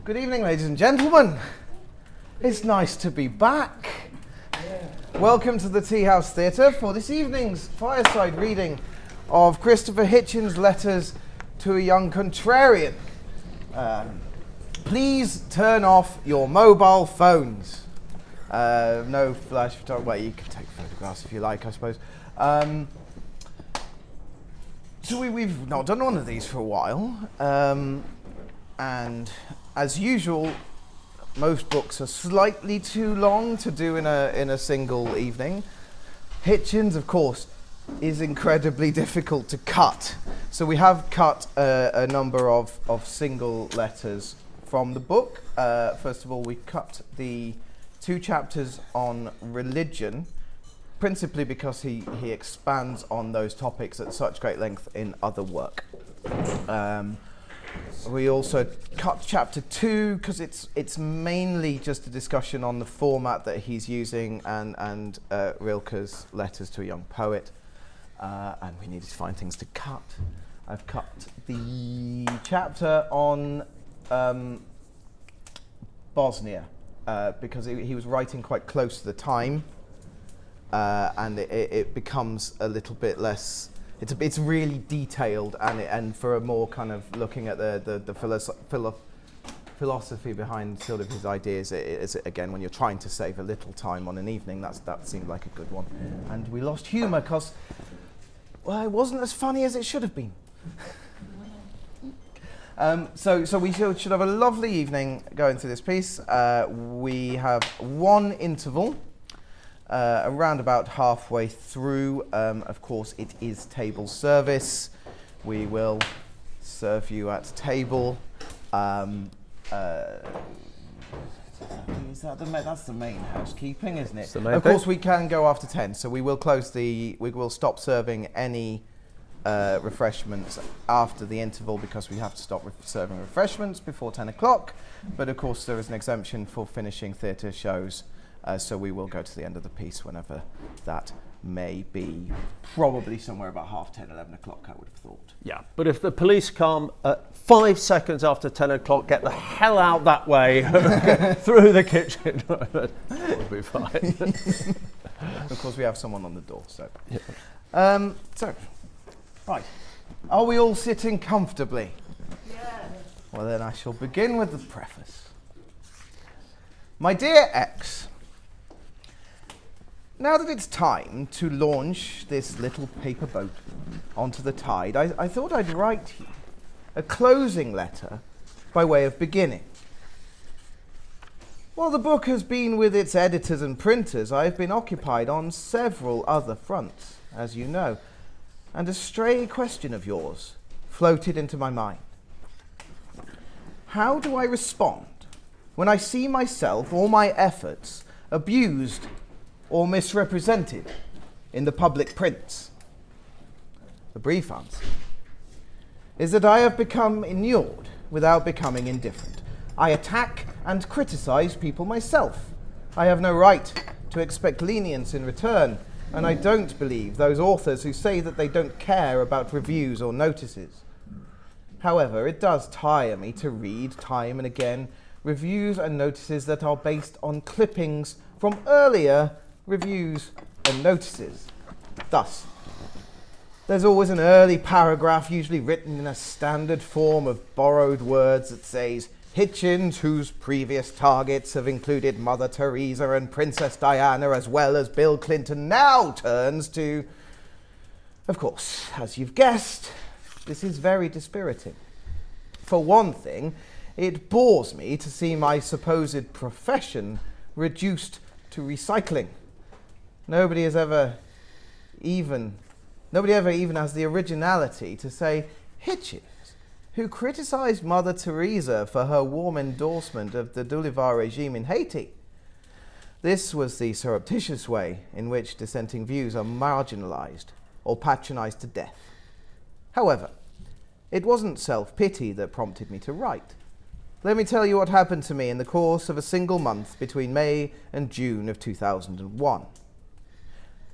Good evening, ladies and gentlemen. It's nice to be back. Welcome to the Tea House Theatre for this evening's fireside reading of Christopher Hitchens' Letters to a Young Contrarian. Please turn off your mobile phones. No flash photography. Well, you can take photographs if you like, I suppose. So we've not done one of these for a while. And as usual, most books are slightly too long to do in a single evening. Hitchens, of course, is incredibly difficult to cut. So we have cut a number of single letters from the book. First of all, we cut the 2 chapters on religion, principally because he expands on those topics at such great length in other work. We also cut chapter 2 because it's mainly just a discussion on the format that he's using and Rilke's Letters to a Young Poet, and we needed to find things to cut. I've cut the chapter on Bosnia because he was writing quite close to the time, and it becomes a little bit less. It's really detailed, and for a more kind of looking at the philosophy behind sort of his ideas, it's again, when you're trying to save a little time on an evening, that seemed like a good one. And we lost humour because, well, it wasn't as funny as it should have been. So we should have a lovely evening going through this piece. We have one interval. Around about halfway through, of course, it is table service. We will serve you at table. That's the main housekeeping, isn't it? Of course, we can go after 10, so we will stop serving any refreshments after the interval because we have to stop serving refreshments before 10 o'clock. But of course, there is an exemption for finishing theatre shows. So we will go to the end of the piece whenever that may be. Probably somewhere about 10:30, 11 o'clock, I would have thought. Yeah, but if the police come at 5 seconds after 10 o'clock, get the hell out that way through the kitchen. That would be fine. Of course, we have someone on the door. So, yeah. Right. Are we all sitting comfortably? Yeah. Well, then I shall begin with the preface. My dear X, now that it's time to launch this little paper boat onto the tide, I thought I'd write you a closing letter by way of beginning. While the book has been with its editors and printers, I've been occupied on several other fronts, as you know, and a stray question of yours floated into my mind. How do I respond when I see myself or my efforts abused or misrepresented in the public prints? The brief answer is that I have become inured without becoming indifferent. I attack and criticize people myself. I have no right to expect lenience in return, and I don't believe those authors who say that they don't care about reviews or notices. However, it does tire me to read time and again reviews and notices that are based on clippings from earlier reviews and notices. Thus, there's always an early paragraph, usually written in a standard form of borrowed words, that says, Hitchens, whose previous targets have included Mother Teresa and Princess Diana as well as Bill Clinton, now turns to... Of course, as you've guessed, this is very dispiriting. For one thing, it bores me to see my supposed profession reduced to recycling. Nobody ever even has the originality to say, Hitchens, who criticized Mother Teresa for her warm endorsement of the Dolivar regime in Haiti. This was the surreptitious way in which dissenting views are marginalized or patronized to death. However, it wasn't self-pity that prompted me to write. Let me tell you what happened to me in the course of a single month between May and June of 2001.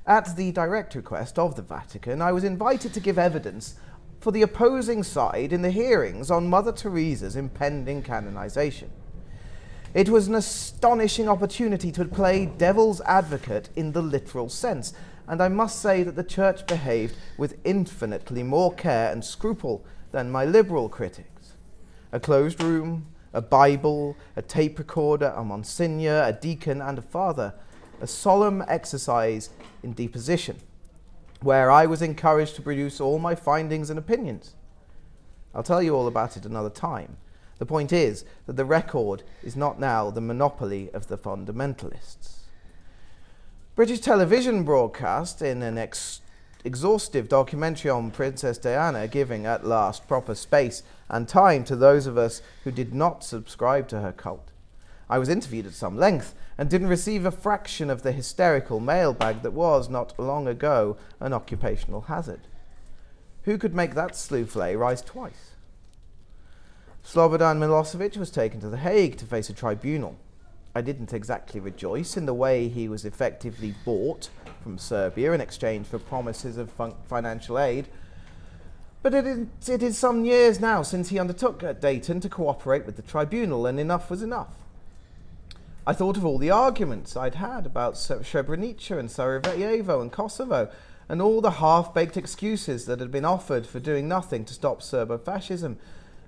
At the direct request of the Vatican, I was invited to give evidence for the opposing side in the hearings on Mother Teresa's impending canonization. It was an astonishing opportunity to play devil's advocate in the literal sense, and I must say that the church behaved with infinitely more care and scruple than my liberal critics. A closed room, a Bible, a tape recorder, a monsignor, a deacon, and a father. A solemn exercise in deposition, where I was encouraged to produce all my findings and opinions. I'll tell you all about it another time. The point is that the record is not now the monopoly of the fundamentalists. British television broadcast in an exhaustive documentary on Princess Diana, giving at last proper space and time to those of us who did not subscribe to her cult. I was interviewed at some length and didn't receive a fraction of the hysterical mailbag that was, not long ago, an occupational hazard. Who could make that souffle rise twice? Slobodan Milosevic was taken to The Hague to face a tribunal. I didn't exactly rejoice in the way he was effectively bought from Serbia in exchange for promises of financial aid, but it is some years now since he undertook at Dayton to cooperate with the tribunal, and enough was enough. I thought of all the arguments I'd had about Srebrenica and Sarajevo and Kosovo, and all the half-baked excuses that had been offered for doing nothing to stop Serbo-fascism,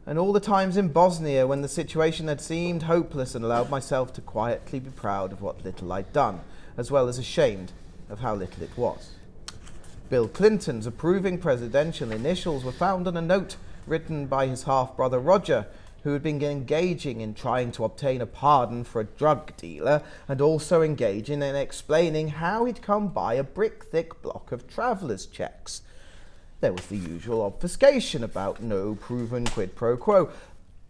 and all the times in Bosnia when the situation had seemed hopeless, and allowed myself to quietly be proud of what little I'd done, as well as ashamed of how little it was. Bill Clinton's approving presidential initials were found on a note written by his half-brother Roger, who had been engaging in trying to obtain a pardon for a drug dealer, and also engaging in explaining how he'd come by a brick-thick block of traveller's checks. There was the usual obfuscation about no proven quid pro quo,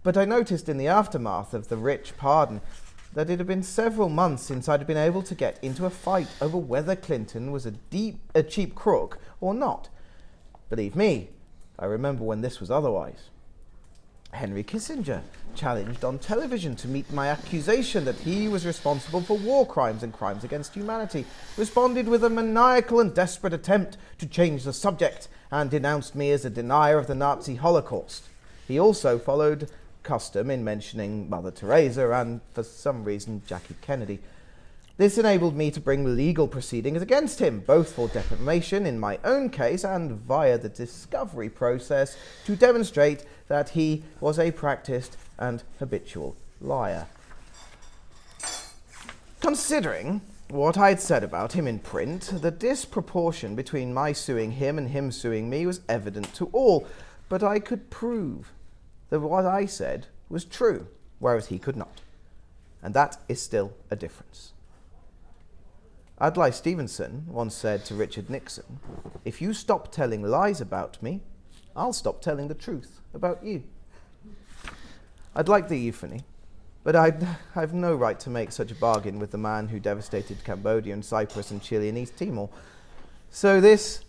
but I noticed in the aftermath of the rich pardon that it had been several months since I'd been able to get into a fight over whether Clinton was a cheap crook or not. Believe me, I remember when this was otherwise. Henry Kissinger, challenged on television to meet my accusation that he was responsible for war crimes and crimes against humanity, responded with a maniacal and desperate attempt to change the subject and denounced me as a denier of the Nazi Holocaust. He also followed custom in mentioning Mother Teresa and, for some reason, Jackie Kennedy. This enabled me to bring legal proceedings against him, both for defamation in my own case and via the discovery process, to demonstrate that he was a practiced and habitual liar. Considering what I had said about him in print, the disproportion between my suing him and him suing me was evident to all, but I could prove that what I said was true, whereas he could not. And that is still a difference. Adlai Stevenson once said to Richard Nixon, "If you stop telling lies about me, I'll stop telling the truth about you." I'd like the euphony, but I've no right to make such a bargain with the man who devastated Cambodia and Cyprus and Chile and East Timor. So this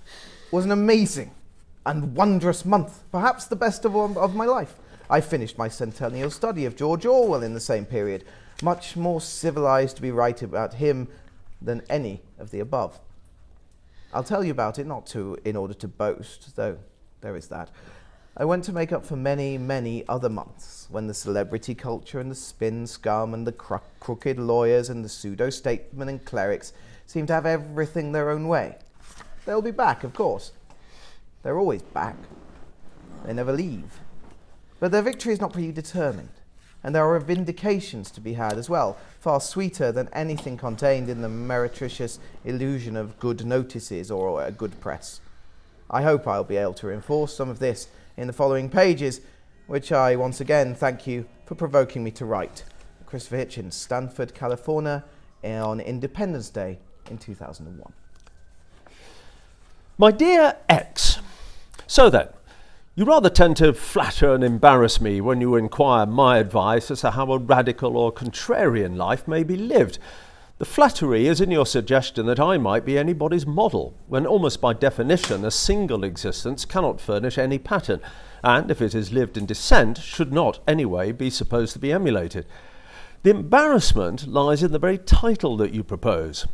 was an amazing and wondrous month, perhaps the best of my life. I finished my centennial study of George Orwell in the same period, much more civilized to be writing about him than any of the above. I'll tell you about it not in order to boast, though there is that. I went to make up for many, many other months when the celebrity culture and the spin scum and the crooked lawyers and the pseudo-statesmen and clerics seem to have everything their own way. They'll be back, of course. They're always back. They never leave. But their victory is not predetermined, and there are vindications to be had as well, far sweeter than anything contained in the meretricious illusion of good notices or a good press. I hope I'll be able to reinforce some of this in the following pages, which I once again thank you for provoking me to write. Christopher Hitchens, Stanford, California, on Independence Day in 2001. My dear X, so then, you rather tend to flatter and embarrass me when you inquire my advice as to how a radical or contrarian life may be lived. The flattery is in your suggestion that I might be anybody's model, when almost by definition a single existence cannot furnish any pattern, and if it is lived in dissent, should not anyway be supposed to be emulated. The embarrassment lies in the very title that you propose.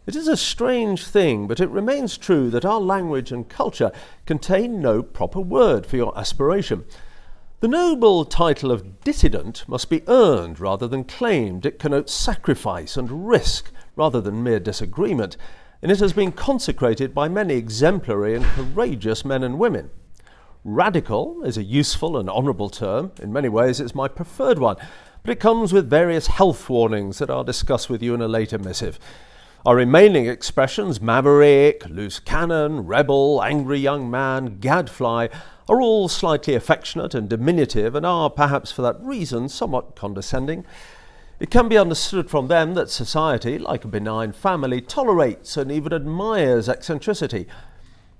It is a strange thing, but it remains true that our language and culture contain no proper word for your aspiration. The noble title of dissident must be earned rather than claimed. It connotes sacrifice and risk rather than mere disagreement, and it has been consecrated by many exemplary and courageous men and women. Radical is a useful and honourable term. In many ways it's my preferred one, but it comes with various health warnings that I'll discuss with you in a later missive. Our remaining expressions, maverick, loose cannon, rebel, angry young man, gadfly, are all slightly affectionate and diminutive and are, perhaps for that reason, somewhat condescending. It can be understood from them that society, like a benign family, tolerates and even admires eccentricity.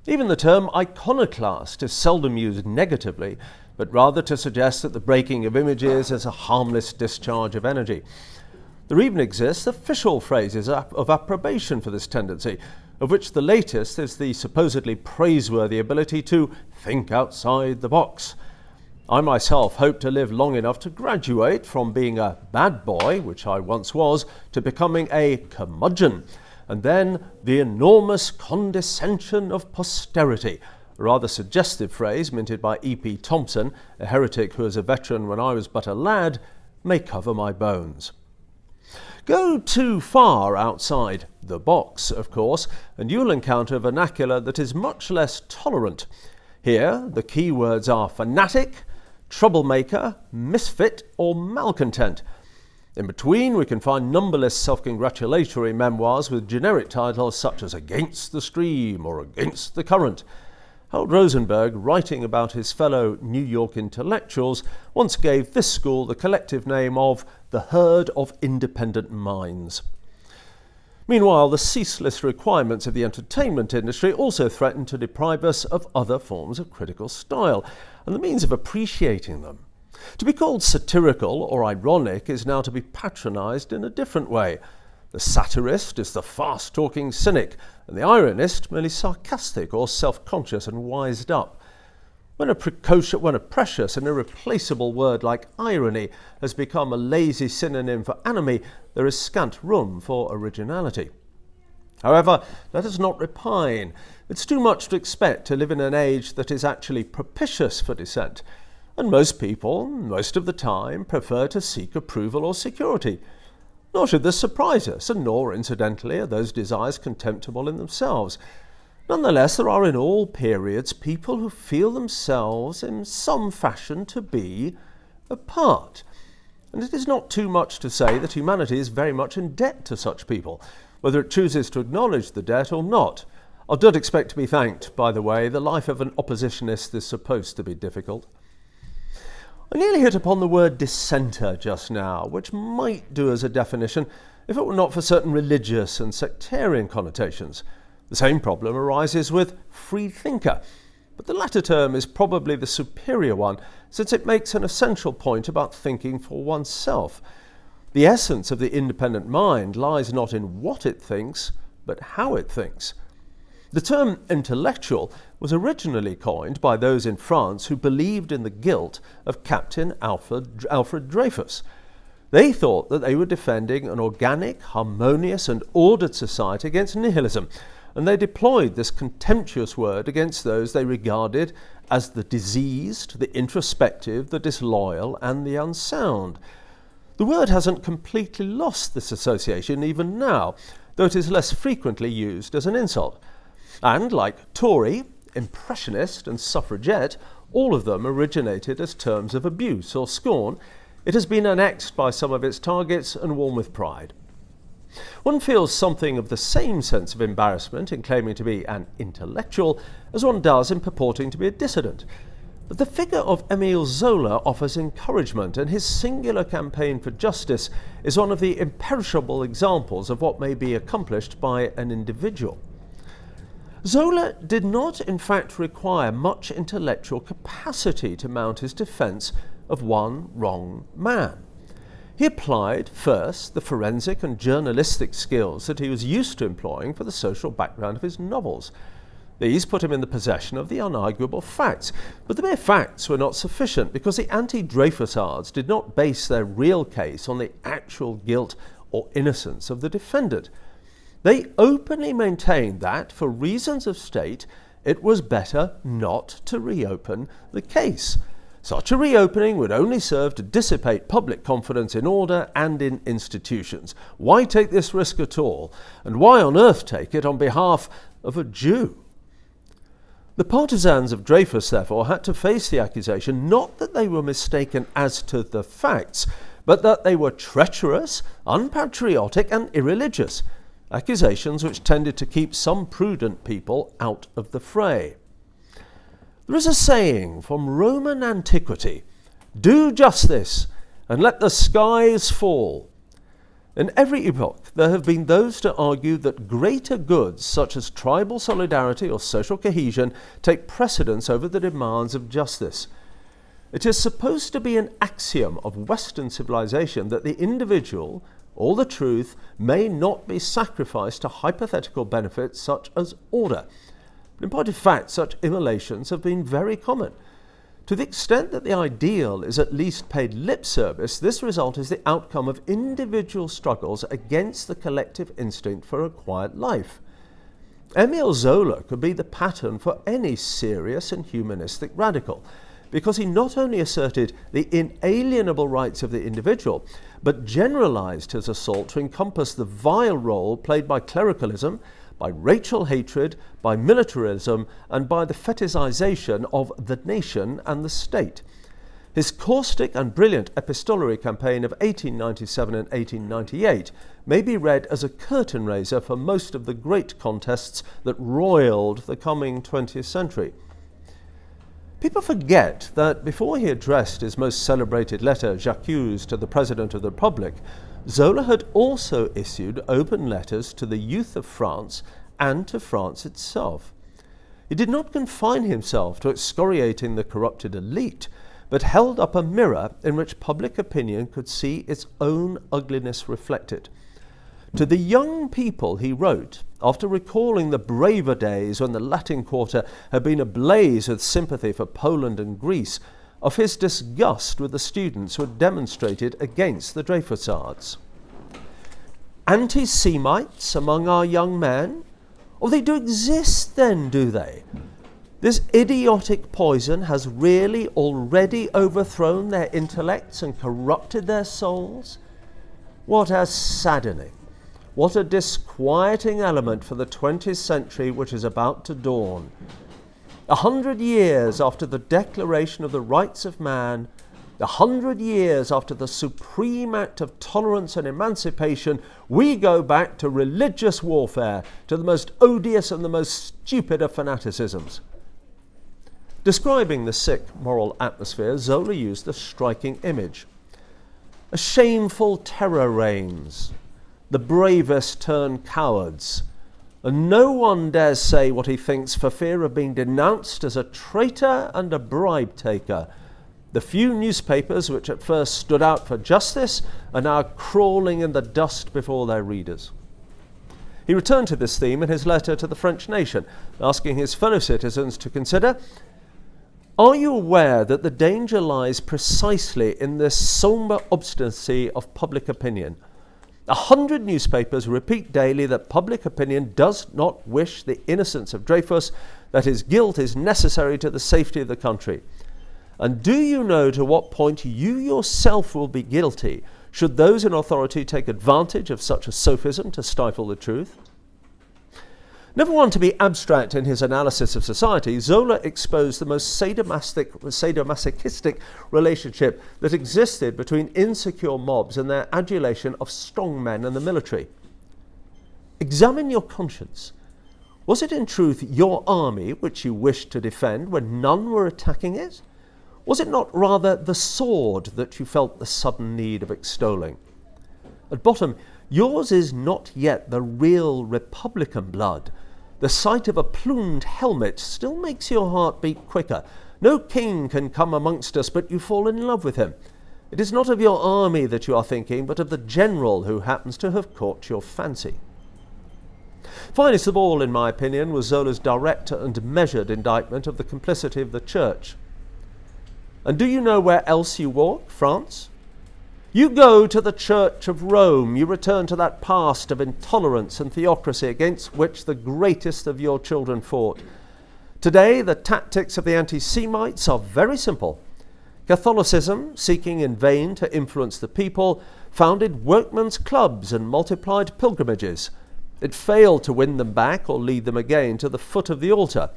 Even the term iconoclast is seldom used negatively, but rather to suggest that the breaking of images is a harmless discharge of energy. There even exist official phrases of approbation for this tendency, of which the latest is the supposedly praiseworthy ability to think outside the box. I myself hope to live long enough to graduate from being a bad boy, which I once was, to becoming a curmudgeon, and then the enormous condescension of posterity, a rather suggestive phrase minted by E.P. Thompson, a heretic who was a veteran when I was but a lad, may cover my bones. Go too far outside the box, of course, and you'll encounter vernacular that is much less tolerant. Here, the key words are fanatic, troublemaker, misfit, or malcontent. In between, we can find numberless self-congratulatory memoirs with generic titles such as Against the Stream or Against the Current. Harold Rosenberg, writing about his fellow New York intellectuals, once gave this school the collective name of the Herd of Independent Minds. Meanwhile, the ceaseless requirements of the entertainment industry also threaten to deprive us of other forms of critical style and the means of appreciating them. To be called satirical or ironic is now to be patronized in a different way. The satirist is the fast-talking cynic, and the ironist merely sarcastic or self-conscious and wised up. When a precious and irreplaceable word like irony has become a lazy synonym for enemy, there is scant room for originality. However, let us not repine. It's too much to expect to live in an age that is actually propitious for dissent, and most people, most of the time, prefer to seek approval or security. Nor should this surprise us, and nor, incidentally, are those desires contemptible in themselves. Nonetheless, there are in all periods people who feel themselves in some fashion to be apart. And it is not too much to say that humanity is very much in debt to such people, whether it chooses to acknowledge the debt or not. I don't expect to be thanked, by the way. The life of an oppositionist is supposed to be difficult. I nearly hit upon the word dissenter just now, which might do as a definition if it were not for certain religious and sectarian connotations. The same problem arises with free thinker, but the latter term is probably the superior one, since it makes an essential point about thinking for oneself. The essence of the independent mind lies not in what it thinks, but how it thinks. The term intellectual was originally coined by those in France who believed in the guilt of Captain Alfred Dreyfus. They thought that they were defending an organic, harmonious and ordered society against nihilism, and they deployed this contemptuous word against those they regarded as the diseased, the introspective, the disloyal and the unsound. The word hasn't completely lost this association even now, though it is less frequently used as an insult. And, like Tory, impressionist and suffragette, all of them originated as terms of abuse or scorn. It has been annexed by some of its targets and worn with pride. One feels something of the same sense of embarrassment in claiming to be an intellectual as one does in purporting to be a dissident. But the figure of Émile Zola offers encouragement, and his singular campaign for justice is one of the imperishable examples of what may be accomplished by an individual. Zola did not, in fact, require much intellectual capacity to mount his defence of one wrong man. He applied, first, the forensic and journalistic skills that he was used to employing for the social background of his novels. These put him in the possession of the unarguable facts, but the mere facts were not sufficient because the anti-Dreyfusards did not base their real case on the actual guilt or innocence of the defendant. They openly maintained that, for reasons of state, it was better not to reopen the case. Such a reopening would only serve to dissipate public confidence in order and in institutions. Why take this risk at all? And why on earth take it on behalf of a Jew? The partisans of Dreyfus, therefore, had to face the accusation not that they were mistaken as to the facts, but that they were treacherous, unpatriotic, and irreligious, accusations which tended to keep some prudent people out of the fray. There is a saying from Roman antiquity, "Do justice and let the skies fall." In every epoch, there have been those to argue that greater goods, such as tribal solidarity or social cohesion, take precedence over the demands of justice. It is supposed to be an axiom of Western civilization that the individual, or the truth, may not be sacrificed to hypothetical benefits such as order. But in point of fact, such immolations have been very common. To the extent that the ideal is at least paid lip service, this result is the outcome of individual struggles against the collective instinct for a quiet life. Emile Zola could be the pattern for any serious and humanistic radical, because he not only asserted the inalienable rights of the individual, but generalized his assault to encompass the vile role played by clericalism, by racial hatred, by militarism, and by the fetishization of the nation and the state. His caustic and brilliant epistolary campaign of 1897 and 1898 may be read as a curtain raiser for most of the great contests that roiled the coming 20th century. People forget that before he addressed his most celebrated letter, J'accuse, to the President of the Republic, Zola had also issued open letters to the youth of France and to France itself. He did not confine himself to excoriating the corrupted elite, but held up a mirror in which public opinion could see its own ugliness reflected. To the young people he wrote, after recalling the braver days when the Latin Quarter had been ablaze with sympathy for Poland and Greece, of his disgust with the students who had demonstrated against the Dreyfusards. Anti-Semites among our young men? Oh, they do exist then, do they? This idiotic poison has really already overthrown their intellects and corrupted their souls? What a saddening, what a disquieting element for the 20th century which is about to dawn. 100 years after the Declaration of the Rights of Man, 100 years after the supreme act of tolerance and emancipation, we go back to religious warfare, to the most odious and the most stupid of fanaticisms. Describing the sick moral atmosphere, Zola used a striking image. A shameful terror reigns. The bravest turn cowards, and no one dares say what he thinks for fear of being denounced as a traitor and a bribe taker. The few newspapers which at first stood out for justice are now crawling in the dust before their readers. He returned to this theme in his letter to the French nation, asking his fellow citizens to consider, are you aware that the danger lies precisely in this sombre obstinacy of public opinion? 100 newspapers repeat daily that public opinion does not wish the innocence of Dreyfus, that his guilt is necessary to the safety of the country. And do you know to what point you yourself will be guilty should those in authority take advantage of such a sophism to stifle the truth? Never one to be abstract in his analysis of society, Zola exposed the most sadomasochistic relationship that existed between insecure mobs and their adulation of strong men and the military. Examine your conscience. Was it in truth your army which you wished to defend when none were attacking it? Was it not rather the sword that you felt the sudden need of extolling? At bottom, yours is not yet the real republican blood. The sight of a plumed helmet still makes your heart beat quicker. No king can come amongst us but you fall in love with him. It is not of your army that you are thinking, but of the general who happens to have caught your fancy. Finest of all, in my opinion, was Zola's direct and measured indictment of the complicity of the Church. And do you know where else you walk, France? You go to the Church of Rome, you return to that past of intolerance and theocracy against which the greatest of your children fought. Today, the tactics of the anti-Semites are very simple. Catholicism, seeking in vain to influence the people, founded workmen's clubs and multiplied pilgrimages. It failed to win them back or lead them again to the foot of the altar.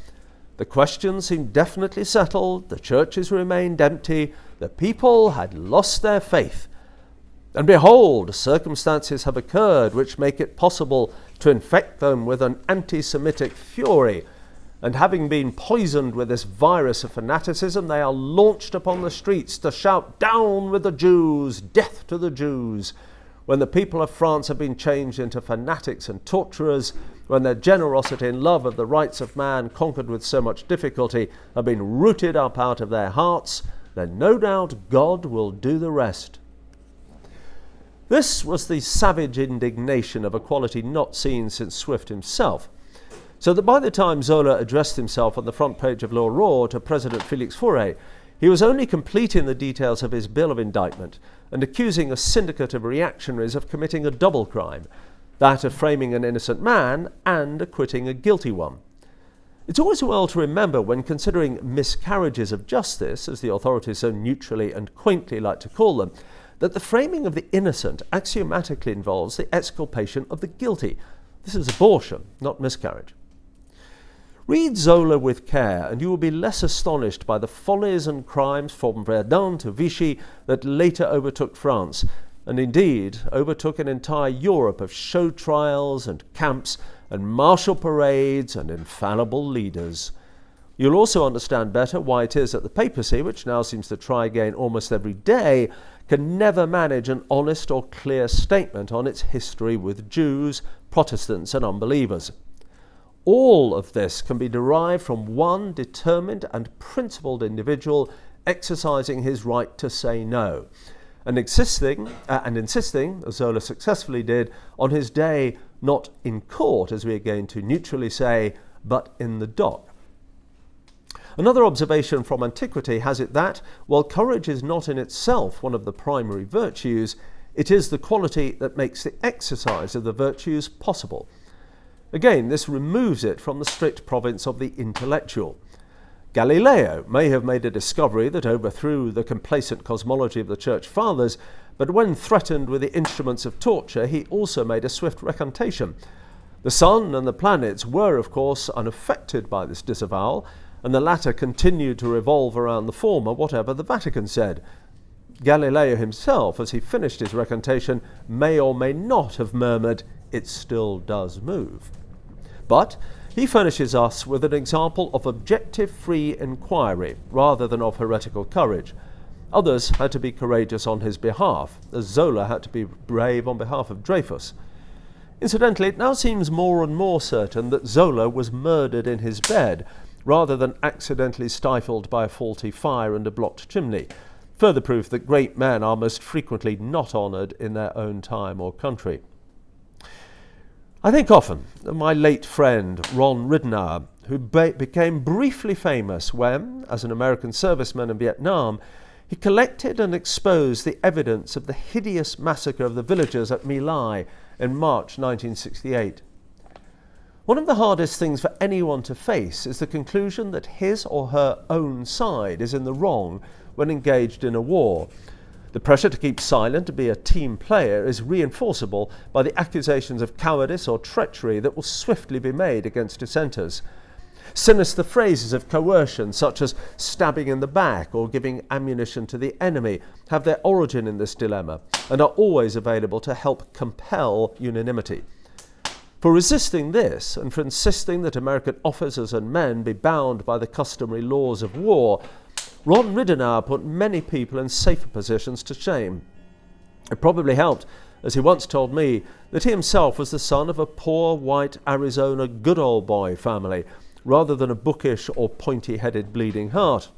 The question seemed definitely settled, the churches remained empty, the people had lost their faith. And behold, circumstances have occurred which make it possible to infect them with an anti-Semitic fury. And having been poisoned with this virus of fanaticism, they are launched upon the streets to shout, "Down with the Jews! Death to the Jews!" When the people of France have been changed into fanatics and torturers, when their generosity and love of the rights of man, conquered with so much difficulty, have been rooted up out of their hearts, then no doubt God will do the rest. This was the savage indignation of a quality not seen since Swift himself, so that by the time Zola addressed himself on the front page of L'Aurore to President Félix Fauré, he was only completing the details of his bill of indictment and accusing a syndicate of reactionaries of committing a double crime, that of framing an innocent man and acquitting a guilty one. It's always well to remember, when considering miscarriages of justice, as the authorities so neutrally and quaintly like to call them, that the framing of the innocent axiomatically involves the exculpation of the guilty. This is abortion, not miscarriage. Read Zola with care, and you will be less astonished by the follies and crimes from Verdun to Vichy that later overtook France, and indeed overtook an entire Europe of show trials and camps and martial parades and infallible leaders. You'll also understand better why it is that the papacy, which now seems to try again almost every day, can never manage an honest or clear statement on its history with Jews, Protestants, and unbelievers. All of this can be derived from one determined and principled individual exercising his right to say no, and insisting, as Zola successfully did, on his day not in court, as we are going to neutrally say, but in the dock. Another observation from antiquity has it that, while courage is not in itself one of the primary virtues, it is the quality that makes the exercise of the virtues possible. Again, this removes it from the strict province of the intellectual. Galileo may have made a discovery that overthrew the complacent cosmology of the Church Fathers, but when threatened with the instruments of torture, he also made a swift recantation. The sun and the planets were, of course, unaffected by this disavowal, and the latter continued to revolve around the former, whatever the Vatican said. Galileo himself, as he finished his recantation, may or may not have murmured, "It still does move." But he furnishes us with an example of objective free inquiry rather than of heretical courage. Others had to be courageous on his behalf, as Zola had to be brave on behalf of Dreyfus. Incidentally, it now seems more and more certain that Zola was murdered in his bed rather than accidentally stifled by a faulty fire and a blocked chimney. Further proof that great men are most frequently not honoured in their own time or country. I think often of my late friend Ron Ridenour, who became briefly famous when, as an American serviceman in Vietnam, he collected and exposed the evidence of the hideous massacre of the villagers at My Lai in March 1968. One of the hardest things for anyone to face is the conclusion that his or her own side is in the wrong when engaged in a war. The pressure to keep silent, to be a team player, is reinforceable by the accusations of cowardice or treachery that will swiftly be made against dissenters. Sinister phrases of coercion, such as stabbing in the back or giving ammunition to the enemy, have their origin in this dilemma and are always available to help compel unanimity. For resisting this, and for insisting that American officers and men be bound by the customary laws of war, Ron Ridenour put many people in safer positions to shame. It probably helped, as he once told me, that he himself was the son of a poor white Arizona good old boy family, rather than a bookish or pointy-headed bleeding heart.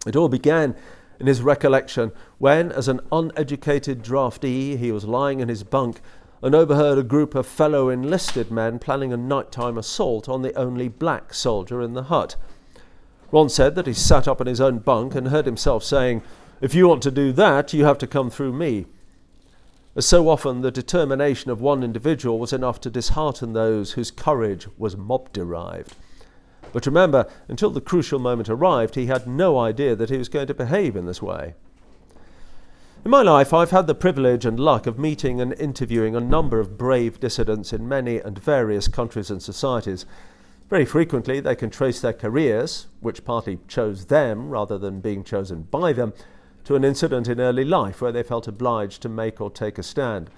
It all began in his recollection when, as an uneducated draftee, he was lying in his bunk and overheard a group of fellow enlisted men planning a nighttime assault on the only black soldier in the hut. Ron said that he sat up in his own bunk and heard himself saying, "If you want to do that, you have to come through me." As so often, the determination of one individual was enough to dishearten those whose courage was mob-derived. But remember, until the crucial moment arrived, he had no idea that he was going to behave in this way. In my life, I've had the privilege and luck of meeting and interviewing a number of brave dissidents in many and various countries and societies. Very frequently, they can trace their careers, which partly chose them rather than being chosen by them, to an incident in early life where they felt obliged to make or take a stand.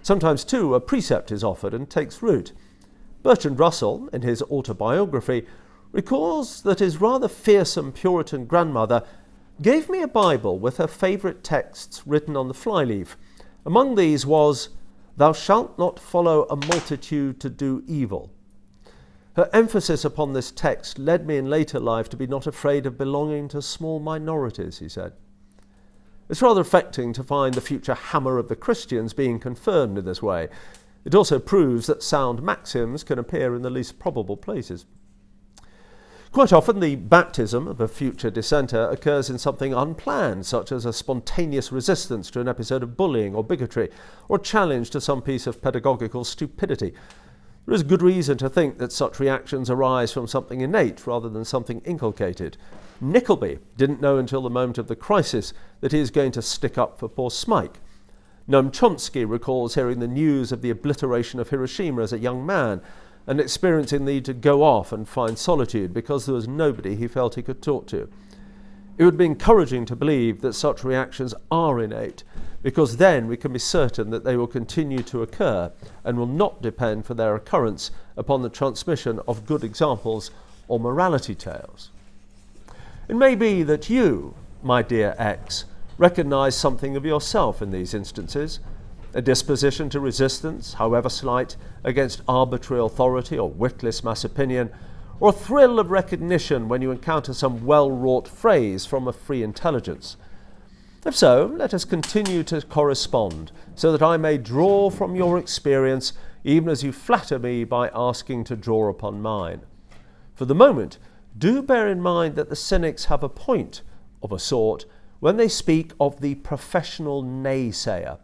Sometimes, too, a precept is offered and takes root. Bertrand Russell, in his autobiography, recalls that his rather fearsome Puritan grandmother gave me a Bible with her favourite texts written on the flyleaf. Among these was, "Thou shalt not follow a multitude to do evil." Her emphasis upon this text led me in later life to be not afraid of belonging to small minorities, he said. It's rather affecting to find the future hammer of the Christians being confirmed in this way. It also proves that sound maxims can appear in the least probable places. Quite often the baptism of a future dissenter occurs in something unplanned, such as a spontaneous resistance to an episode of bullying or bigotry, or a challenge to some piece of pedagogical stupidity. There is good reason to think that such reactions arise from something innate rather than something inculcated. Nickleby didn't know until the moment of the crisis that he is going to stick up for poor Smike. Noam Chomsky recalls hearing the news of the obliteration of Hiroshima as a young man and experiencing the need to go off and find solitude because there was nobody he felt he could talk to. It would be encouraging to believe that such reactions are innate, because then we can be certain that they will continue to occur and will not depend for their occurrence upon the transmission of good examples or morality tales. It may be that you, my dear X, recognize something of yourself in these instances, a disposition to resistance, however slight, against arbitrary authority or witless mass opinion, or a thrill of recognition when you encounter some well-wrought phrase from a free intelligence. If so, let us continue to correspond, so that I may draw from your experience, even as you flatter me by asking to draw upon mine. For the moment, do bear in mind that the cynics have a point, of a sort, when they speak of the professional naysayer.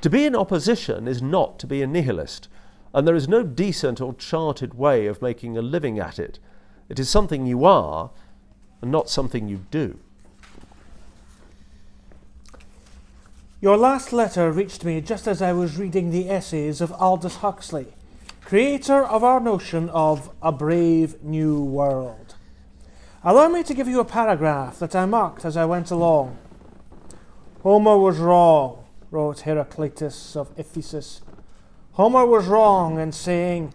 To be in opposition is not to be a nihilist, and there is no decent or charted way of making a living at it. It is something you are, and not something you do. Your last letter reached me just as I was reading the essays of Aldous Huxley, creator of our notion of a brave new world. Allow me to give you a paragraph that I marked as I went along. Homer was wrong, wrote Heraclitus of Ephesus. Homer was wrong in saying,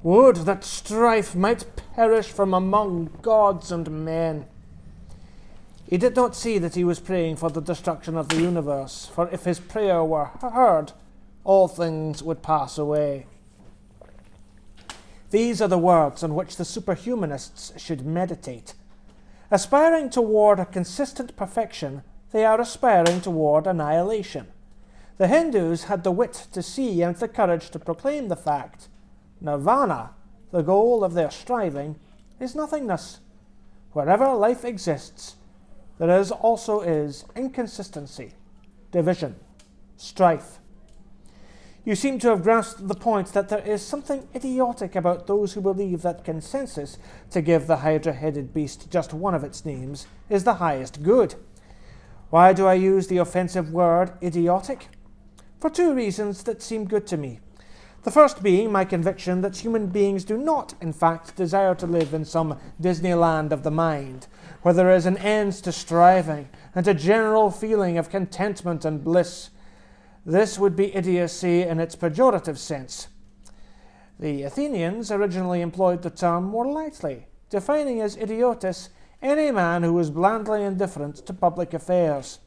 "Would that strife might perish from among gods and men." He did not see that he was praying for the destruction of the universe, for if his prayer were heard, all things would pass away. These are the words on which the superhumanists should meditate. Aspiring toward a consistent perfection, they are aspiring toward annihilation. The Hindus had the wit to see and the courage to proclaim the fact. Nirvana, the goal of their striving, is nothingness. Wherever life exists, there also is inconsistency, division, strife. You seem to have grasped the point that there is something idiotic about those who believe that consensus, to give the hydra-headed beast just one of its names, is the highest good. Why do I use the offensive word idiotic? For two reasons that seem good to me. The first being my conviction that human beings do not, in fact, desire to live in some Disneyland of the mind, where there is an end to striving and a general feeling of contentment and bliss. This would be idiocy in its pejorative sense. The Athenians originally employed the term more lightly, defining as idiotus any man who was blandly indifferent to public affairs.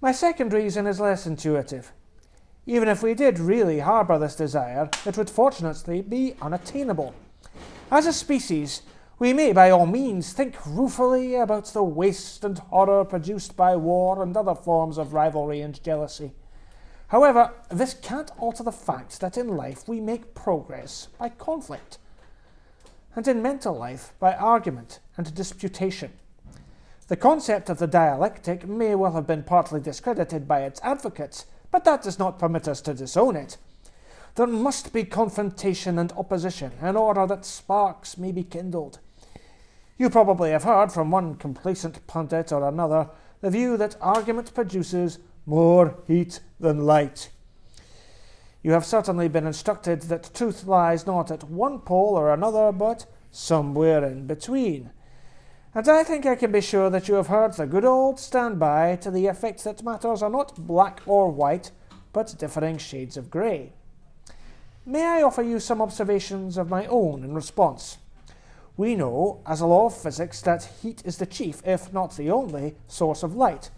My second reason is less intuitive. Even if we did really harbour this desire, it would fortunately be unattainable. As a species, we may by all means think ruefully about the waste and horror produced by war and other forms of rivalry and jealousy. However, this can't alter the fact that in life we make progress by conflict, and in mental life by argument and disputation. The concept of the dialectic may well have been partly discredited by its advocates, but that does not permit us to disown it. There must be confrontation and opposition in order that sparks may be kindled. You probably have heard from one complacent pundit or another the view that argument produces more heat than light. You have certainly been instructed that truth lies not at one pole or another, but somewhere in between. And I think I can be sure that you have heard the good old standby to the effect that matters are not black or white, but differing shades of grey. May I offer you some observations of my own in response? We know, as a law of physics, that heat is the chief, if not the only, source of light.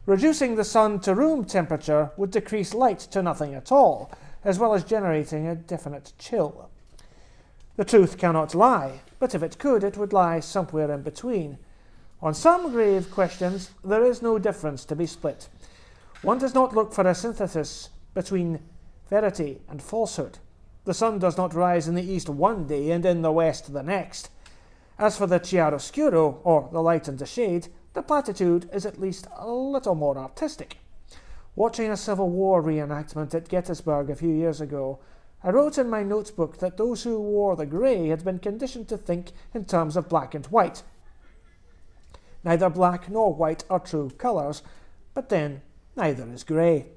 Reducing the sun to room temperature would decrease light to nothing at all, as well as generating a definite chill. The truth cannot lie, but if it could, it would lie somewhere in between. On some grave questions, there is no difference to be split. One does not look for a synthesis between verity and falsehood. The sun does not rise in the east one day and in the west the next. As for the chiaroscuro, or the light and the shade, the platitude is at least a little more artistic. Watching a Civil War reenactment at Gettysburg a few years ago, I wrote in my notebook that those who wore the grey had been conditioned to think in terms of black and white. Neither black nor white are true colours, but then neither is grey.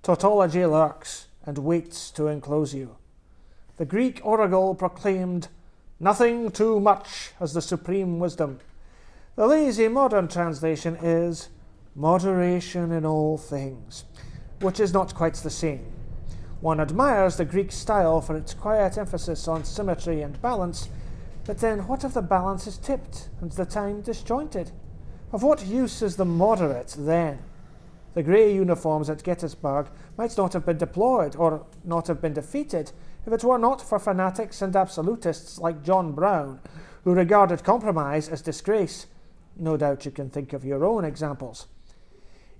Tautology lurks and waits to enclose you. The Greek oracle proclaimed, "Nothing too much" as the supreme wisdom. The lazy modern translation is "moderation in all things," which is not quite the same. One admires the Greek style for its quiet emphasis on symmetry and balance, but then what if the balance is tipped and the time disjointed? Of what use is the moderate then? The grey uniforms at Gettysburg might not have been deployed or not have been defeated if it were not for fanatics and absolutists like John Brown, who regarded compromise as disgrace. No doubt you can think of your own examples.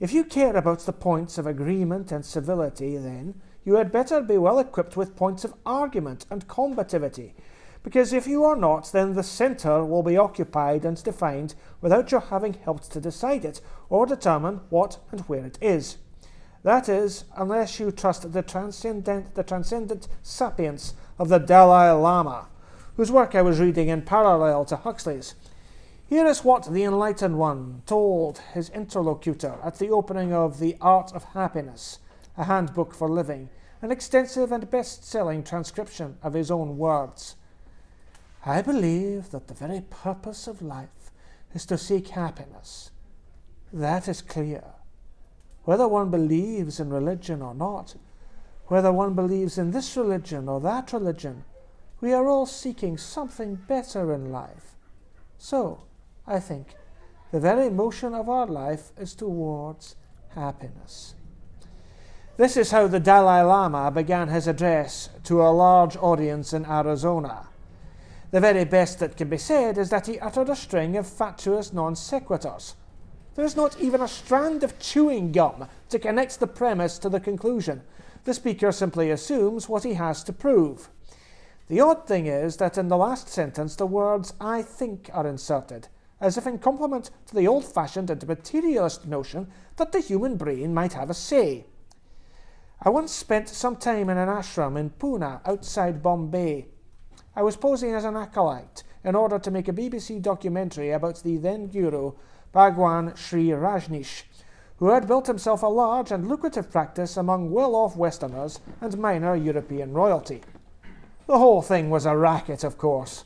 If you care about the points of agreement and civility, then you had better be well equipped with points of argument and combativity, because if you are not, then the centre will be occupied and defined without your having helped to decide it or determine what and where it is. That is, unless you trust the transcendent sapience of the Dalai Lama, whose work I was reading in parallel to Huxley's. Here is what the Enlightened One told his interlocutor at the opening of The Art of Happiness, a handbook for living, an extensive and best-selling transcription of his own words. "I believe that the very purpose of life is to seek happiness. That is clear. Whether one believes in religion or not, whether one believes in this religion or that religion, we are all seeking something better in life. So, I think, the very motion of our life is towards happiness." This is how the Dalai Lama began his address to a large audience in Arizona. The very best that can be said is that he uttered a string of fatuous non sequiturs. There is not even a strand of chewing gum to connect the premise to the conclusion. The speaker simply assumes what he has to prove. The odd thing is that in the last sentence the words "I think" are inserted, as if in compliment to the old-fashioned and materialist notion that the human brain might have a say. I once spent some time in an ashram in Pune, outside Bombay. I was posing as an acolyte in order to make a BBC documentary about the then guru, Bhagwan Sri Rajneesh, who had built himself a large and lucrative practice among well-off Westerners and minor European royalty. The whole thing was a racket, of course.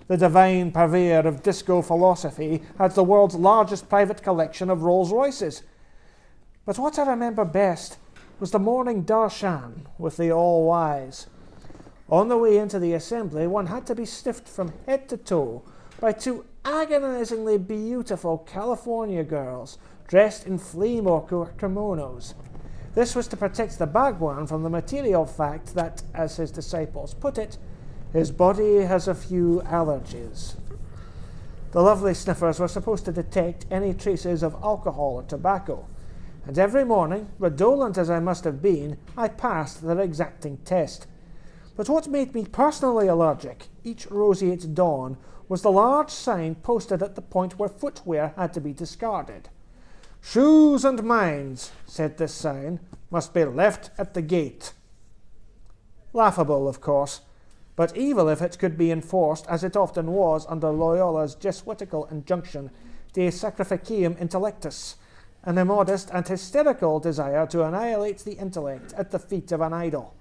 The divine purveyor of disco philosophy had the world's largest private collection of Rolls-Royces. But what I remember best was the morning darshan with the all-wise. On the way into the assembly, one had to be sniffed from head to toe by two agonizingly beautiful California girls dressed in flame ochre kimonos. This was to protect the Bhagwan from the material fact that, as his disciples put it, his body has a few allergies. The lovely sniffers were supposed to detect any traces of alcohol or tobacco, and every morning, redolent as I must have been, I passed their exacting test. But what made me personally allergic each roseate dawn was the large sign posted at the point where footwear had to be discarded. "Shoes and minds," said this sign, "must be left at the gate." Laughable, of course, but evil if it could be enforced, as it often was under Loyola's Jesuitical injunction De Sacrificium Intellectus, an immodest and hysterical desire to annihilate the intellect at the feet of an idol.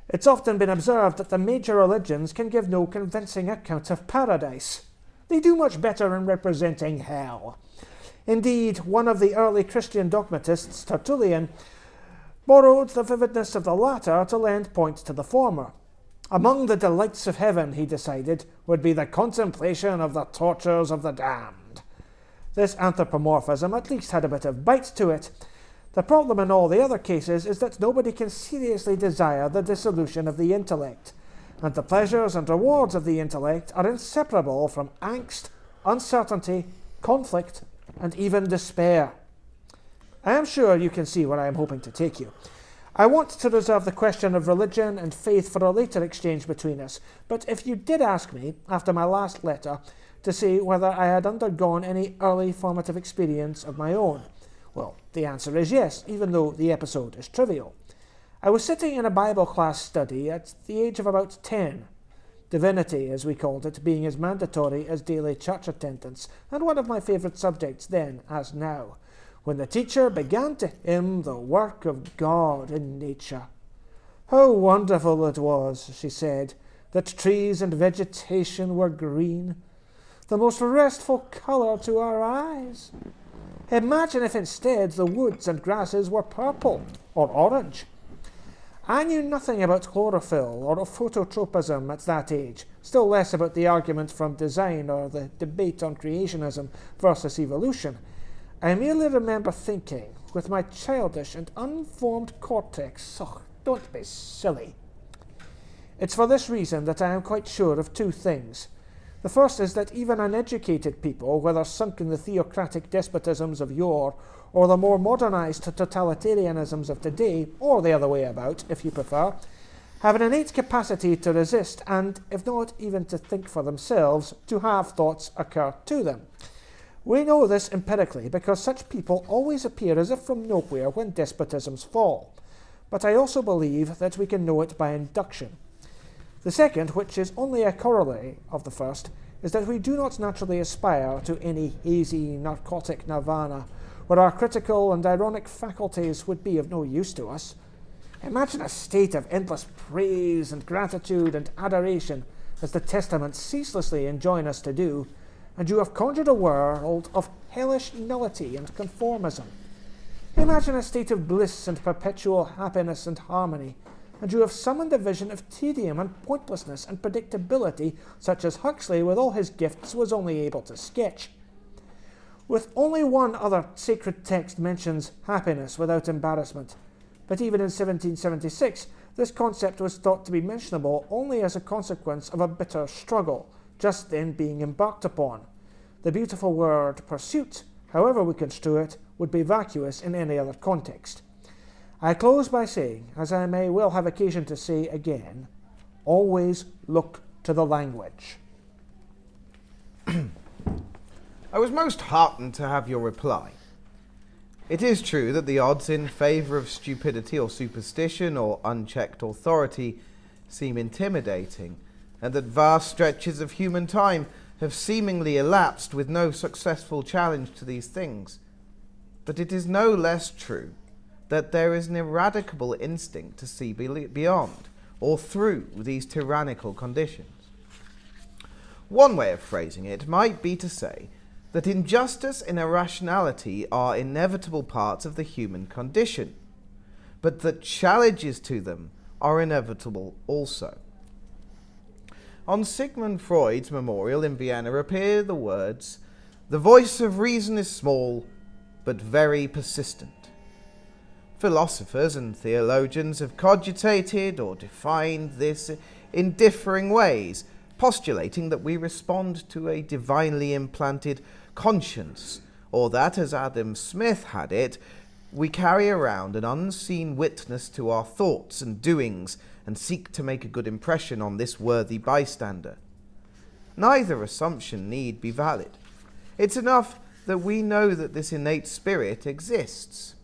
It's often been observed that the major religions can give no convincing account of paradise. They do much better in representing hell. Indeed, one of the early Christian dogmatists, Tertullian, borrowed the vividness of the latter to lend point to the former. Among the delights of heaven, he decided, would be the contemplation of the tortures of the damned. This anthropomorphism at least had a bit of bite to it. The problem in all the other cases is that nobody can seriously desire the dissolution of the intellect, and the pleasures and rewards of the intellect are inseparable from angst, uncertainty, conflict, and even despair. I am sure you can see where I am hoping to take you. I want to reserve the question of religion and faith for a later exchange between us, but if you did ask me, after my last letter, to say whether I had undergone any early formative experience of my own, well, the answer is yes, even though the episode is trivial. I was sitting in a Bible class study at the age of about 10, divinity, as we called it, being as mandatory as daily church attendance, and one of my favourite subjects then as now, when the teacher began to hymn the work of God in nature. How wonderful it was, she said, that trees and vegetation were green, the most restful colour to our eyes. Imagine if instead the woods and grasses were purple or orange. I knew nothing about chlorophyll or phototropism at that age, still less about the argument from design or the debate on creationism versus evolution. I merely remember thinking, with my childish and unformed cortex, oh, don't be silly. It's for this reason that I am quite sure of two things. The first is that even uneducated people, whether sunk in the theocratic despotisms of yore or the more modernized totalitarianisms of today, or the other way about, if you prefer, have an innate capacity to resist and, if not even to think for themselves, to have thoughts occur to them. We know this empirically because such people always appear as if from nowhere when despotisms fall. But I also believe that we can know it by induction. The second, which is only a corollary of the first, is that we do not naturally aspire to any hazy narcotic nirvana where our critical and ironic faculties would be of no use to us. Imagine a state of endless praise and gratitude and adoration, as the Testaments ceaselessly enjoin us to do, and you have conjured a world of hellish nullity and conformism. Imagine a state of bliss and perpetual happiness and harmony, and you have summoned a vision of tedium and pointlessness and predictability such as Huxley with all his gifts was only able to sketch. With only one other sacred text mentions happiness without embarrassment, but even in 1776 this concept was thought to be mentionable only as a consequence of a bitter struggle just then being embarked upon. The beautiful word pursuit, however we construe it, would be vacuous in any other context. I close by saying, as I may well have occasion to say again, always look to the language. I was most heartened to have your reply. It is true that the odds in favour of stupidity or superstition or unchecked authority seem intimidating, and that vast stretches of human time have seemingly elapsed with no successful challenge to these things. But it is no less true that there is an ineradicable instinct to see beyond or through these tyrannical conditions. One way of phrasing it might be to say that injustice and irrationality are inevitable parts of the human condition, but that challenges to them are inevitable also. On Sigmund Freud's memorial in Vienna appear the words, "The voice of reason is small, but very persistent." Philosophers and theologians have cogitated or defined this in differing ways, postulating that we respond to a divinely implanted conscience, or that, as Adam Smith had it, we carry around an unseen witness to our thoughts and doings and seek to make a good impression on this worthy bystander. Neither assumption need be valid. It's enough that we know that this innate spirit exists.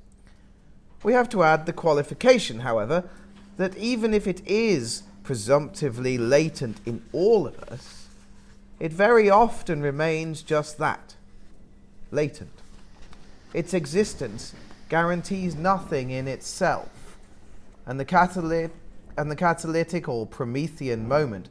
We have to add the qualification, however, that even if it is presumptively latent in all of us, it very often remains just that, latent. Its existence guarantees nothing in itself, and the catalytic or Promethean moment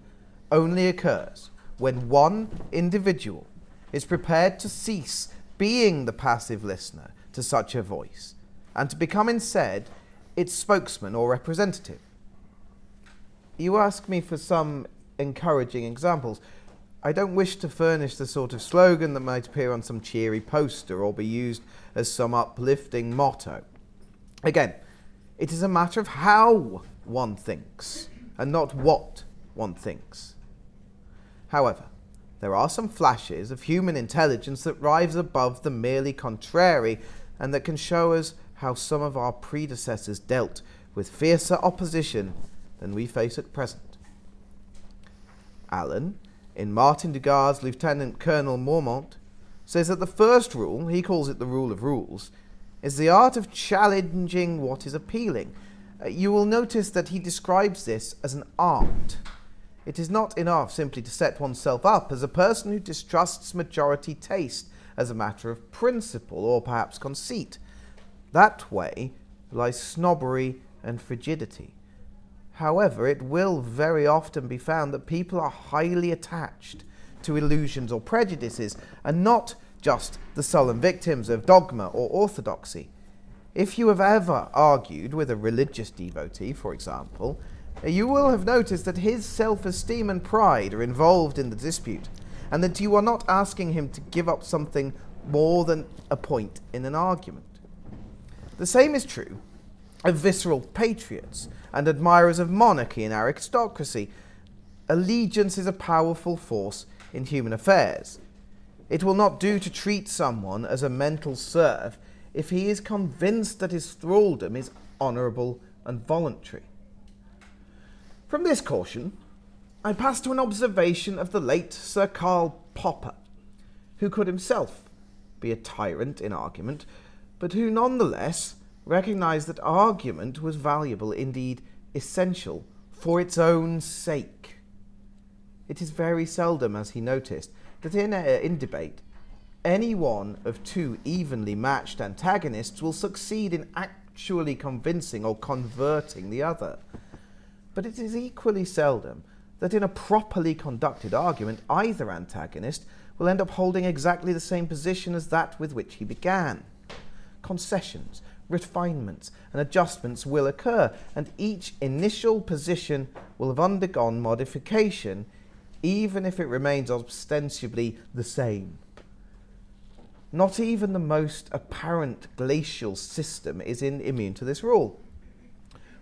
only occurs when one individual is prepared to cease being the passive listener to such a voice and to become instead its spokesman or representative. You ask me for some encouraging examples. I don't wish to furnish the sort of slogan that might appear on some cheery poster or be used as some uplifting motto. Again, it is a matter of how one thinks and not what one thinks. However, there are some flashes of human intelligence that rise above the merely contrary and that can show us how some of our predecessors dealt with fiercer opposition than we face at present. Allen, in Martin Dugard's Lieutenant Colonel Mormont, says that the first rule, he calls it the rule of rules, is the art of challenging what is appealing. You will notice that he describes this as an art. It is not enough simply to set oneself up as a person who distrusts majority taste as a matter of principle or perhaps conceit. That way lies snobbery and frigidity. However, it will very often be found that people are highly attached to illusions or prejudices and not just the sullen victims of dogma or orthodoxy. If you have ever argued with a religious devotee, for example, you will have noticed that his self-esteem and pride are involved in the dispute, and that you are not asking him to give up something more than a point in an argument. The same is true of visceral patriots and admirers of monarchy and aristocracy. Allegiance is a powerful force in human affairs. It will not do to treat someone as a mental serf if he is convinced that his thraldom is honourable and voluntary. From this caution, I pass to an observation of the late Sir Karl Popper, who could himself be a tyrant in argument, but who nonetheless recognized that argument was valuable, indeed essential, for its own sake. It is very seldom, as he noticed, that in debate, any one of two evenly matched antagonists will succeed in actually convincing or converting the other. But it is equally seldom that in a properly conducted argument, either antagonist will end up holding exactly the same position as that with which he began. Concessions, refinements, and adjustments will occur, and each initial position will have undergone modification, even if it remains ostensibly the same. Not even the most apparent glacial system is immune to this rule.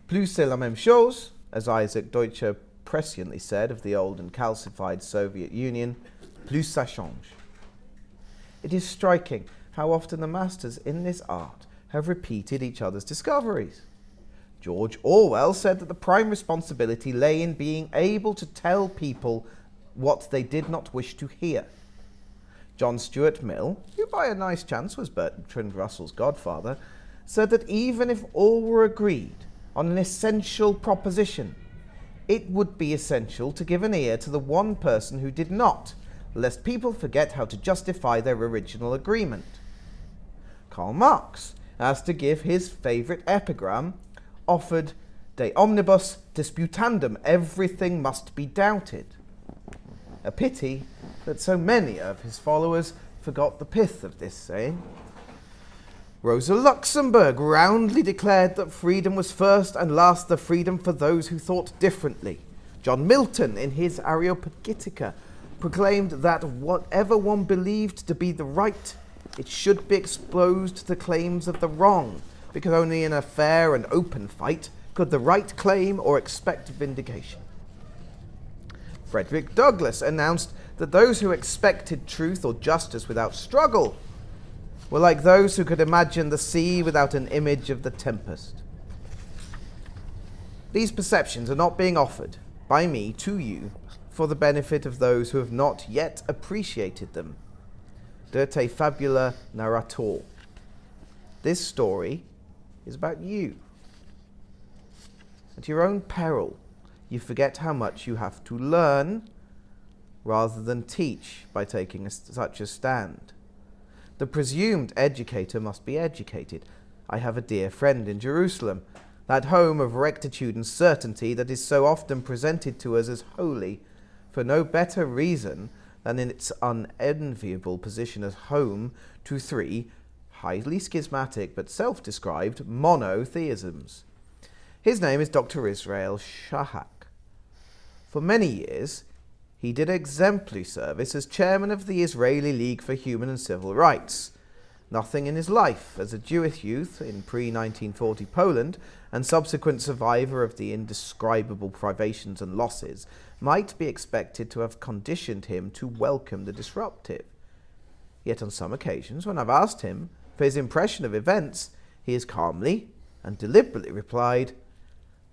Plus c'est la même chose, as Isaac Deutscher presciently said of the old and calcified Soviet Union, plus ça change. It is striking how often the masters in this art have repeated each other's discoveries. George Orwell said that the prime responsibility lay in being able to tell people what they did not wish to hear. John Stuart Mill, who by a nice chance was Bertrand Russell's godfather, said that even if all were agreed on an essential proposition, it would be essential to give an ear to the one person who did not, lest people forget how to justify their original agreement. Karl Marx, as to give his favourite epigram, offered de omnibus disputandum, everything must be doubted. A pity that so many of his followers forgot the pith of this saying. Rosa Luxemburg roundly declared that freedom was first and last the freedom for those who thought differently. John Milton, in his Areopagitica, proclaimed that whatever one believed to be the right, it should be exposed to the claims of the wrong, because only in a fair and open fight could the right claim or expect vindication. Frederick Douglass announced that those who expected truth or justice without struggle were like those who could imagine the sea without an image of the tempest. These perceptions are not being offered by me to you for the benefit of those who have not yet appreciated them. De te fabula narrator. This story is about you. At your own peril, you forget how much you have to learn rather than teach by taking such a stand. The presumed educator must be educated. I have a dear friend in Jerusalem, that home of rectitude and certainty that is so often presented to us as holy, for no better reason than in its unenviable position as home to three highly schismatic but self-described monotheisms. His name is Dr. Israel Shahak. For many years, he did exemplary service as chairman of the Israeli League for Human and Civil Rights. Nothing in his life as a Jewish youth in pre-1940 Poland and subsequent survivor of the indescribable privations and losses might be expected to have conditioned him to welcome the disruptive. Yet on some occasions, when I've asked him for his impression of events, he has calmly and deliberately replied,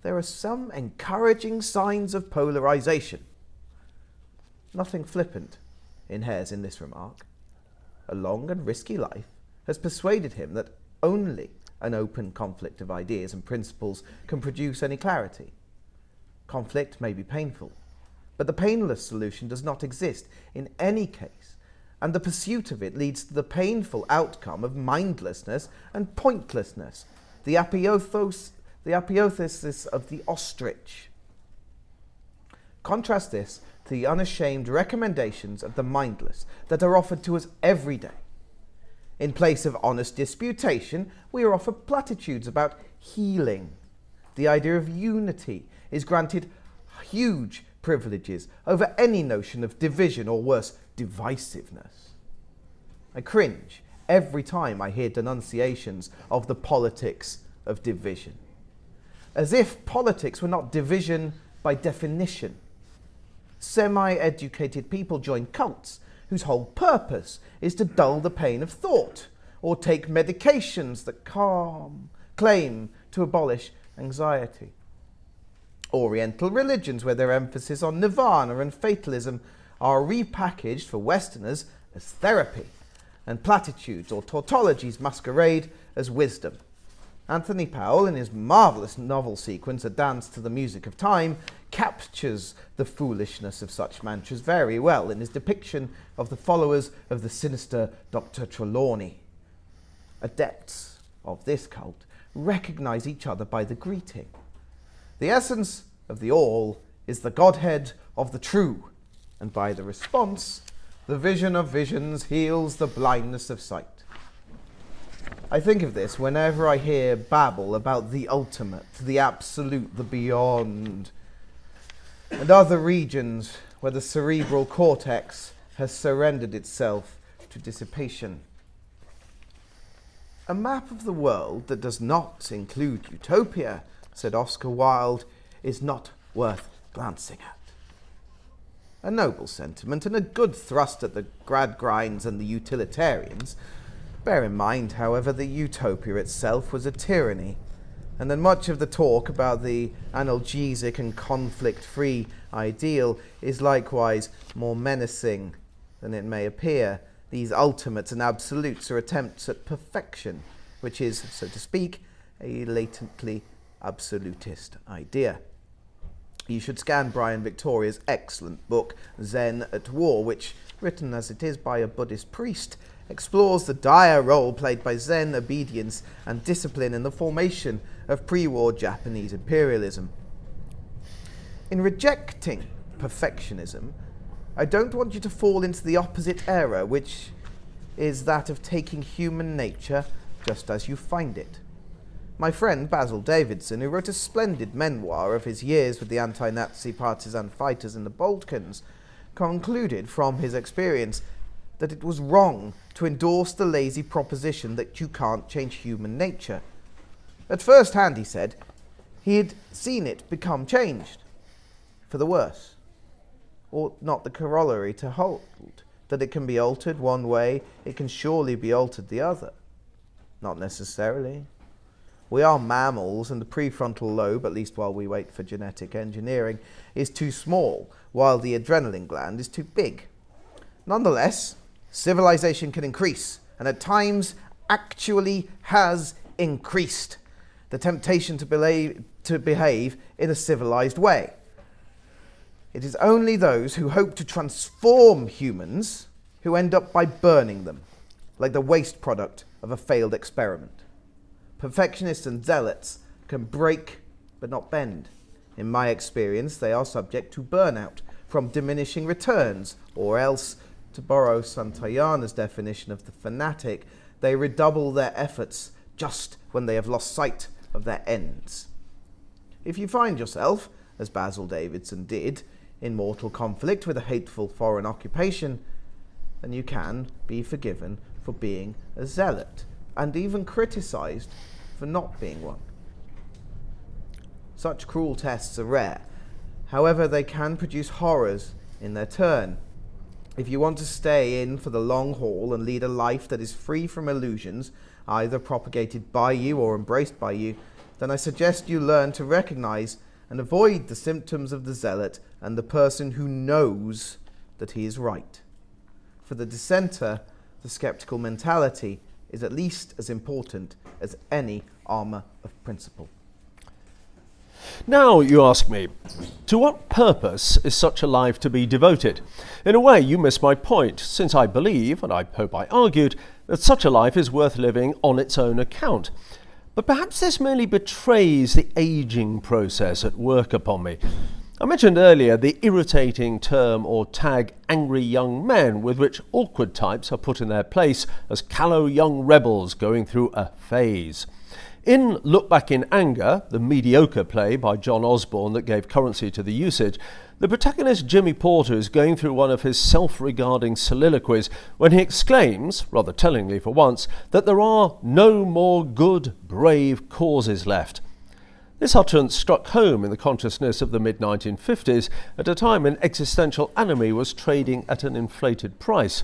"There are some encouraging signs of polarization." Nothing flippant inheres in this remark. A long and risky life has persuaded him that only an open conflict of ideas and principles can produce any clarity. Conflict may be painful, but the painless solution does not exist in any case, and the pursuit of it leads to the painful outcome of mindlessness and pointlessness, the apotheosis of the ostrich. Contrast this to the unashamed recommendations of the mindless that are offered to us every day. In place of honest disputation, we are offered platitudes about healing. The idea of unity is granted huge privileges over any notion of division or worse, divisiveness. I cringe every time I hear denunciations of the politics of division, as if politics were not division by definition. Semi-educated people join cults whose whole purpose is to dull the pain of thought or take medications that claim to abolish anxiety. Oriental religions, where their emphasis on nirvana and fatalism are repackaged for Westerners as therapy, and platitudes or tautologies masquerade as wisdom. Anthony Powell, in his marvellous novel sequence, A Dance to the Music of Time, captures the foolishness of such mantras very well in his depiction of the followers of the sinister Dr. Trelawney. Adepts of this cult recognize each other by the greeting. The essence of the all is the Godhead of the true, and by the response, the vision of visions heals the blindness of sight. I think of this whenever I hear babble about the ultimate, the absolute, the beyond, and other regions where the cerebral cortex has surrendered itself to dissipation. A map of the world that does not include utopia, said Oscar Wilde, is not worth glancing at. A noble sentiment and a good thrust at the Gradgrinds and the utilitarians. Bear in mind, however, that utopia itself was a tyranny, and that much of the talk about the analgesic and conflict-free ideal is likewise more menacing than it may appear. These ultimates and absolutes are attempts at perfection, which is, so to speak, a latently absolutist idea. You should scan Brian Victoria's excellent book, Zen at War, which, written as it is by a Buddhist priest, explores the dire role played by Zen obedience and discipline in the formation of pre-war Japanese imperialism. In rejecting perfectionism, I don't want you to fall into the opposite error, which is that of taking human nature just as you find it. My friend Basil Davidson, who wrote a splendid memoir of his years with the anti-Nazi partisan fighters in the Balkans, concluded from his experience that it was wrong to endorse the lazy proposition that you can't change human nature. At first hand, he said, he had seen it become changed, for the worse. Ought not the corollary to hold, that it can be altered one way, it can surely be altered the other? Not necessarily. We are mammals, and the prefrontal lobe, at least while we wait for genetic engineering, is too small, while the adrenaline gland is too big. Nonetheless, civilization can increase, and at times actually has increased. The temptation to behave in a civilized way. It is only those who hope to transform humans who end up by burning them, like the waste product of a failed experiment. Perfectionists and zealots can break but not bend. In my experience, they are subject to burnout from diminishing returns, or else, to borrow Santayana's definition of the fanatic, they redouble their efforts just when they have lost sight of their ends. If you find yourself, as Basil Davidson did, in mortal conflict with a hateful foreign occupation, then you can be forgiven for being a zealot, and even criticised for not being one. Such cruel tests are rare. However, they can produce horrors in their turn. If you want to stay in for the long haul and lead a life that is free from illusions, either propagated by you or embraced by you, then I suggest you learn to recognize and avoid the symptoms of the zealot and the person who knows that he is right. For the dissenter, the skeptical mentality is at least as important as any armour of principle. Now, you ask me, to what purpose is such a life to be devoted? In a way, you miss my point, since I believe, and I hope I argued, that such a life is worth living on its own account. But perhaps this merely betrays the ageing process at work upon me. I mentioned earlier the irritating term or tag angry young men, with which awkward types are put in their place as callow young rebels going through a phase. In Look Back in Anger, the mediocre play by John Osborne that gave currency to the usage, the protagonist Jimmy Porter is going through one of his self-regarding soliloquies when he exclaims, rather tellingly for once, that there are no more good, brave causes left. This utterance struck home in the consciousness of the mid-1950s, at a time when existential anime was trading at an inflated price.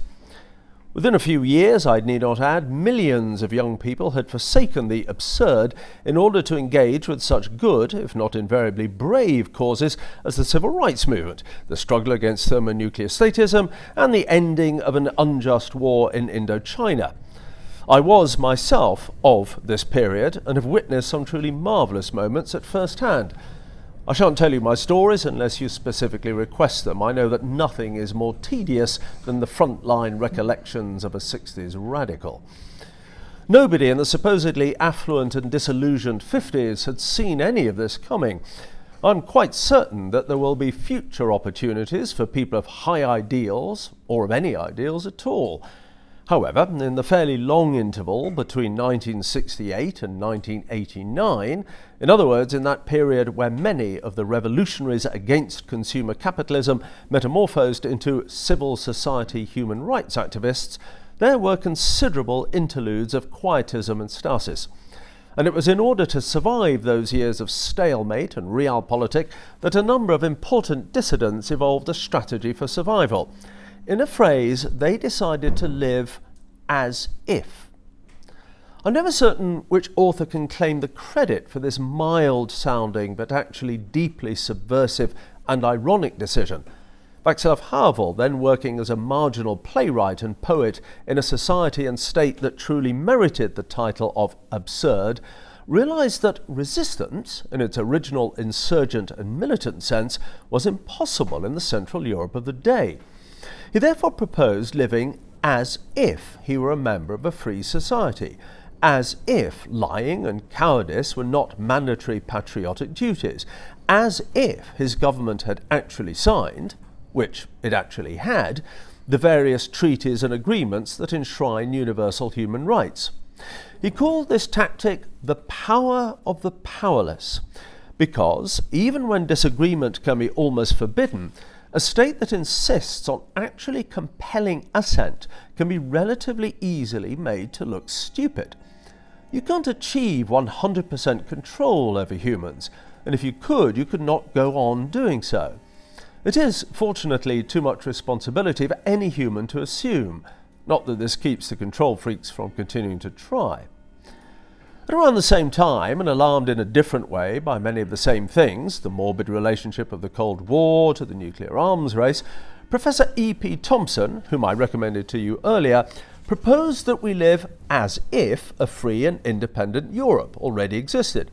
Within a few years, I need not add, millions of young people had forsaken the absurd in order to engage with such good, if not invariably brave, causes as the civil rights movement, the struggle against thermonuclear statism, and the ending of an unjust war in Indochina. I was myself of this period and have witnessed some truly marvellous moments at first hand. I shan't tell you my stories unless you specifically request them. I know that nothing is more tedious than the frontline recollections of a 60s radical. Nobody in the supposedly affluent and disillusioned 50s had seen any of this coming. I'm quite certain that there will be future opportunities for people of high ideals, or of any ideals at all. However, in the fairly long interval between 1968 and 1989, in other words, in that period where many of the revolutionaries against consumer capitalism metamorphosed into civil society human rights activists, there were considerable interludes of quietism and stasis. And it was in order to survive those years of stalemate and realpolitik that a number of important dissidents evolved a strategy for survival. In a phrase, they decided to live as if. I'm never certain which author can claim the credit for this mild-sounding but actually deeply subversive and ironic decision. Václav Havel, then working as a marginal playwright and poet in a society and state that truly merited the title of absurd, realized that resistance, in its original insurgent and militant sense, was impossible in the Central Europe of the day. He therefore proposed living as if he were a member of a free society, as if lying and cowardice were not mandatory patriotic duties, as if his government had actually signed, which it actually had, the various treaties and agreements that enshrine universal human rights. He called this tactic the power of the powerless, because even when disagreement can be almost forbidden, a state that insists on actually compelling assent can be relatively easily made to look stupid. You can't achieve 100% control over humans, and if you could not go on doing so. It is, fortunately, too much responsibility for any human to assume, not that this keeps the control freaks from continuing to try. At around the same time, and alarmed in a different way by many of the same things, the morbid relationship of the Cold War to the nuclear arms race, Professor E.P. Thompson, whom I recommended to you earlier, proposed that we live as if a free and independent Europe already existed.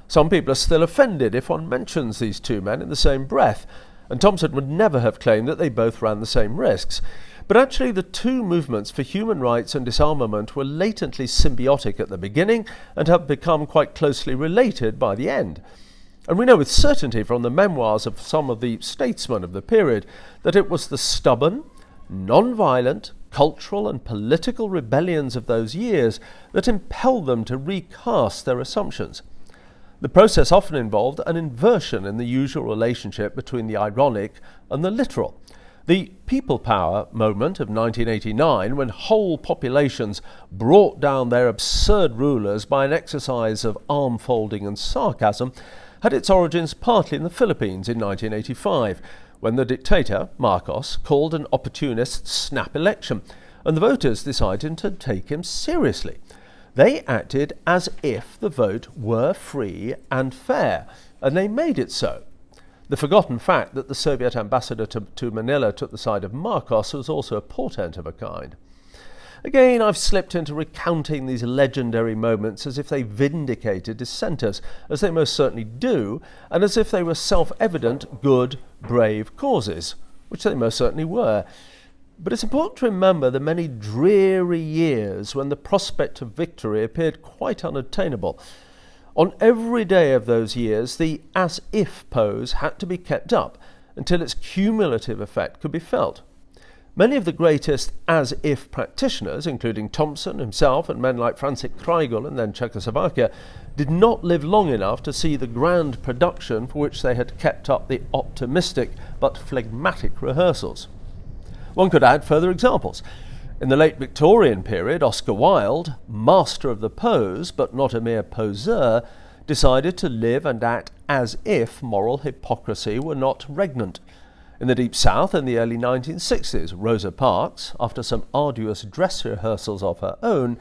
Some people are still offended if one mentions these two men in the same breath, and Thompson would never have claimed that they both ran the same risks. But actually, the two movements for human rights and disarmament were latently symbiotic at the beginning and have become quite closely related by the end. And we know with certainty from the memoirs of some of the statesmen of the period that it was the stubborn, non-violent, cultural and political rebellions of those years that impelled them to recast their assumptions. The process often involved an inversion in the usual relationship between the ironic and the literal. The people power moment of 1989, when whole populations brought down their absurd rulers by an exercise of arm-folding and sarcasm, had its origins partly in the Philippines in 1985, when the dictator, Marcos, called an opportunist snap election, and the voters decided to take him seriously. They acted as if the vote were free and fair, and they made it so. The forgotten fact that the Soviet ambassador to Manila took the side of Marcos was also a portent of a kind. Again, I've slipped into recounting these legendary moments as if they vindicated dissenters, as they most certainly do, and as if they were self-evident, good, brave causes, which they most certainly were. But it's important to remember the many dreary years when the prospect of victory appeared quite unattainable. On every day of those years, the as-if pose had to be kept up until its cumulative effect could be felt. Many of the greatest as-if practitioners, including Thompson himself and men like František Kraigl and then Czechoslovakia, did not live long enough to see the grand production for which they had kept up the optimistic but phlegmatic rehearsals. One could add further examples. In the late Victorian period, Oscar Wilde, master of the pose but not a mere poseur, decided to live and act as if moral hypocrisy were not regnant. In the Deep South in the early 1960s, Rosa Parks, after some arduous dress rehearsals of her own,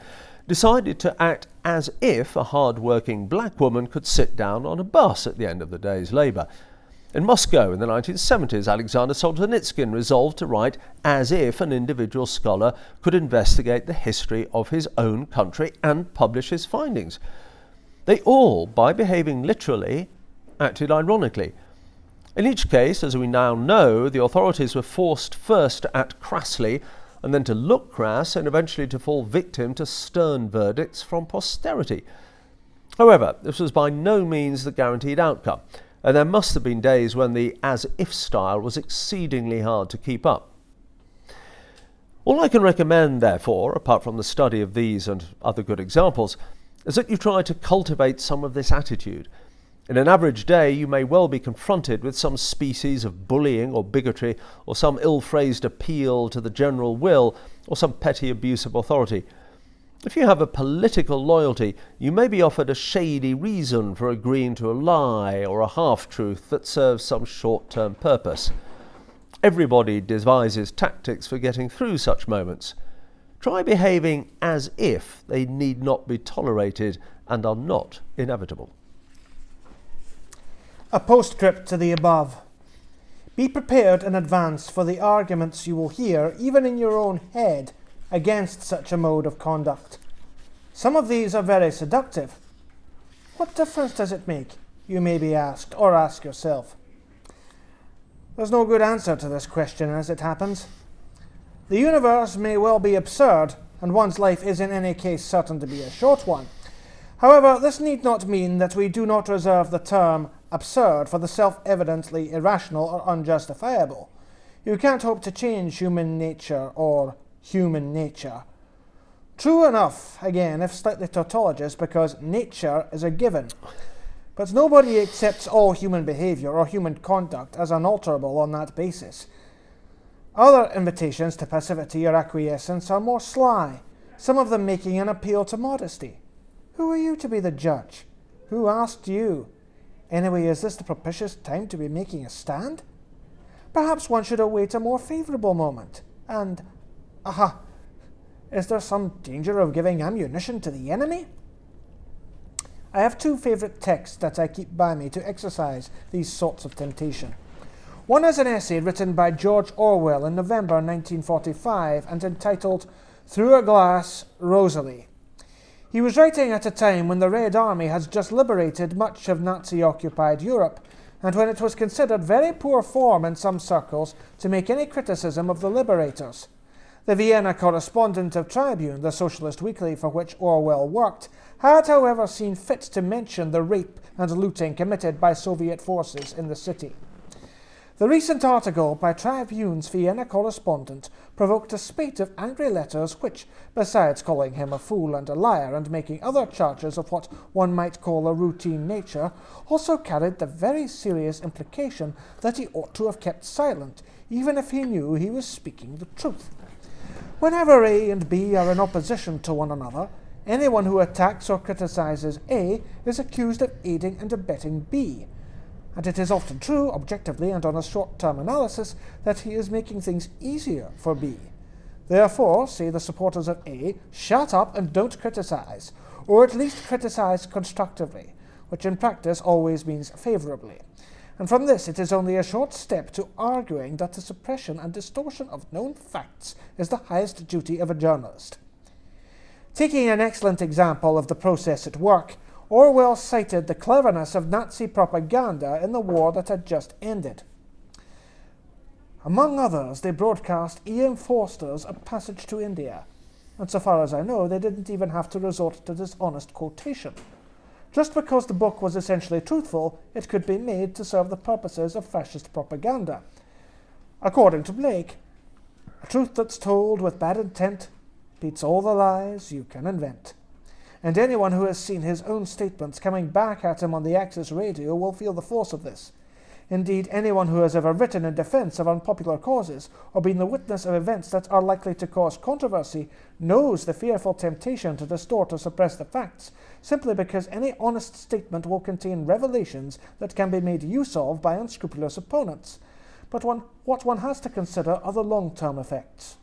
decided to act as if a hard-working black woman could sit down on a bus at the end of the day's labour. In Moscow in the 1970s, Alexander Solzhenitsyn resolved to write as if an individual scholar could investigate the history of his own country and publish his findings. They all, by behaving literally, acted ironically. In each case, as we now know, the authorities were forced first to act crassly and then to look crass and eventually to fall victim to stern verdicts from posterity. However, this was by no means the guaranteed outcome, and there must have been days when the as-if style was exceedingly hard to keep up. All I can recommend, therefore, apart from the study of these and other good examples, is that you try to cultivate some of this attitude. In an average day, you may well be confronted with some species of bullying or bigotry, or some ill-phrased appeal to the general will, or some petty abuse of authority. If you have a political loyalty, you may be offered a shady reason for agreeing to a lie or a half-truth that serves some short-term purpose. Everybody devises tactics for getting through such moments. Try behaving as if they need not be tolerated and are not inevitable. A postscript to the above. Be prepared in advance for the arguments you will hear, even in your own head, against such a mode of conduct. Some of these are very seductive. What difference does it make, you may be asked, or ask yourself? There's no good answer to this question as it happens. The universe may well be absurd, and one's life is in any case certain to be a short one. However, this need not mean that we do not reserve the term absurd for the self-evidently irrational or unjustifiable. You can't hope to change human nature or human nature. True enough, again, if slightly tautologous, because nature is a given. But nobody accepts all human behaviour or human conduct as unalterable on that basis. Other invitations to passivity or acquiescence are more sly, some of them making an appeal to modesty. Who are you to be the judge? Who asked you? Anyway, is this the propitious time to be making a stand? Perhaps one should await a more favourable moment. And, is there some danger of giving ammunition to the enemy? I have two favourite texts that I keep by me to exercise these sorts of temptation. One is an essay written by George Orwell in November 1945 and entitled Through a Glass, Rosalie. He was writing at a time when the Red Army has just liberated much of Nazi-occupied Europe, and when it was considered very poor form in some circles to make any criticism of the liberators. The Vienna correspondent of Tribune, the socialist weekly for which Orwell worked, had, however, seen fit to mention the rape and looting committed by Soviet forces in the city. The recent article by Tribune's Vienna correspondent provoked a spate of angry letters which, besides calling him a fool and a liar and making other charges of what one might call a routine nature, also carried the very serious implication that he ought to have kept silent, even if he knew he was speaking the truth. Whenever A and B are in opposition to one another, anyone who attacks or criticizes A is accused of aiding and abetting B. And it is often true, objectively and on a short-term analysis, that he is making things easier for B. Therefore, say the supporters of A, shut up and don't criticize, or at least criticize constructively, which in practice always means favorably. And from this it is only a short step to arguing that the suppression and distortion of known facts is the highest duty of a journalist. Taking an excellent example of the process at work, Orwell cited the cleverness of Nazi propaganda in the war that had just ended. Among others, they broadcast E.M. Forster's A Passage to India, and so far as I know, they didn't even have to resort to dishonest quotation. Just because the book was essentially truthful, it could be made to serve the purposes of fascist propaganda. According to Blake, a truth that's told with bad intent beats all the lies you can invent. And anyone who has seen his own statements coming back at him on the Axis radio will feel the force of this. Indeed, anyone who has ever written in defense of unpopular causes or been the witness of events that are likely to cause controversy knows the fearful temptation to distort or suppress the facts, simply because any honest statement will contain revelations that can be made use of by unscrupulous opponents. But what one has to consider are the long-term effects.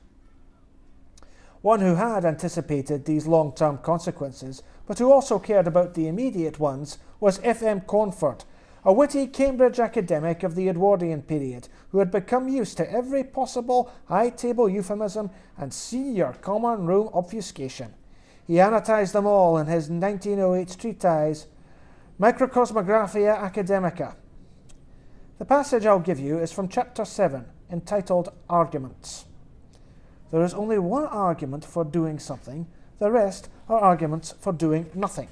One who had anticipated these long-term consequences, but who also cared about the immediate ones, was F.M. Cornford, a witty Cambridge academic of the Edwardian period, who had become used to every possible high-table euphemism and senior common room obfuscation. He annotized them all in his 1908 treatise, Microcosmographia Academica. The passage I'll give you is from Chapter 7, entitled Arguments. There is only one argument for doing something, the rest are arguments for doing nothing.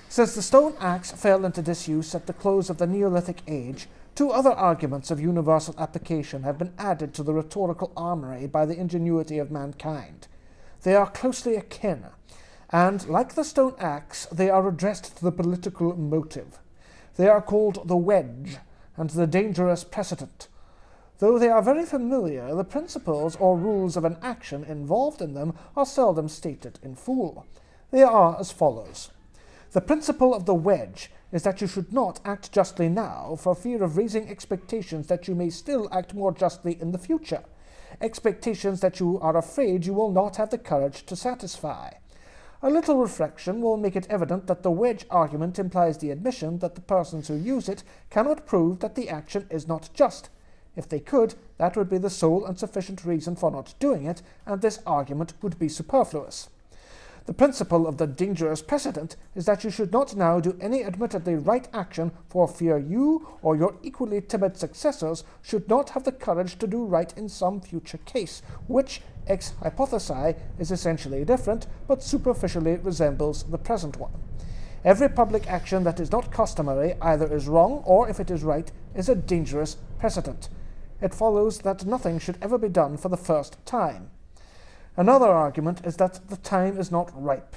Since the stone axe fell into disuse at the close of the Neolithic Age, two other arguments of universal application have been added to the rhetorical armory by the ingenuity of mankind. They are closely akin, and, like the stone axe, they are addressed to the political motive. They are called the wedge and the dangerous precedent. Though they are very familiar, the principles or rules of an action involved in them are seldom stated in full. They are as follows. The principle of the wedge is that you should not act justly now for fear of raising expectations that you may still act more justly in the future, expectations that you are afraid you will not have the courage to satisfy. A little reflection will make it evident that the wedge argument implies the admission that the persons who use it cannot prove that the action is not just. If they could, that would be the sole and sufficient reason for not doing it, and this argument would be superfluous. The principle of the dangerous precedent is that you should not now do any admittedly right action for fear you or your equally timid successors should not have the courage to do right in some future case, which, ex hypothesi, is essentially different, but superficially resembles the present one. Every public action that is not customary either is wrong or, if it is right, is a dangerous precedent. It follows that nothing should ever be done for the first time. Another argument is that the time is not ripe.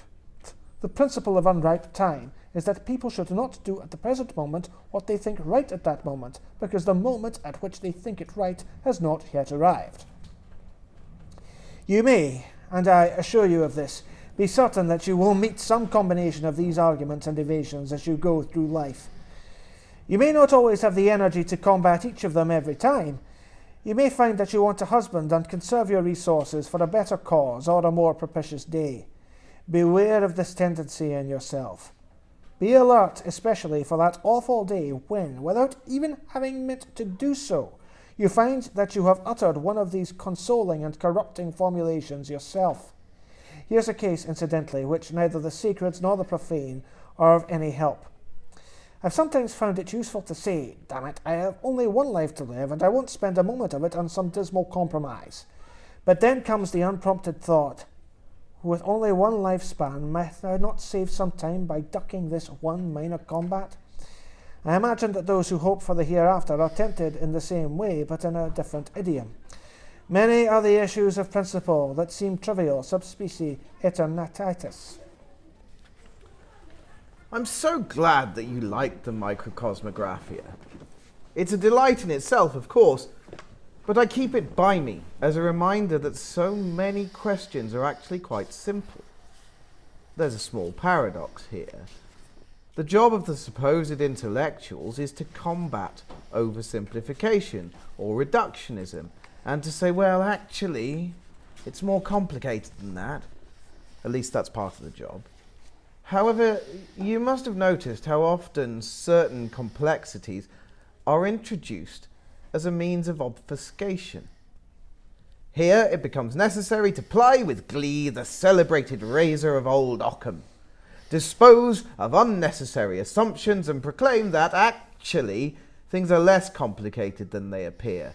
The principle of unripe time is that people should not do at the present moment what they think right at that moment, because the moment at which they think it right has not yet arrived. You may, and I assure you of this, be certain that you will meet some combination of these arguments and evasions as you go through life. You may not always have the energy to combat each of them every time. You may find that you want a husband and conserve your resources for a better cause or a more propitious day. Beware of this tendency in yourself. Be alert, especially for that awful day when, without even having meant to do so, you find that you have uttered one of these consoling and corrupting formulations yourself. Here's a case, incidentally, which neither the sacred nor the profane are of any help. I've sometimes found it useful to say, damn it, I have only one life to live and I won't spend a moment of it on some dismal compromise. But then comes the unprompted thought, with only one lifespan, might I not save some time by ducking this one minor combat? I imagine that those who hope for the hereafter are tempted in the same way, but in a different idiom. Many are the issues of principle that seem trivial, subspecie aeternitatis. I'm so glad that you like the Microcosmographia. It's a delight in itself, of course, but I keep it by me as a reminder that so many questions are actually quite simple. There's a small paradox here. The job of the supposed intellectuals is to combat oversimplification or reductionism, and to say, well, actually, it's more complicated than that. At least that's part of the job. However, you must have noticed how often certain complexities are introduced as a means of obfuscation. Here it becomes necessary to ply with glee the celebrated razor of old Occam, dispose of unnecessary assumptions and proclaim that, actually, things are less complicated than they appear.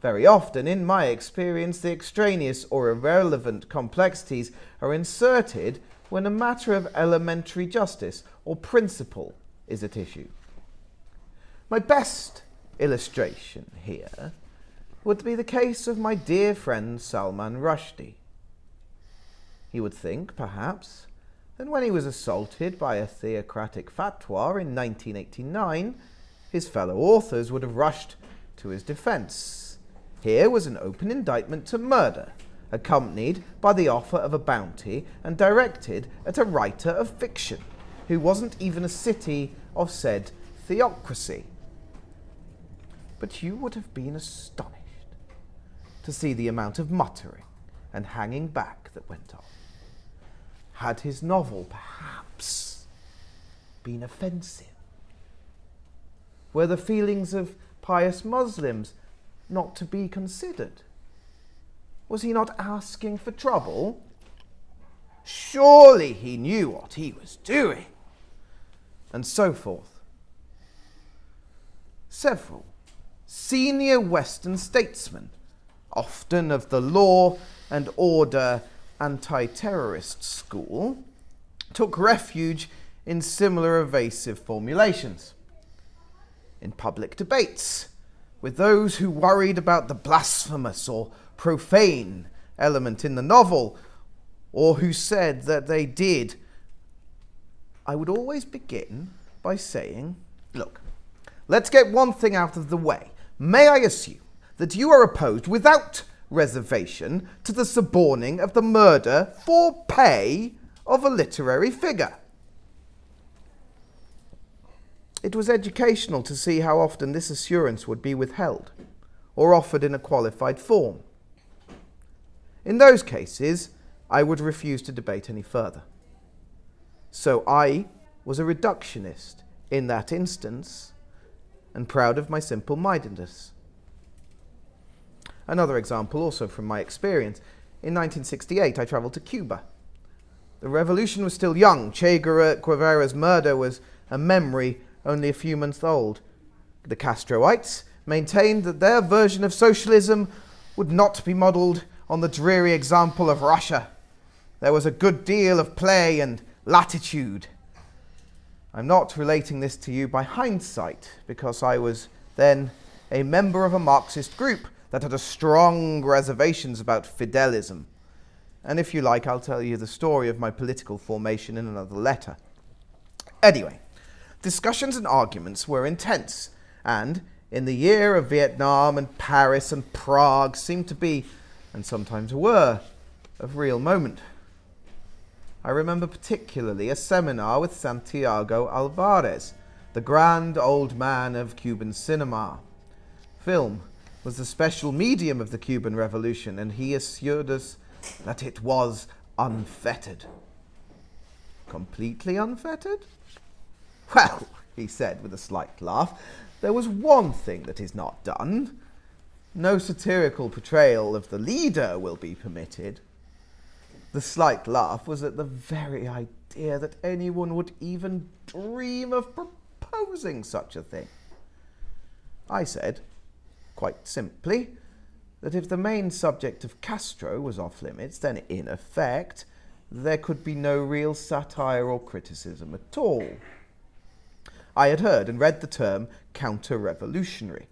Very often, in my experience, the extraneous or irrelevant complexities are inserted when a matter of elementary justice or principle is at issue. My best illustration here would be the case of my dear friend Salman Rushdie. He would think, perhaps, that when he was assaulted by a theocratic fatwa in 1989, his fellow authors would have rushed to his defense. Here was an open indictment to murder, accompanied by the offer of a bounty and directed at a writer of fiction who wasn't even a city of said theocracy. But you would have been astonished to see the amount of muttering and hanging back that went on. Had his novel perhaps been offensive? Were the feelings of pious Muslims not to be considered? Was he not asking for trouble? Surely he knew what he was doing. And so forth. Several senior Western statesmen, often of the law and order anti-terrorist school, took refuge in similar evasive formulations. In public debates, with those who worried about the blasphemous or profane element in the novel, or who said that they did, I would always begin by saying, look, let's get one thing out of the way. May I assume that you are opposed without reservation to the suborning of the murder for pay of a literary figure? It was educational to see how often this assurance would be withheld or offered in a qualified form. In those cases, I would refuse to debate any further. So I was a reductionist in that instance, and proud of my simple-mindedness. Another example, also from my experience. In 1968, I traveled to Cuba. The revolution was still young. Che Guevara's murder was a memory only a few months old. The Castroites maintained that their version of socialism would not be modelled on the dreary example of Russia. There was a good deal of play and latitude. I'm not relating this to you by hindsight, because I was then a member of a Marxist group that had a strong reservations about fidelism. And if you like, I'll tell you the story of my political formation in another letter. Anyway, discussions and arguments were intense, and in the year of Vietnam and Paris and Prague seemed to be, and sometimes were, of real moment. I remember particularly a seminar with Santiago Alvarez, the grand old man of Cuban cinema. Film was the special medium of the Cuban Revolution, and he assured us that it was unfettered. Completely unfettered? Well, he said with a slight laugh, there was one thing that is not done. No satirical portrayal of the leader will be permitted. The slight laugh was at the very idea that anyone would even dream of proposing such a thing? I said, quite simply, that if the main subject of Castro was off limits, then in effect there could be no real satire or criticism at all. I had heard and read the term counter-revolutionary,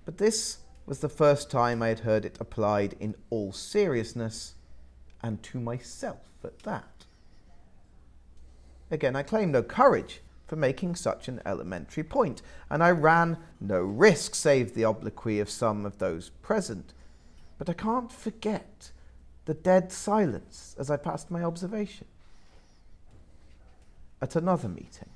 but this was the first time I had heard it applied in all seriousness, and to myself at that. Again, I claim no courage for making such an elementary point, and I ran no risk save the obloquy of some of those present. But I can't forget the dead silence as I passed my observation. At another meeting,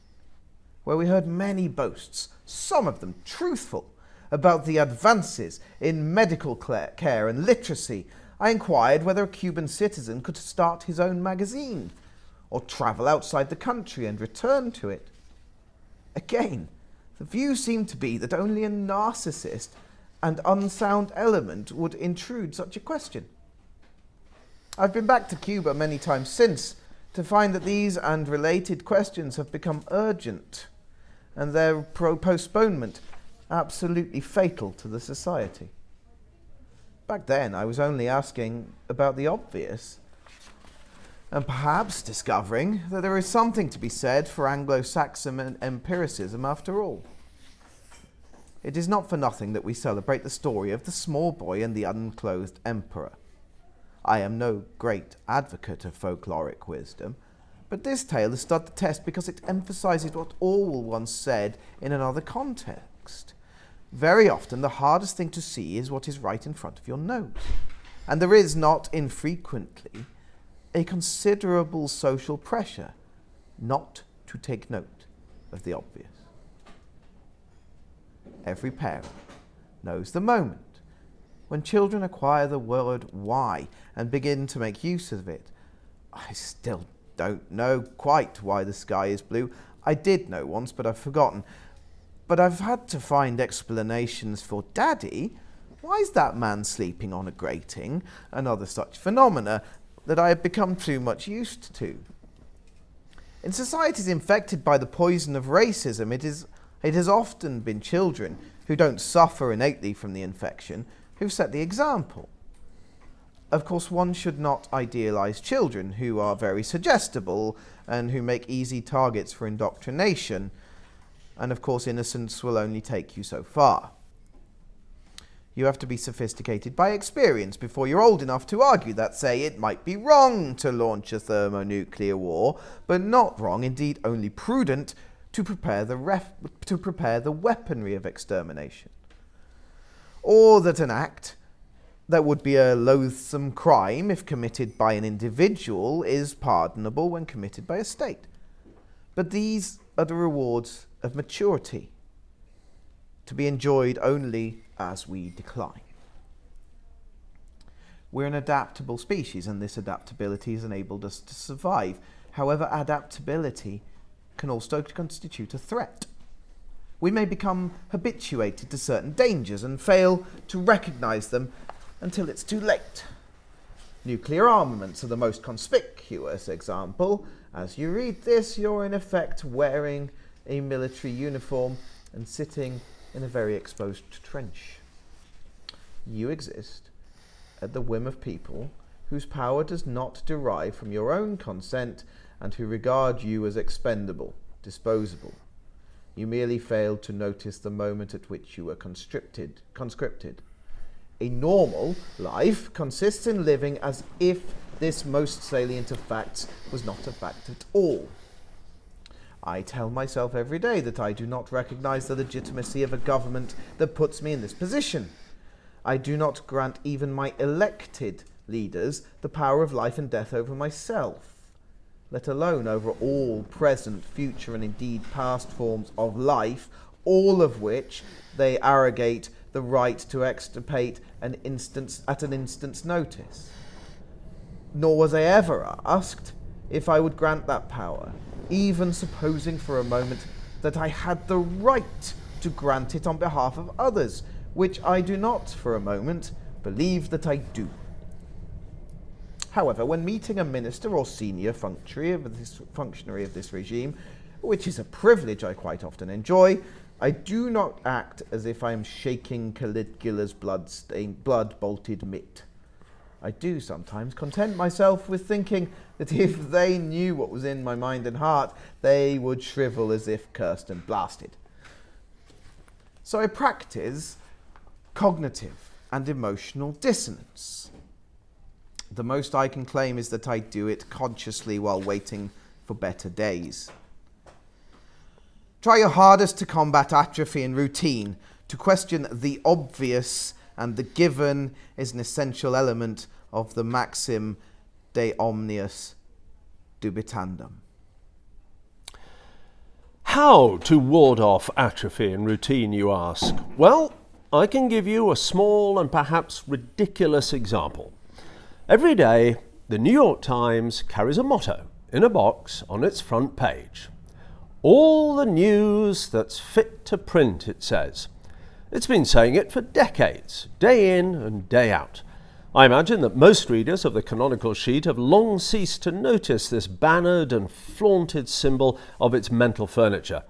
where we heard many boasts, some of them truthful, about the advances in medical care and literacy, I inquired whether a Cuban citizen could start his own magazine, or travel outside the country and return to it. Again, the view seemed to be that only a narcissist and unsound element would intrude such a question. I've been back to Cuba many times since to find that these and related questions have become urgent, and their postponement absolutely fatal to the society. Back then, I was only asking about the obvious, and perhaps discovering that there is something to be said for Anglo-Saxon empiricism after all. It is not for nothing that we celebrate the story of the small boy and the unclothed emperor. I am no great advocate of folkloric wisdom, but this tale has stood the test because it emphasizes what Orwell once said in another context. Very often the hardest thing to see is what is right in front of your nose, and there is not infrequently a considerable social pressure not to take note of the obvious. Every parent knows the moment when children acquire the word why and begin to make use of it. I still don't know quite why the sky is blue. I did know once, but I've forgotten. But I've had to find explanations for Daddy. Why is that man sleeping on a grating? And other such phenomena that I have become too much used to. In societies infected by the poison of racism, it has often been children who don't suffer innately from the infection who've set the example. Of course, one should not idealize children who are very suggestible and who make easy targets for indoctrination. And of course, innocence will only take you so far. You have to be sophisticated by experience before you're old enough to argue that, say, it might be wrong to launch a thermonuclear war, but not wrong, indeed only prudent, to prepare the weaponry of extermination. Or that an act that would be a loathsome crime if committed by an individual is pardonable when committed by a state. But these are the rewards of maturity, to be enjoyed only as we decline. We're an adaptable species, and this adaptability has enabled us to survive. However, adaptability can also constitute a threat. We may become habituated to certain dangers and fail to recognize them until it's too late. Nuclear armaments are the most conspicuous example. As you read this, you're in effect wearing a military uniform and sitting in a very exposed trench. You exist at the whim of people whose power does not derive from your own consent and who regard you as expendable, disposable. You merely failed to notice the moment at which you were conscripted. A normal life consists in living as if this most salient of facts was not a fact at all. I tell myself every day that I do not recognize the legitimacy of a government that puts me in this position. I do not grant even my elected leaders the power of life and death over myself, let alone over all present, future, and indeed past forms of life, all of which they arrogate the right to extirpate at an instant's notice. Nor was I ever asked if I would grant that power, even supposing for a moment that I had the right to grant it on behalf of others, which I do not for a moment believe that I do. However, when meeting a minister or senior functionary of this regime, which is a privilege I quite often enjoy, I do not act as if I am shaking Caligula's blood-bolted mitt. I do sometimes content myself with thinking that if they knew what was in my mind and heart, they would shrivel as if cursed and blasted. So I practice cognitive and emotional dissonance. The most I can claim is that I do it consciously while waiting for better days. Try your hardest to combat atrophy and routine. To question the obvious and the given is an essential element of the maxim de omnius dubitandum. How to ward off atrophy and routine, you ask? Well, I can give you a small and perhaps ridiculous example. Every day, the New York Times carries a motto in a box on its front page. All the news that's fit to print, it says. It's been saying it for decades, day in and day out. I imagine that most readers of the canonical sheet have long ceased to notice this bannered and flaunted symbol of its mental furniture.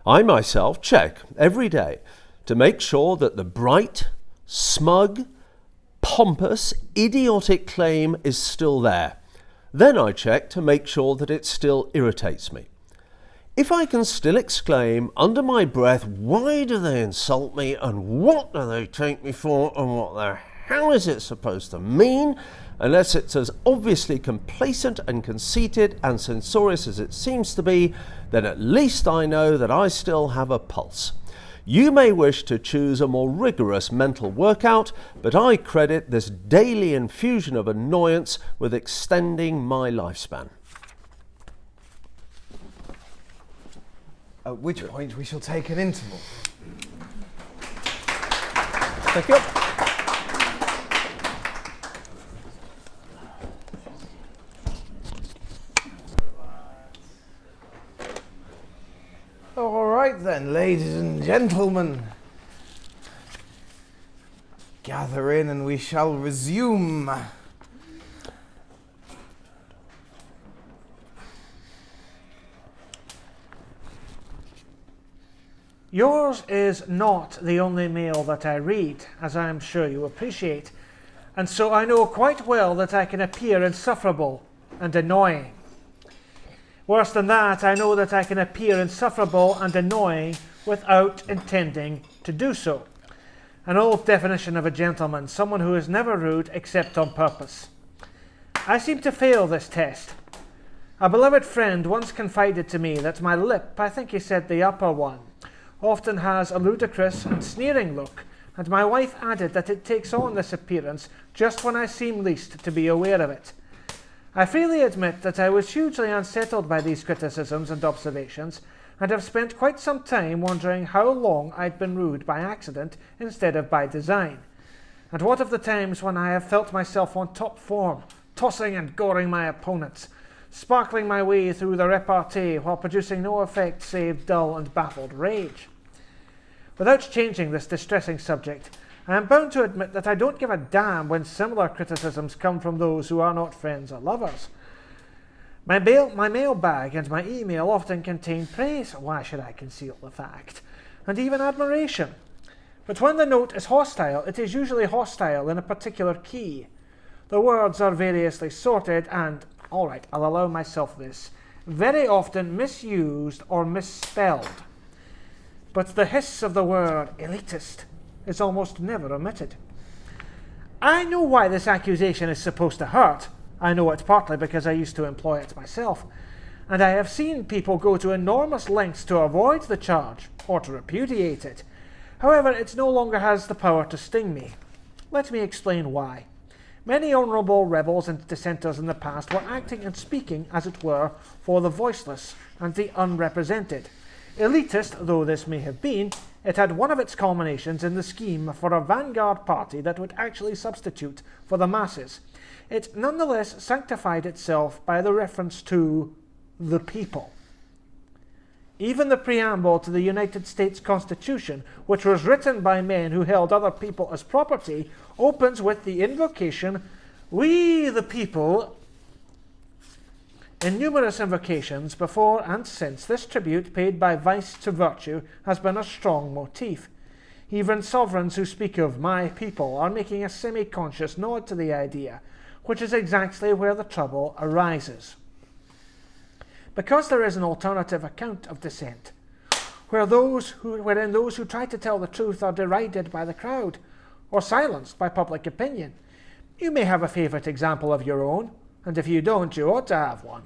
I myself check every day to make sure that the bright, smug, pompous, idiotic claim is still there. Then I check to make sure that it still irritates me. If I can still exclaim under my breath, why do they insult me and what do they take me for and what the hell is it supposed to mean, unless it's as obviously complacent and conceited and censorious as it seems to be, then at least I know that I still have a pulse. You may wish to choose a more rigorous mental workout, but I credit this daily infusion of annoyance with extending my lifespan. At which point we shall take an interval. Thank you. All right then, ladies and gentlemen. Gather in and we shall resume. Yours is not the only mail that I read, as I am sure you appreciate, and so I know quite well that I can appear insufferable and annoying. Worse than that, I know that I can appear insufferable and annoying without intending to do so. An old definition of a gentleman, someone who is never rude except on purpose. I seem to fail this test. A beloved friend once confided to me that my lip, I think he said the upper one, often has a ludicrous and sneering look, and my wife added that it takes on this appearance just when I seem least to be aware of it. I freely admit that I was hugely unsettled by these criticisms and observations, and have spent quite some time wondering how long I'd been rude by accident instead of by design. And what of the times when I have felt myself on top form, tossing and goring my opponents, sparkling my way through the repartee while producing no effect save dull and baffled rage. Without changing this distressing subject, I am bound to admit that I don't give a damn when similar criticisms come from those who are not friends or lovers. My mailbag and my email often contain praise, why should I conceal the fact, and even admiration. But when the note is hostile, it is usually hostile in a particular key. The words are variously sorted and, all right, I'll allow myself this, very often misused or misspelled. But the hiss of the word elitist is almost never omitted. I know why this accusation is supposed to hurt. I know it partly because I used to employ it myself, and I have seen people go to enormous lengths to avoid the charge or to repudiate it. However, it no longer has the power to sting me. Let me explain why. Many honourable rebels and dissenters in the past were acting and speaking, as it were, for the voiceless and the unrepresented. Elitist though this may have been, it had one of its culminations in the scheme for a vanguard party that would actually substitute for the masses. It nonetheless sanctified itself by the reference to the people. Even the preamble to the United States Constitution, which was written by men who held other people as property, opens with the invocation, "We the people." In numerous invocations before and since, this tribute paid by vice to virtue has been a strong motif. Even sovereigns who speak of my people are making a semi-conscious nod to the idea, which is exactly where the trouble arises. Because there is an alternative account of dissent, wherein those who try to tell the truth are derided by the crowd, or silenced by public opinion. You may have a favourite example of your own, and if you don't, you ought to have one.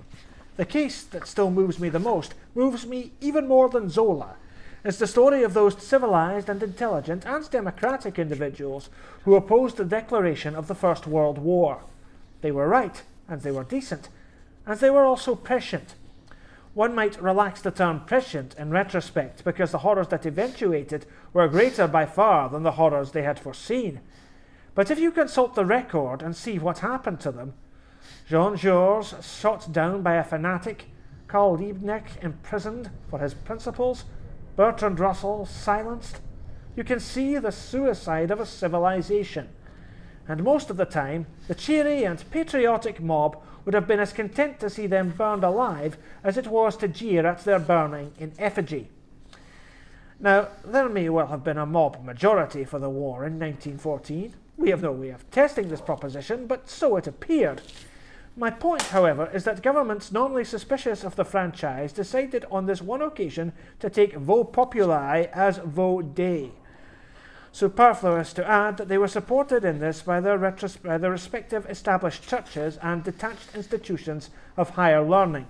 The case that still moves me the most, moves me even more than Zola, is the story of those civilized and intelligent and democratic individuals who opposed the declaration of the First World War. They were right, and they were decent, and they were also prescient. One might relax the term prescient in retrospect, because the horrors that eventuated were greater by far than the horrors they had foreseen. But if you consult the record and see what happened to them, Jean Jaurès shot down by a fanatic, Karl Liebknecht imprisoned for his principles, Bertrand Russell silenced, you can see the suicide of a civilization. And most of the time, the cheery and patriotic mob would have been as content to see them burned alive as it was to jeer at their burning in effigy. Now, there may well have been a mob majority for the war in 1914. We have no way of testing this proposition, but so it appeared. My point, however, is that governments normally suspicious of the franchise decided on this one occasion to take vox populi as vox Dei. Superfluous to add that they were supported in this by their respective established churches and detached institutions of higher learning.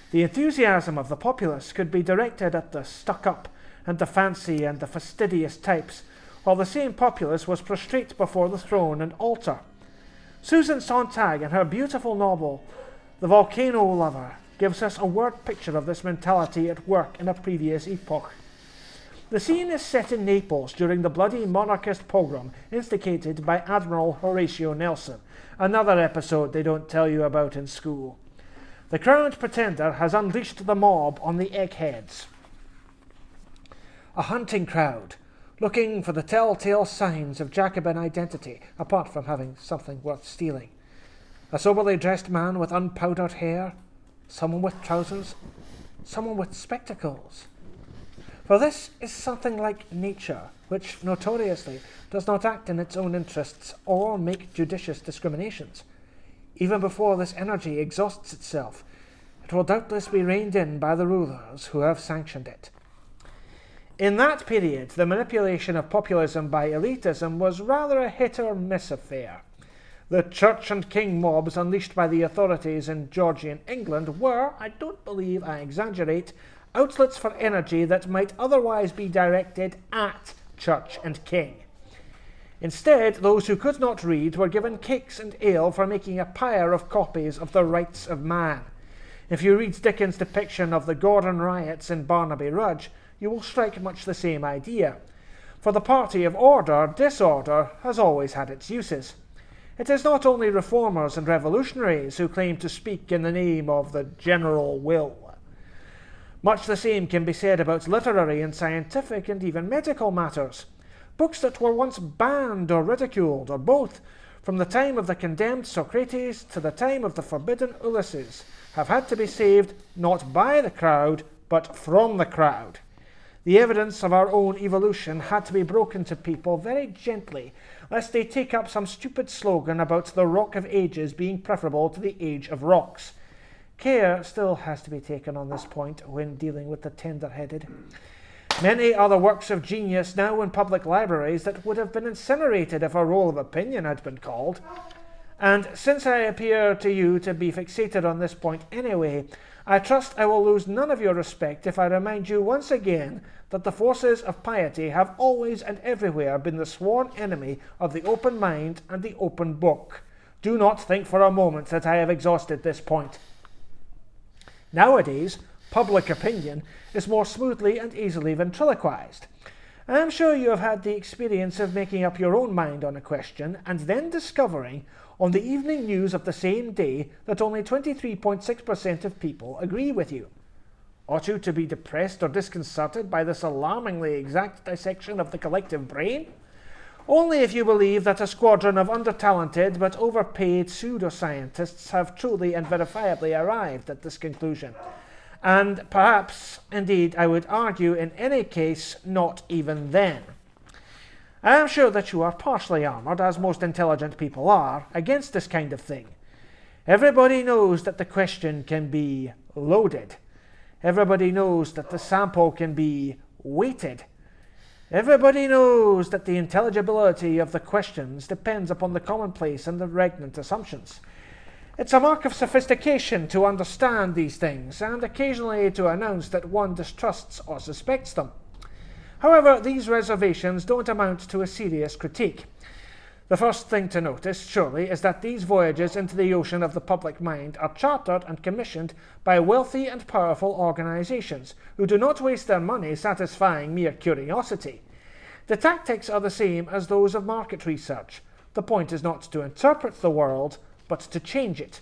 The enthusiasm of the populace could be directed at the stuck-up and the fancy and the fastidious types, while the same populace was prostrate before the throne and altar. Susan Sontag, in her beautiful novel, The Volcano Lover, gives us a word picture of this mentality at work in a previous epoch. The scene is set in Naples during the bloody monarchist pogrom instigated by Admiral Horatio Nelson, another episode they don't tell you about in school. The crowned pretender has unleashed the mob on the eggheads. A hunting crowd, looking for the telltale signs of Jacobin identity, apart from having something worth stealing. A soberly dressed man with unpowdered hair, someone with trousers, someone with spectacles. For this is something like nature, which notoriously does not act in its own interests or make judicious discriminations. Even before this energy exhausts itself, it will doubtless be reined in by the rulers who have sanctioned it. In that period, the manipulation of populism by elitism was rather a hit-or-miss affair. The church and king mobs unleashed by the authorities in Georgian England were, I don't believe I exaggerate, outlets for energy that might otherwise be directed at church and king. Instead, those who could not read were given cakes and ale for making a pyre of copies of the Rights of Man. If you read Dickens' depiction of the Gordon riots in Barnaby Rudge, you will strike much the same idea. For the party of order, disorder has always had its uses. It is not only reformers and revolutionaries who claim to speak in the name of the general will. Much the same can be said about literary and scientific and even medical matters. Books that were once banned or ridiculed, or both, from the time of the condemned Socrates to the time of the forbidden Ulysses, have had to be saved not by the crowd, but from the crowd. The evidence of our own evolution had to be broken to people very gently, lest they take up some stupid slogan about the Rock of Ages being preferable to the Age of Rocks. Care still has to be taken on this point when dealing with the tender-headed. Many are the works of genius now in public libraries that would have been incinerated if a roll of opinion had been called. And since I appear to you to be fixated on this point anyway, I trust I will lose none of your respect if I remind you once again that the forces of piety have always and everywhere been the sworn enemy of the open mind and the open book. Do not think for a moment that I have exhausted this point. Nowadays, public opinion is more smoothly and easily ventriloquized. I am sure you have had the experience of making up your own mind on a question and then discovering on the evening news of the same day that only 23.6% of people agree with you. Ought you to be depressed or disconcerted by this alarmingly exact dissection of the collective brain? Only if you believe that a squadron of under-talented but overpaid pseudoscientists have truly and verifiably arrived at this conclusion. And perhaps, indeed, I would argue in any case, not even then. I am sure that you are partially armoured, as most intelligent people are, against this kind of thing. Everybody knows that the question can be loaded. Everybody knows that the sample can be weighted. Everybody knows that the intelligibility of the questions depends upon the commonplace and the regnant assumptions. It's a mark of sophistication to understand these things, and occasionally to announce that one distrusts or suspects them. However, these reservations don't amount to a serious critique. The first thing to notice, surely, is that these voyages into the ocean of the public mind are chartered and commissioned by wealthy and powerful organizations who do not waste their money satisfying mere curiosity. The tactics are the same as those of market research. The point is not to interpret the world, but to change it.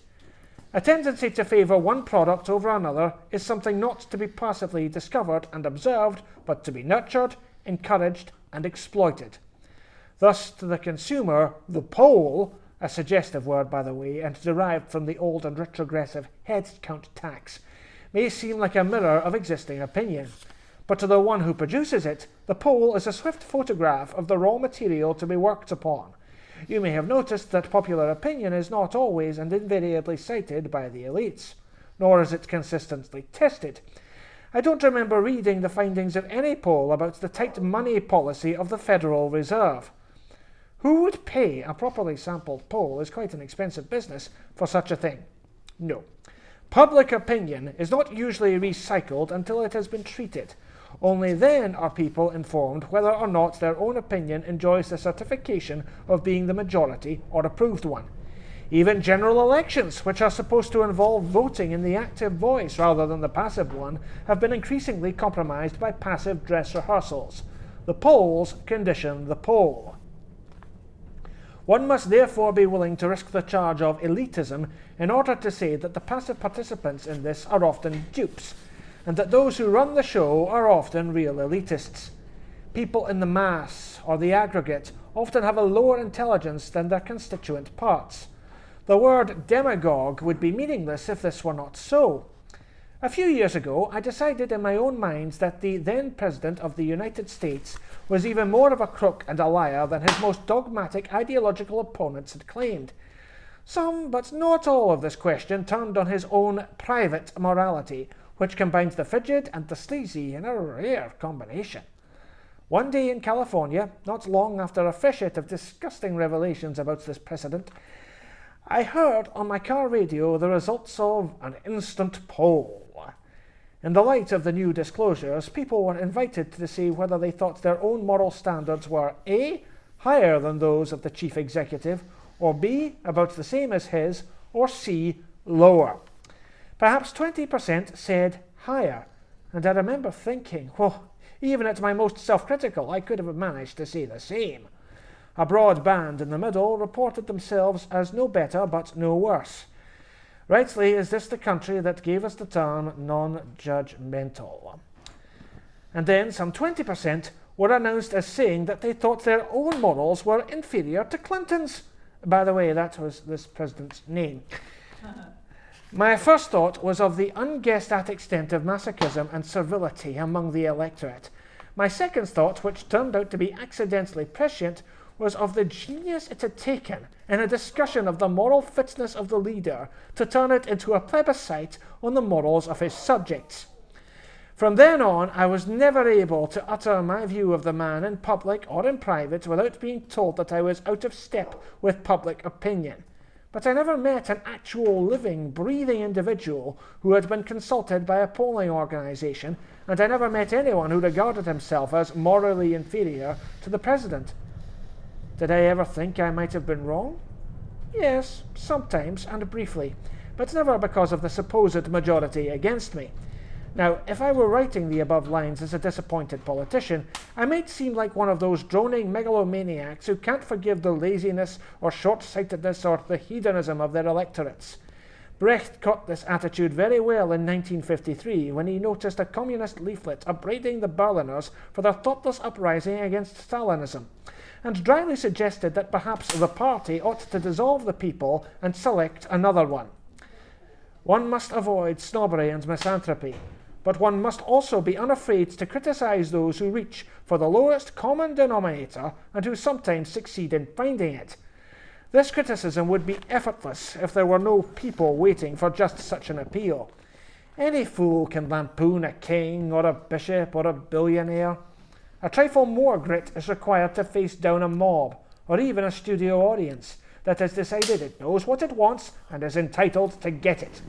A tendency to favour one product over another is something not to be passively discovered and observed, but to be nurtured, encouraged, and exploited. Thus, to the consumer, the poll, a suggestive word by the way, and derived from the old and retrogressive head count tax, may seem like a mirror of existing opinion. But to the one who produces it, the poll is a swift photograph of the raw material to be worked upon. You may have noticed that popular opinion is not always and invariably cited by the elites, nor is it consistently tested. I don't remember reading the findings of any poll about the tight money policy of the Federal Reserve. Who would pay? A properly sampled poll is quite an expensive business for such a thing. No. Public opinion is not usually recycled until it has been treated. Only then are people informed whether or not their own opinion enjoys the certification of being the majority or approved one. Even general elections, which are supposed to involve voting in the active voice rather than the passive one, have been increasingly compromised by passive dress rehearsals. The polls condition the poll. One must therefore be willing to risk the charge of elitism in order to say that the passive participants in this are often dupes, and that those who run the show are often real elitists. People in the mass, or the aggregate, often have a lower intelligence than their constituent parts. The word demagogue would be meaningless if this were not so. A few years ago, I decided in my own mind that the then President of the United States was even more of a crook and a liar than his most dogmatic ideological opponents had claimed. Some, but not all, of this question turned on his own private morality, which combines the frigid and the sleazy in a rare combination. One day in California, not long after a freshet of disgusting revelations about this president, I heard on my car radio the results of an instant poll. In the light of the new disclosures, people were invited to see whether they thought their own moral standards were A, higher than those of the chief executive, or B, about the same as his, or C, lower. Perhaps 20% said higher, and I remember thinking, well, even at my most self-critical, I could have managed to say the same. A broad band in the middle reported themselves as no better but no worse. Rightly is this the country that gave us the term non-judgmental. And then some 20% were announced as saying that they thought their own morals were inferior to Clinton's. By the way, that was this president's name. My first thought was of the unguessed-at extent of masochism and servility among the electorate. My second thought, which turned out to be accidentally prescient, was of the genius it had taken in a discussion of the moral fitness of the leader to turn it into a plebiscite on the morals of his subjects. From then on, I was never able to utter my view of the man in public or in private without being told that I was out of step with public opinion. But I never met an actual living, breathing individual who had been consulted by a polling organization, and I never met anyone who regarded himself as morally inferior to the president. Did I ever think I might have been wrong? Yes, sometimes and briefly, but never because of the supposed majority against me. Now, if I were writing the above lines as a disappointed politician, I might seem like one of those droning megalomaniacs who can't forgive the laziness or short-sightedness or the hedonism of their electorates. Brecht caught this attitude very well in 1953 when he noticed a communist leaflet upbraiding the Berliners for their thoughtless uprising against Stalinism. and dryly suggested that perhaps the party ought to dissolve the people and select another one. One must avoid snobbery and misanthropy, but one must also be unafraid to criticise those who reach for the lowest common denominator and who sometimes succeed in finding it. This criticism would be effortless if there were no people waiting for just such an appeal. Any fool can lampoon a king or a bishop or a billionaire. A trifle more grit is required to face down a mob, or even a studio audience, that has decided it knows what it wants and is entitled to get it.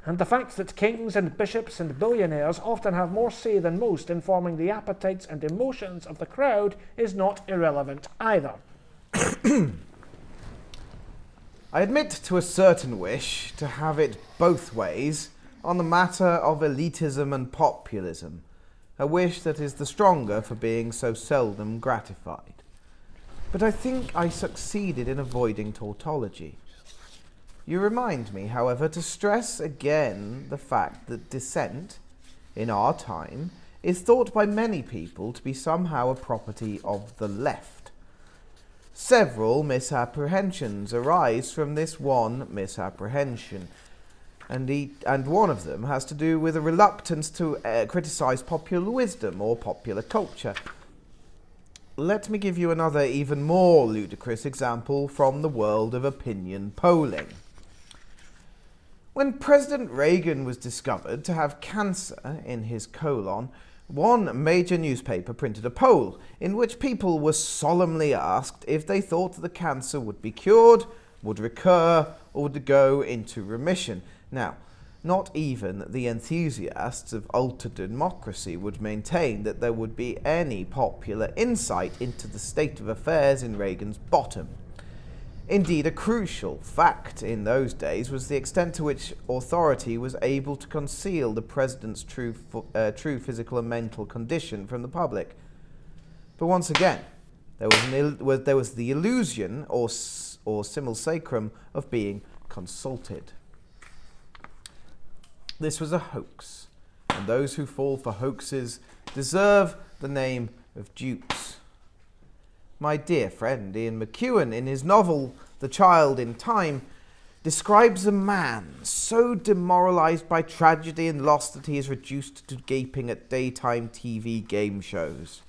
And the fact that kings and bishops and billionaires often have more say than most in forming the appetites and emotions of the crowd is not irrelevant either. I admit to a certain wish to have it both ways on the matter of elitism and populism, a wish that is the stronger for being so seldom gratified. But I think I succeeded in avoiding tautology. You remind me, however, to stress again the fact that dissent, in our time, is thought by many people to be somehow a property of the left. Several misapprehensions arise from this one misapprehension, and one of them has to do with a reluctance to criticize popular wisdom or popular culture. Let me give you another even more ludicrous example from the world of opinion polling. When President Reagan was discovered to have cancer in his colon, one major newspaper printed a poll in which people were solemnly asked if they thought the cancer would be cured, would recur, or would go into remission. Now, not even the enthusiasts of ultra-democracy would maintain that there would be any popular insight into the state of affairs in Reagan's bottom. Indeed, a crucial fact in those days was the extent to which authority was able to conceal the president's true physical and mental condition from the public. But once again, there was the illusion or simulacrum of being consulted. This was a hoax, and those who fall for hoaxes deserve the name of dupes. My dear friend Ian McEwan, in his novel The Child in Time, describes a man so demoralized by tragedy and loss that he is reduced to gaping at daytime TV game shows.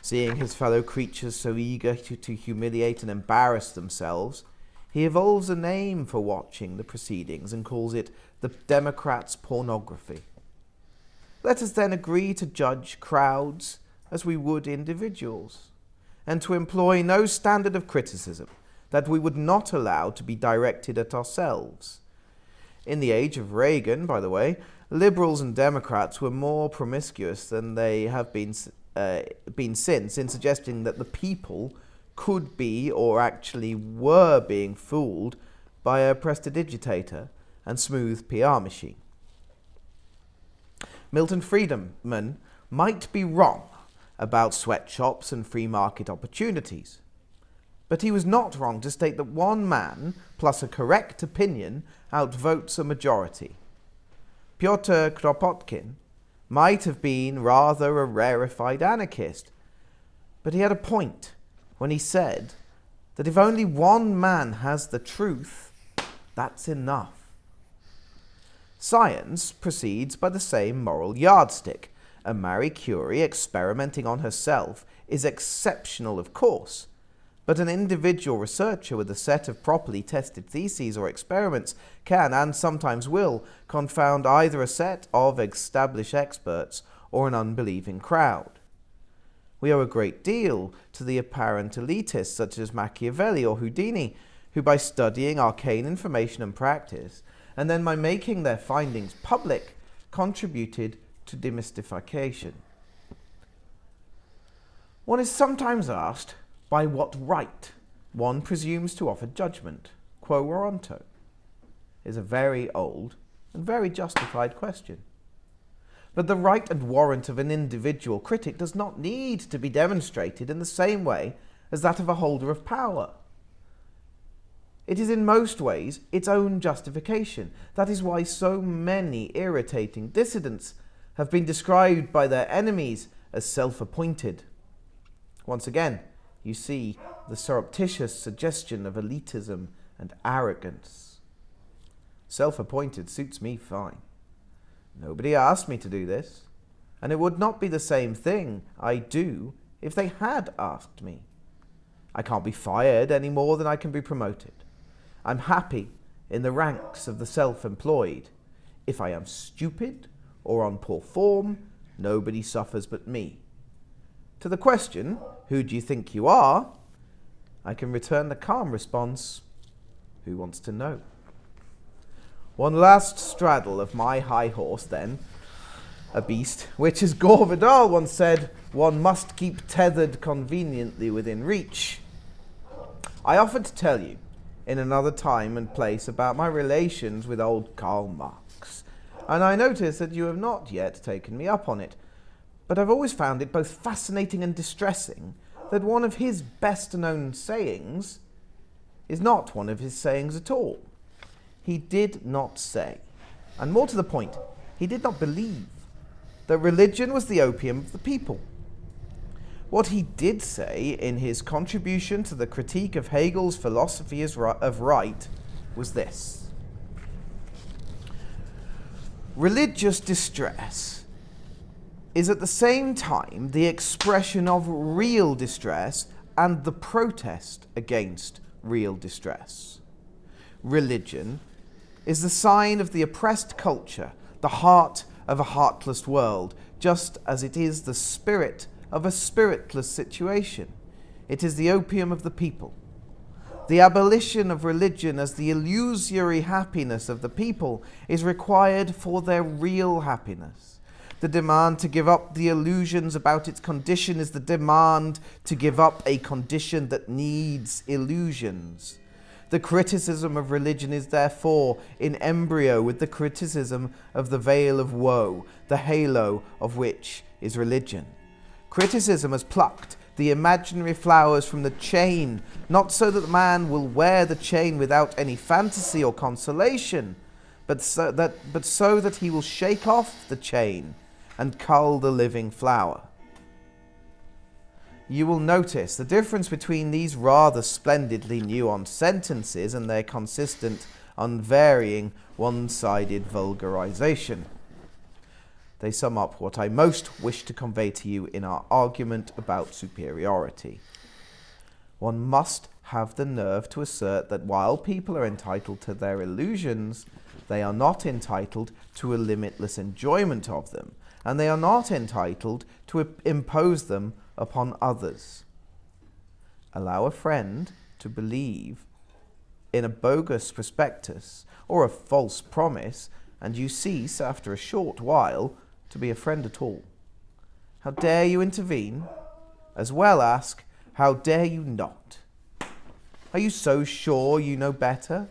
Seeing his fellow creatures so eager to humiliate and embarrass themselves, he evolves a name for watching the proceedings and calls it the Democrats' pornography. Let us then agree to judge crowds as we would individuals, and to employ no standard of criticism that we would not allow to be directed at ourselves. In the age of Reagan, by the way, liberals and Democrats were more promiscuous than they have been since in suggesting that the people could be or actually were being fooled by a prestidigitator and smooth PR machine. Milton Friedman might be wrong about sweatshops and free market opportunities, but he was not wrong to state that one man plus a correct opinion outvotes a majority. Pyotr Kropotkin might have been rather a rarefied anarchist, but he had a point when he said that if only one man has the truth, that's enough. Science proceeds by the same moral yardstick, and Marie Curie experimenting on herself is exceptional, of course, but an individual researcher with a set of properly tested theses or experiments can, and sometimes will, confound either a set of established experts or an unbelieving crowd. We owe a great deal to the apparent elitists such as Machiavelli or Houdini, who by studying arcane information and practice, and then by making their findings public, contributed to demystification. One is sometimes asked by what right one presumes to offer judgment, quo warranto, is a very old and very justified question. But the right and warrant of an individual critic does not need to be demonstrated in the same way as that of a holder of power. It is in most ways its own justification. That is why so many irritating dissidents have been described by their enemies as self-appointed. Once again, you see the surreptitious suggestion of elitism and arrogance. Self-appointed suits me fine. Nobody asked me to do this, and it would not be the same thing I do if they had asked me. I can't be fired any more than I can be promoted. I'm happy in the ranks of the self-employed. If I am stupid or on poor form, nobody suffers but me. To the question, who do you think you are? I can return the calm response, who wants to know? One last straddle of my high horse, then, a beast, which, as Gore Vidal once said, one must keep tethered conveniently within reach. I offered to tell you, in another time and place, about my relations with old Karl Marx, and I notice that you have not yet taken me up on it, but I've always found it both fascinating and distressing that one of his best-known sayings is not one of his sayings at all. He did not say, and more to the point, he did not believe, that religion was the opium of the people. What he did say in his contribution to the critique of Hegel's philosophy of right was this: religious distress is at the same time the expression of real distress and the protest against real distress. Religion is the sign of the oppressed culture, the heart of a heartless world, just as it is the spirit of a spiritless situation. It is the opium of the people. The abolition of religion as the illusory happiness of the people is required for their real happiness. The demand to give up the illusions about its condition is the demand to give up a condition that needs illusions. The criticism of religion is therefore in embryo with the criticism of the veil of woe, the halo of which is religion. Criticism has plucked the imaginary flowers from the chain, not so that man will wear the chain without any fantasy or consolation, but so that he will shake off the chain and cull the living flower. You will notice the difference between these rather splendidly nuanced sentences and their consistent, unvarying, one-sided vulgarization. They sum up what I most wish to convey to you in our argument about superiority. One must have the nerve to assert that while people are entitled to their illusions, they are not entitled to a limitless enjoyment of them, and they are not entitled to impose them upon others. Allow a friend to believe in a bogus prospectus or a false promise, and you cease, after a short while, to be a friend at all. How dare you intervene? As well ask, how dare you not? Are you so sure you know better?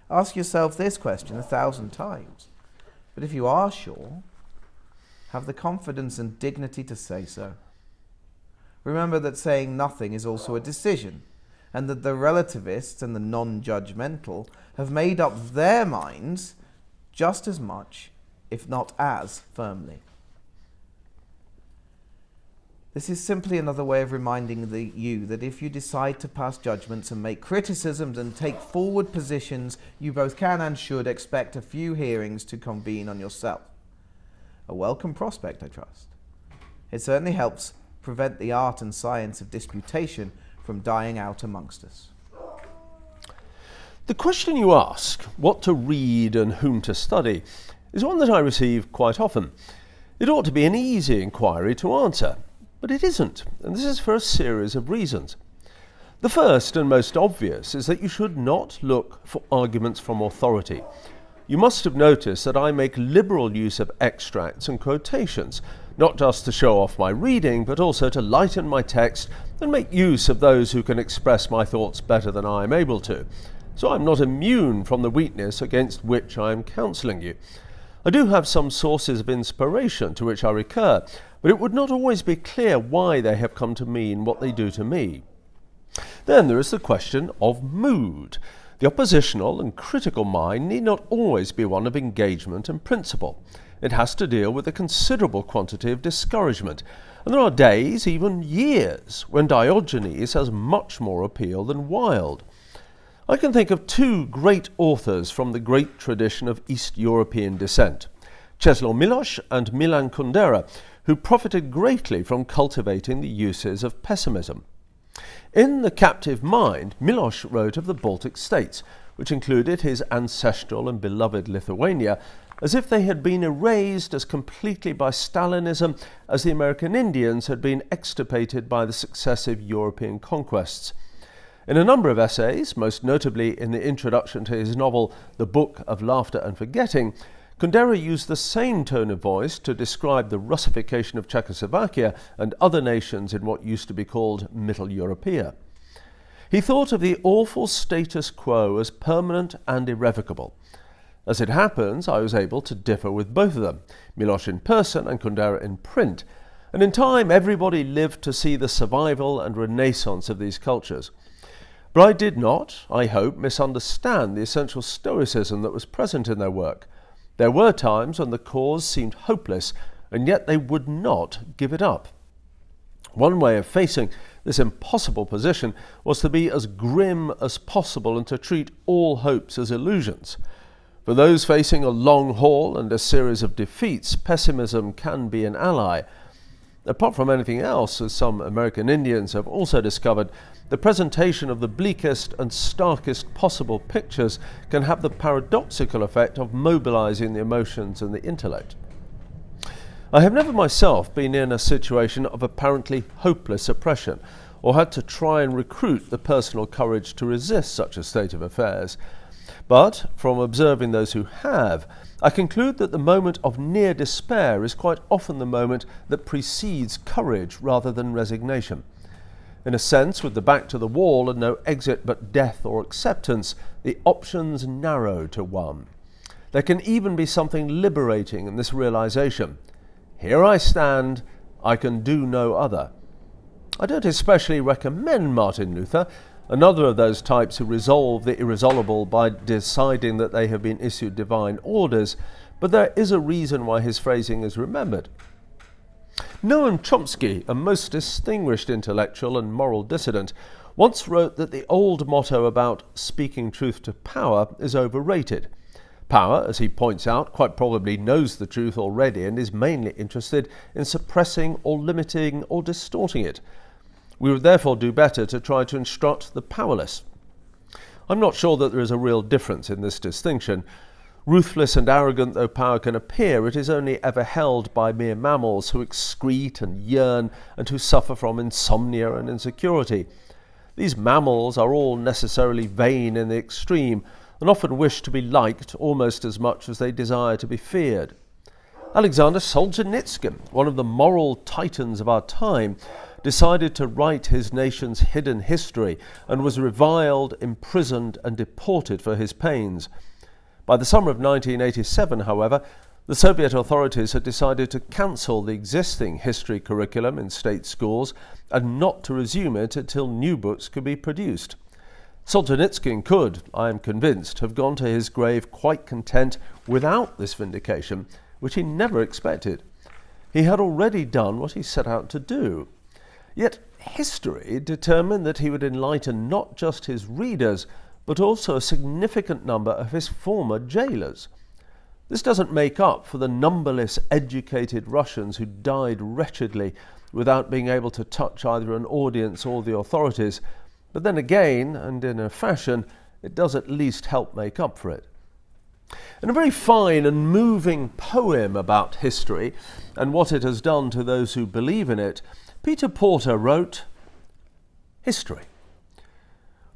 Ask yourself this question 1,000 times. But if you are sure, have the confidence and dignity to say so. Remember that saying nothing is also a decision, and that the relativists and the non-judgmental have made up their minds just as much, if not as firmly. This is simply another way of reminding you that if you decide to pass judgments and make criticisms and take forward positions, you both can and should expect a few hearings to convene on yourself. A welcome prospect, I trust. It certainly helps prevent the art and science of disputation from dying out amongst us. The question you ask, what to read and whom to study, is one that I receive quite often. It ought to be an easy inquiry to answer, but it isn't, and this is for a series of reasons. The first and most obvious is that you should not look for arguments from authority. You must have noticed that I make liberal use of extracts and quotations, not just to show off my reading, but also to lighten my text and make use of those who can express my thoughts better than I am able to. So I'm not immune from the weakness against which I am counselling you. I do have some sources of inspiration to which I recur, but it would not always be clear why they have come to mean what they do to me. Then there is the question of mood. The oppositional and critical mind need not always be one of engagement and principle. It has to deal with a considerable quantity of discouragement, And there are days, even years, when Diogenes has much more appeal than Wilde. I can think of two great authors from the great tradition of East European descent, Czesław Miłosz and Milan Kundera, who profited greatly from cultivating the uses of pessimism. In The Captive Mind, Miłosz wrote of the Baltic states, which included his ancestral and beloved Lithuania, as if they had been erased as completely by Stalinism as the American Indians had been extirpated by the successive European conquests. In a number of essays, most notably in the introduction to his novel The Book of Laughter and Forgetting, Kundera used the same tone of voice to describe the Russification of Czechoslovakia and other nations in what used to be called Middle Europea. He thought of the awful status quo as permanent and irrevocable. As it happens, I was able to differ with both of them, Miłosz in person and Kundera in print, and in time everybody lived to see the survival and renaissance of these cultures. But I did not, I hope, misunderstand the essential stoicism that was present in their work. There were times when the cause seemed hopeless, and yet they would not give it up. One way of facing this impossible position was to be as grim as possible and to treat all hopes as illusions. For those facing a long haul and a series of defeats, pessimism can be an ally. Apart from anything else, as some American Indians have also discovered, the presentation of the bleakest and starkest possible pictures can have the paradoxical effect of mobilizing the emotions and the intellect. I have never myself been in a situation of apparently hopeless oppression, or had to try and recruit the personal courage to resist such a state of affairs. But, from observing those who have, I conclude that the moment of near despair is quite often the moment that precedes courage rather than resignation. In a sense, with the back to the wall and no exit but death or acceptance, the options narrow to one. There can even be something liberating in this realization. Here I stand, I can do no other. I don't especially recommend Martin Luther, another of those types who resolve the irresolvable by deciding that they have been issued divine orders, but there is a reason why his phrasing is remembered. Noam Chomsky, a most distinguished intellectual and moral dissident, once wrote that the old motto about speaking truth to power is overrated. Power, as he points out, quite probably knows the truth already and is mainly interested in suppressing or limiting or distorting it. We would therefore do better to try to instruct the powerless. I'm not sure that there is a real difference in this distinction. Ruthless and arrogant though power can appear, it is only ever held by mere mammals who excrete and yearn and who suffer from insomnia and insecurity. These mammals are all necessarily vain in the extreme and often wish to be liked almost as much as they desire to be feared. Alexander Solzhenitsyn, one of the moral titans of our time, decided to write his nation's hidden history and was reviled, imprisoned and deported for his pains. By the summer of 1987, however, the Soviet authorities had decided to cancel the existing history curriculum in state schools and not to resume it until new books could be produced. Solzhenitsyn could, I am convinced, have gone to his grave quite content without this vindication, which he never expected. He had already done what he set out to do. Yet history determined that he would enlighten not just his readers, but also a significant number of his former jailers. This doesn't make up for the numberless educated Russians who died wretchedly without being able to touch either an audience or the authorities, but then again, and in a fashion, it does at least help make up for it. In a very fine and moving poem about history and what it has done to those who believe in it, Peter Porter wrote, History.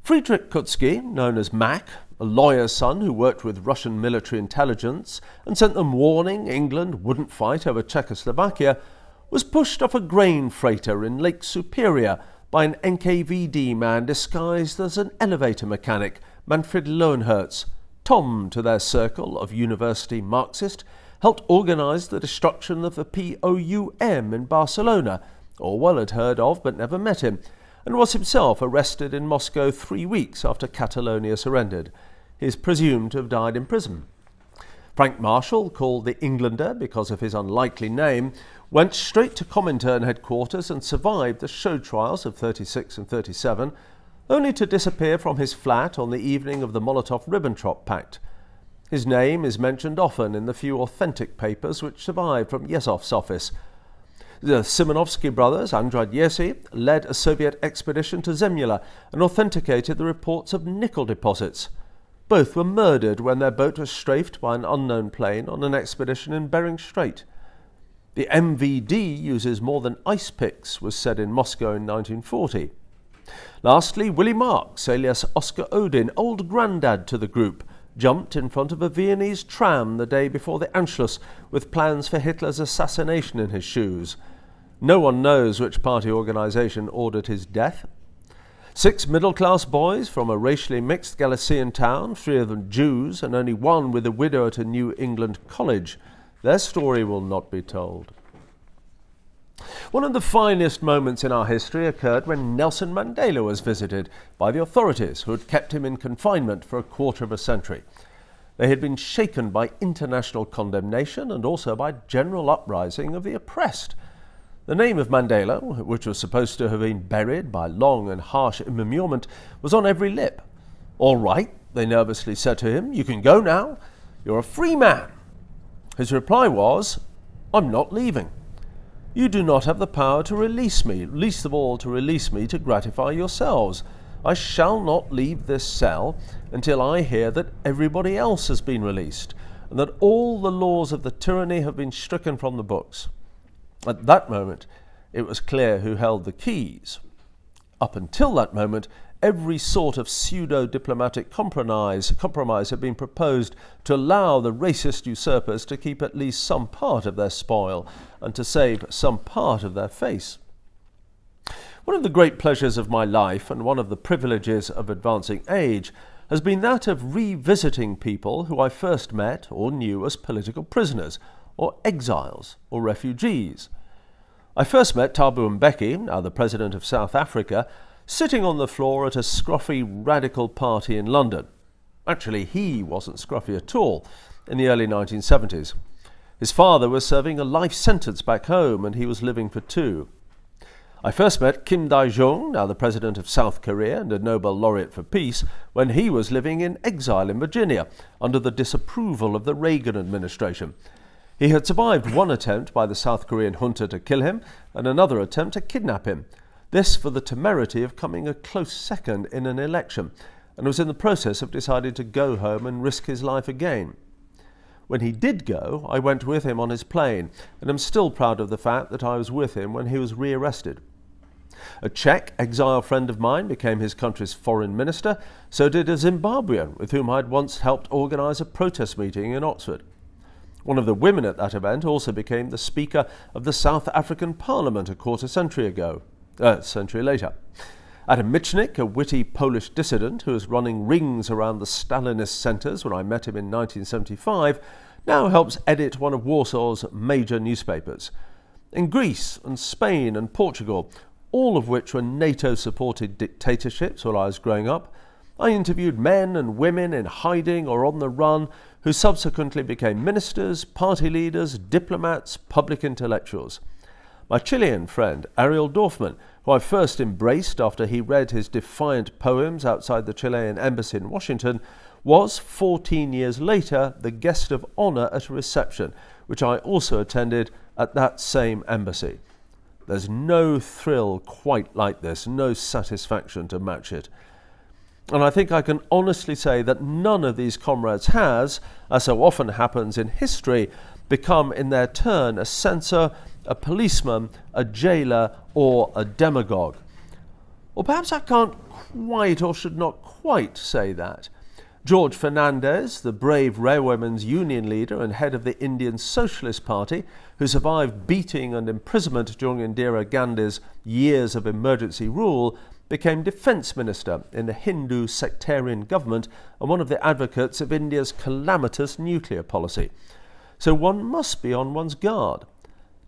Friedrich Kutzky, known as Mac, a lawyer's son who worked with Russian military intelligence and sent them warning England wouldn't fight over Czechoslovakia, was pushed off a grain freighter in Lake Superior by an NKVD man disguised as an elevator mechanic, Manfred Lohenherz. Tom, to their circle of university Marxist, helped organise the destruction of the POUM in Barcelona, Orwell had heard of but never met him, and was himself arrested in Moscow 3 weeks after Catalonia surrendered. He is presumed to have died in prison. Frank Marshall, called the Englander because of his unlikely name, went straight to Comintern headquarters and survived the show trials of 36 and 37, only to disappear from his flat on the evening of the Molotov-Ribbentrop Pact. His name is mentioned often in the few authentic papers which survived from Yezhov's office. The Simonovsky brothers, Andrei Yersi, led a Soviet expedition to Zemula and authenticated the reports of nickel deposits. Both were murdered when their boat was strafed by an unknown plane on an expedition in Bering Strait. The MVD uses more than ice picks, was said in Moscow in 1940. Lastly, Willy Marx, alias Oscar Odin, old grandad to the group, jumped in front of a Viennese tram the day before the Anschluss with plans for Hitler's assassination in his shoes. No one knows which party organisation ordered his death. 6 middle-class boys from a racially mixed Galician town, 3 of them Jews, and only one with a widow at a New England college. Their story will not be told. One of the finest moments in our history occurred when Nelson Mandela was visited by the authorities who had kept him in confinement for a quarter of a century. They had been shaken by international condemnation and also by general uprising of the oppressed. The name of Mandela, which was supposed to have been buried by long and harsh immurement, was on every lip. "All right," they nervously said to him, "you can go now. You're a free man." His reply was, "I'm not leaving. You do not have the power to release me, least of all to release me to gratify yourselves. I shall not leave this cell until I hear that everybody else has been released, and that all the laws of the tyranny have been stricken from the books." At that moment, it was clear who held the keys. Up until that moment, every sort of pseudo-diplomatic compromise had been proposed to allow the racist usurpers to keep at least some part of their spoil and to save some part of their face. One of the great pleasures of my life, and one of the privileges of advancing age, has been that of revisiting people who I first met or knew as political prisoners, or exiles, or refugees. I first met Thabo Mbeki, now the President of South Africa, sitting on the floor at a scruffy radical party in London. Actually, he wasn't scruffy at all in the early 1970s. His father was serving a life sentence back home, and he was living for 2. I first met Kim Dae-jung, now the President of South Korea and a Nobel laureate for peace, when he was living in exile in Virginia, under the disapproval of the Reagan administration. He had survived one attempt by the South Korean junta to kill him and another attempt to kidnap him. This for the temerity of coming a close second in an election, and was in the process of deciding to go home and risk his life again. When he did go, I went with him on his plane, and am still proud of the fact that I was with him when he was rearrested. A Czech exile friend of mine became his country's foreign minister, so did a Zimbabwean with whom I had once helped organise a protest meeting in Oxford. One of the women at that event also became the Speaker of the South African Parliament a quarter century later. Adam Michnik, a witty Polish dissident who was running rings around the Stalinist centres when I met him in 1975, now helps edit one of Warsaw's major newspapers. In Greece and Spain and Portugal, all of which were NATO-supported dictatorships while I was growing up, I interviewed men and women in hiding or on the run who subsequently became ministers, party leaders, diplomats, public intellectuals. My Chilean friend, Ariel Dorfman, who I first embraced after he read his defiant poems outside the Chilean embassy in Washington, was 14 years later the guest of honour at a reception, which I also attended at that same embassy. There's no thrill quite like this, no satisfaction to match it. And I think I can honestly say that none of these comrades has, as so often happens in history, become in their turn a censor, a policeman, a jailer, or a demagogue. Or perhaps I can't quite or should not quite say that. George Fernandez, the brave railwaymen's union leader and head of the Indian Socialist Party, who survived beating and imprisonment during Indira Gandhi's years of emergency rule, became defence minister in the Hindu sectarian government and one of the advocates of India's calamitous nuclear policy. So one must be on one's guard.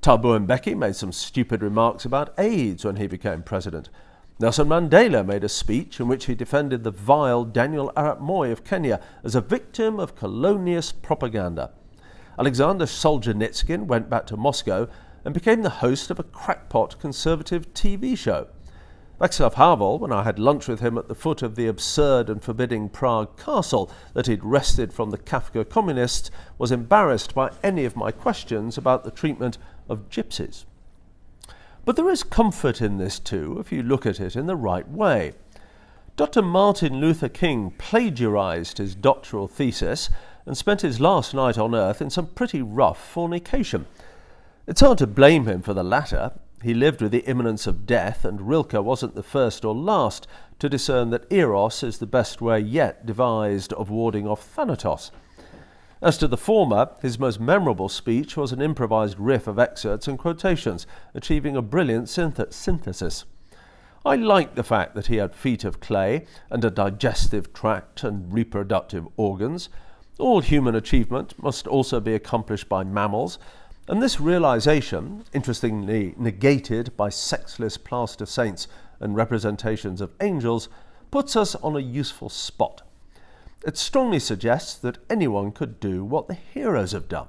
Thabo Mbeki made some stupid remarks about AIDS when he became president. Nelson Mandela made a speech in which he defended the vile Daniel Arap Moi of Kenya as a victim of colonialist propaganda. Alexander Solzhenitsyn went back to Moscow and became the host of a crackpot conservative TV show. Václav Havel, when I had lunch with him at the foot of the absurd and forbidding Prague castle that he'd wrested from the Kafka communists, was embarrassed by any of my questions about the treatment of gypsies. But there is comfort in this too, if you look at it in the right way. Dr. Martin Luther King plagiarized his doctoral thesis and spent his last night on earth in some pretty rough fornication. It's hard to blame him for the latter. He lived with the imminence of death, and Rilke wasn't the first or last to discern that eros is the best way yet devised of warding off Thanatos. As to the former, his most memorable speech was an improvised riff of excerpts and quotations, achieving a brilliant synthesis. I like the fact that he had feet of clay and a digestive tract and reproductive organs. All human achievement must also be accomplished by mammals, and this realization, interestingly negated by sexless plaster saints and representations of angels, puts us on a useful spot. It strongly suggests that anyone could do what the heroes have done.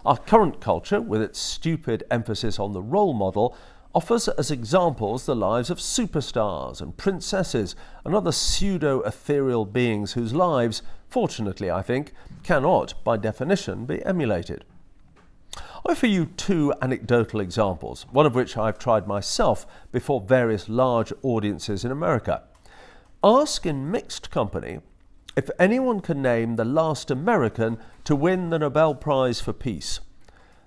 Our current culture, with its stupid emphasis on the role model, offers as examples the lives of superstars and princesses and other pseudo-ethereal beings whose lives, fortunately I think, cannot, by definition, be emulated. I offer you two anecdotal examples, one of which I've tried myself before various large audiences in America. Ask in mixed company if anyone can name the last American to win the Nobel Prize for Peace.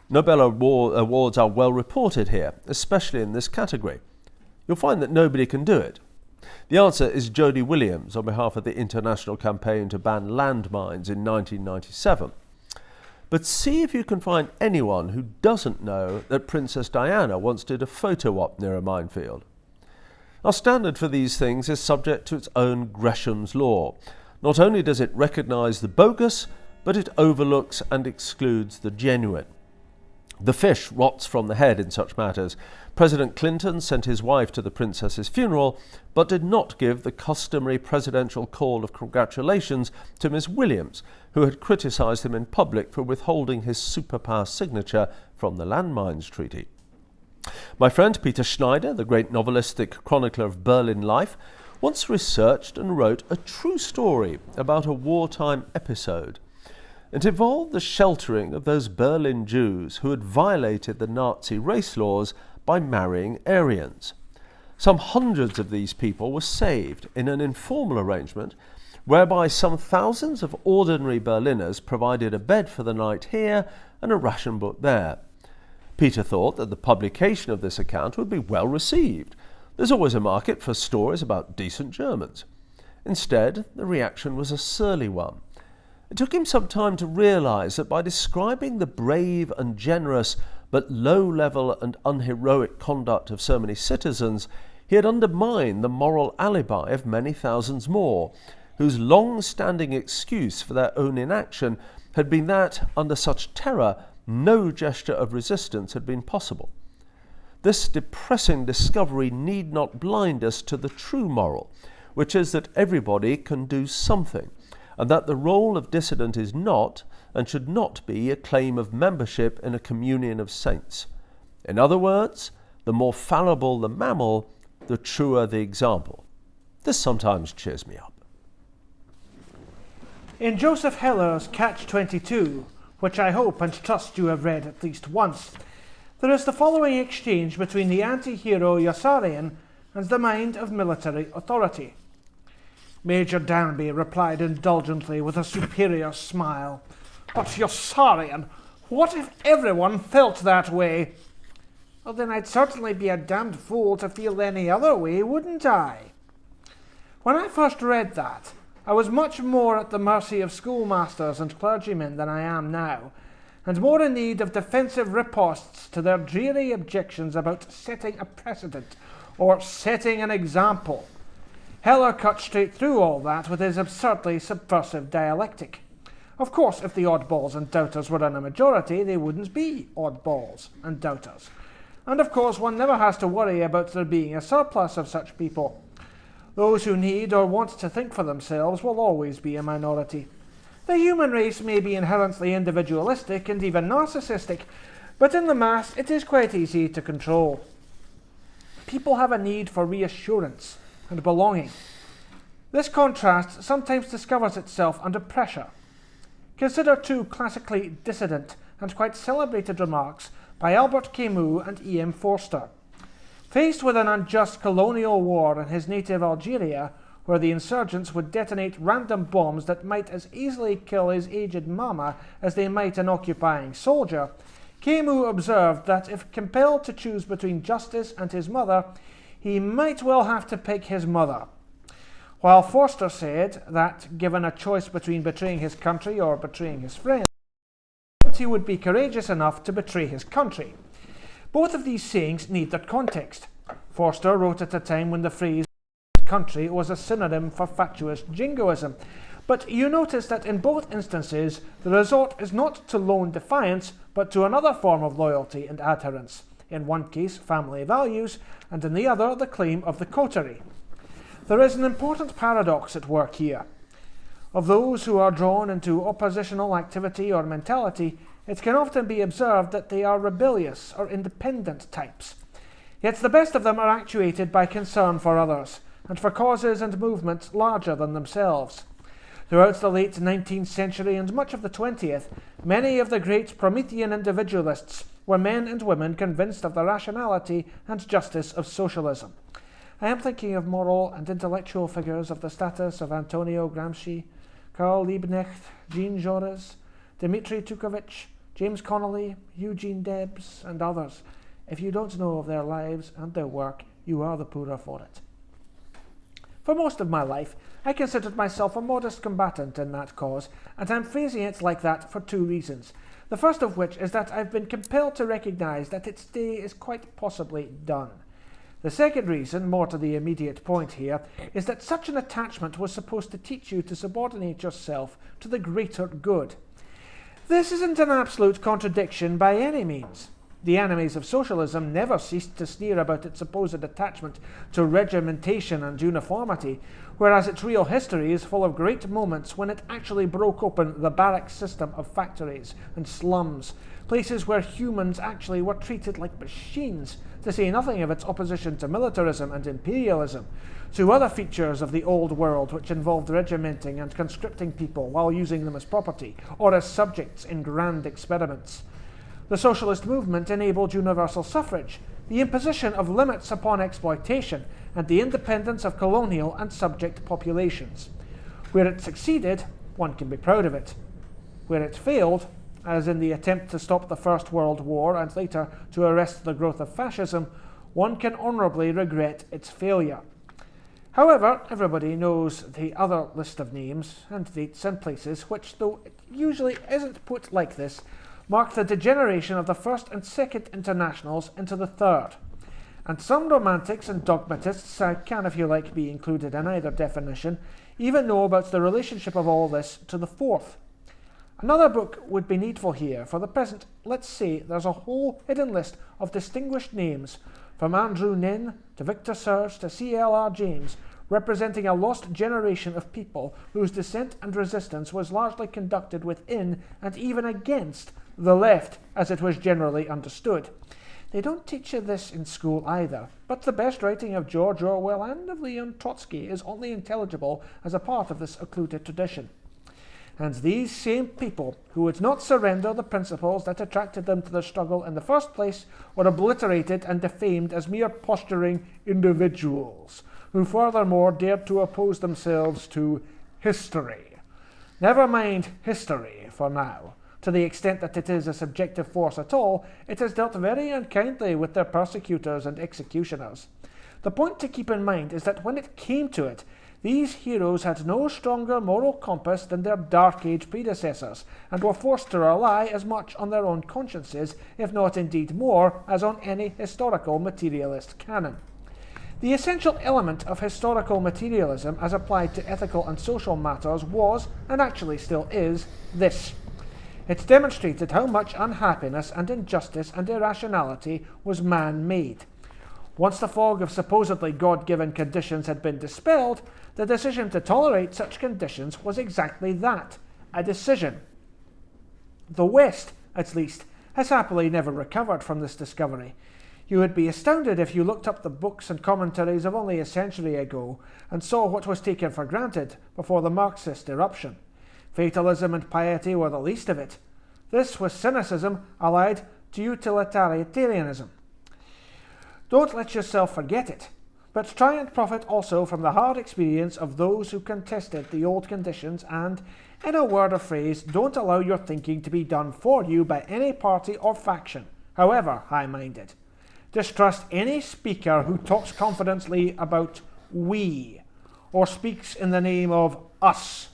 Nobel Awards are well reported here, especially in this category. You'll find that nobody can do it. The answer is Jody Williams on behalf of the international campaign to ban landmines in 1997. But see if you can find anyone who doesn't know that Princess Diana once did a photo op near a minefield. Our standard for these things is subject to its own Gresham's law. Not only does it recognise the bogus, but it overlooks and excludes the genuine. The fish rots from the head in such matters. President Clinton sent his wife to the princess's funeral, but did not give the customary presidential call of congratulations to Miss Williams, who had criticised him in public for withholding his superpower signature from the Landmines Treaty. My friend Peter Schneider, the great novelistic chronicler of Berlin life, once researched and wrote a true story about a wartime episode. It involved the sheltering of those Berlin Jews who had violated the Nazi race laws by marrying Aryans. Some hundreds of these people were saved in an informal arrangement whereby some thousands of ordinary Berliners provided a bed for the night here and a ration book there. Peter thought that the publication of this account would be well received. There's always a market for stories about decent Germans. Instead, the reaction was a surly one. It took him some time to realise that by describing the brave and generous but low-level and unheroic conduct of so many citizens, he had undermined the moral alibi of many thousands more, whose long-standing excuse for their own inaction had been that, under such terror, no gesture of resistance had been possible. This depressing discovery need not blind us to the true moral, which is that everybody can do something, and that the role of dissident is not, and should not be, a claim of membership in a communion of saints. In other words, the more fallible the mammal, the truer the example. This sometimes cheers me up. In Joseph Heller's Catch-22, which I hope and trust you have read at least once, there is the following exchange between the anti-hero Yossarian and the mind of military authority. Major Danby replied indulgently with a superior smile. But Yossarian, what if everyone felt that way? Well, then I'd certainly be a damned fool to feel any other way, wouldn't I? When I first read that, I was much more at the mercy of schoolmasters and clergymen than I am now, and more in need of defensive riposts to their dreary objections about setting a precedent or setting an example. Heller cut straight through all that with his absurdly subversive dialectic. Of course, if the oddballs and doubters were in a majority, they wouldn't be oddballs and doubters. And of course, one never has to worry about there being a surplus of such people. Those who need or want to think for themselves will always be a minority. The human race may be inherently individualistic and even narcissistic, But in the mass, it is quite easy to control. People have a need for reassurance and belonging. This contrast sometimes discovers itself under pressure. Consider two classically dissident and quite celebrated remarks by Albert Camus and E.M. Forster. Faced with an unjust colonial war in his native Algeria, where the insurgents would detonate random bombs that might as easily kill his aged mama as they might an occupying soldier, Camus observed that if compelled to choose between justice and his mother, he might well have to pick his mother. While Forster said that, given a choice between betraying his country or betraying his friends, he would be courageous enough to betray his country. Both of these sayings need their context. Forster wrote at a time when the phrase country was a synonym for fatuous jingoism. But you notice that in both instances, the resort is not to lone defiance, but to another form of loyalty and adherence. In one case, family values, and in the other, the claim of the coterie. There is an important paradox at work here. Of those who are drawn into oppositional activity or mentality, it can often be observed that they are rebellious or independent types. Yet the best of them are actuated by concern for others, and for causes and movements larger than themselves. Throughout the late 19th century and much of the 20th, many of the great Promethean individualists were men and women convinced of the rationality and justice of socialism. I am thinking of moral and intellectual figures of the status of Antonio Gramsci, Karl Liebknecht, Jean Jaurès, Dmitry Tukovich, James Connolly, Eugene Debs, and others. If you don't know of their lives and their work, you are the poorer for it. For most of my life, I considered myself a modest combatant in that cause, and I'm phrasing it like that for two reasons. The first of which is that I've been compelled to recognise that its day is quite possibly done. The second reason, more to the immediate point here, is that such an attachment was supposed to teach you to subordinate yourself to the greater good. This isn't an absolute contradiction by any means. The enemies of socialism never ceased to sneer about its supposed attachment to regimentation and uniformity, whereas its real history is full of great moments when it actually broke open the barrack system of factories and slums, places where humans actually were treated like machines, to say nothing of its opposition to militarism and imperialism, to other features of the old world which involved regimenting and conscripting people while using them as property or as subjects in grand experiments. The socialist movement enabled universal suffrage, the imposition of limits upon exploitation, and the independence of colonial and subject populations. Where it succeeded, one can be proud of it. Where it failed, as in the attempt to stop the First World War and later to arrest the growth of fascism, one can honourably regret its failure. However, everybody knows the other list of names and dates and places which, though it usually isn't put like this, mark the degeneration of the First and Second Internationals into the Third. And some romantics and dogmatists, can if you like be included in either definition, even know about the relationship of all this to the Fourth. Another book would be needful here. For the present, let's say there's a whole hidden list of distinguished names, from Andrew Nin to Victor Serge to C.L.R. James, representing a lost generation of people whose dissent and resistance was largely conducted within and even against the left, as it was generally understood. They don't teach you this in school either, but the best writing of George Orwell and of Leon Trotsky is only intelligible as a part of this occluded tradition. And these same people who would not surrender the principles that attracted them to the struggle in the first place were obliterated and defamed as mere posturing individuals, who furthermore dared to oppose themselves to history. Never mind history for now. To the extent that it is a subjective force at all, it has dealt very unkindly with their persecutors and executioners. The point to keep in mind is that when it came to it, these heroes had no stronger moral compass than their Dark Age predecessors, and were forced to rely as much on their own consciences, if not indeed more, as on any historical materialist canon. The essential element of historical materialism as applied to ethical and social matters was, and actually still is, this. It demonstrated how much unhappiness and injustice and irrationality was man-made. Once the fog of supposedly God-given conditions had been dispelled, the decision to tolerate such conditions was exactly that, a decision. The West, at least, has happily never recovered from this discovery. You would be astounded if you looked up the books and commentaries of only a century ago and saw what was taken for granted before the Marxist eruption. Fatalism and piety were the least of it. This was cynicism allied to utilitarianism. Don't let yourself forget it, but try and profit also from the hard experience of those who contested the old conditions and, in a word or phrase, don't allow your thinking to be done for you by any party or faction, however high-minded. Distrust any speaker who talks confidently about we, or speaks in the name of us.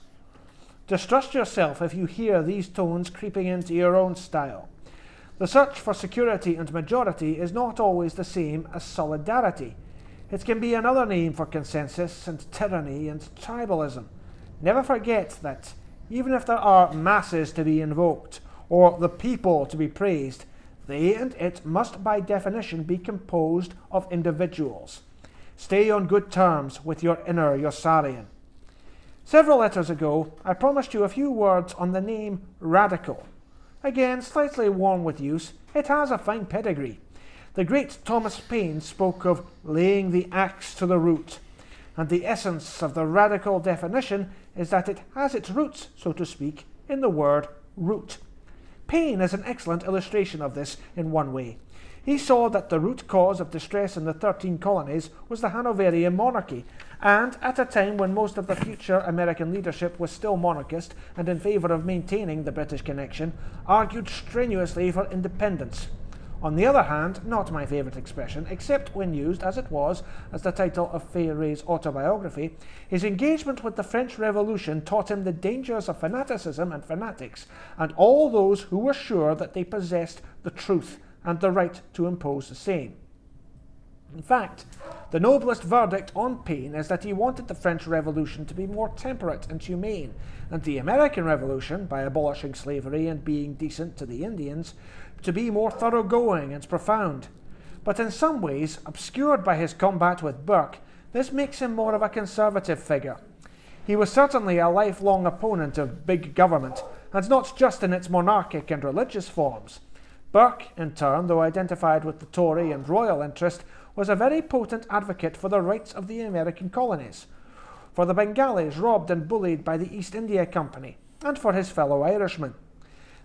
Distrust yourself if you hear these tones creeping into your own style. The search for security and majority is not always the same as solidarity. It can be another name for consensus and tyranny and tribalism. Never forget that, even if there are masses to be invoked, or the people to be praised, they and it must by definition be composed of individuals. Stay on good terms with your inner Yossarian. Several letters ago, I promised you a few words on the name radical. Again, slightly worn with use, it has a fine pedigree. The great Thomas Paine spoke of laying the axe to the root, and the essence of the radical definition is that it has its roots, so to speak, in the word root. Paine is an excellent illustration of this in one way. He saw that the root cause of distress in the 13 colonies was the Hanoverian monarchy, and at a time when most of the future American leadership was still monarchist and in favour of maintaining the British connection, argued strenuously for independence. On the other hand, not my favourite expression, except when used, as it was, as the title of Fayret's autobiography, his engagement with the French Revolution taught him the dangers of fanaticism and fanatics, and all those who were sure that they possessed the truth and the right to impose the same. In fact, the noblest verdict on Paine is that he wanted the French Revolution to be more temperate and humane, and the American Revolution, by abolishing slavery and being decent to the Indians, to be more thoroughgoing and profound. But in some ways, obscured by his combat with Burke, this makes him more of a conservative figure. He was certainly a lifelong opponent of big government, and not just in its monarchic and religious forms. Burke, in turn, though identified with the Tory and royal interest, was a very potent advocate for the rights of the American colonies, for the Bengalis robbed and bullied by the East India Company, and for his fellow Irishmen.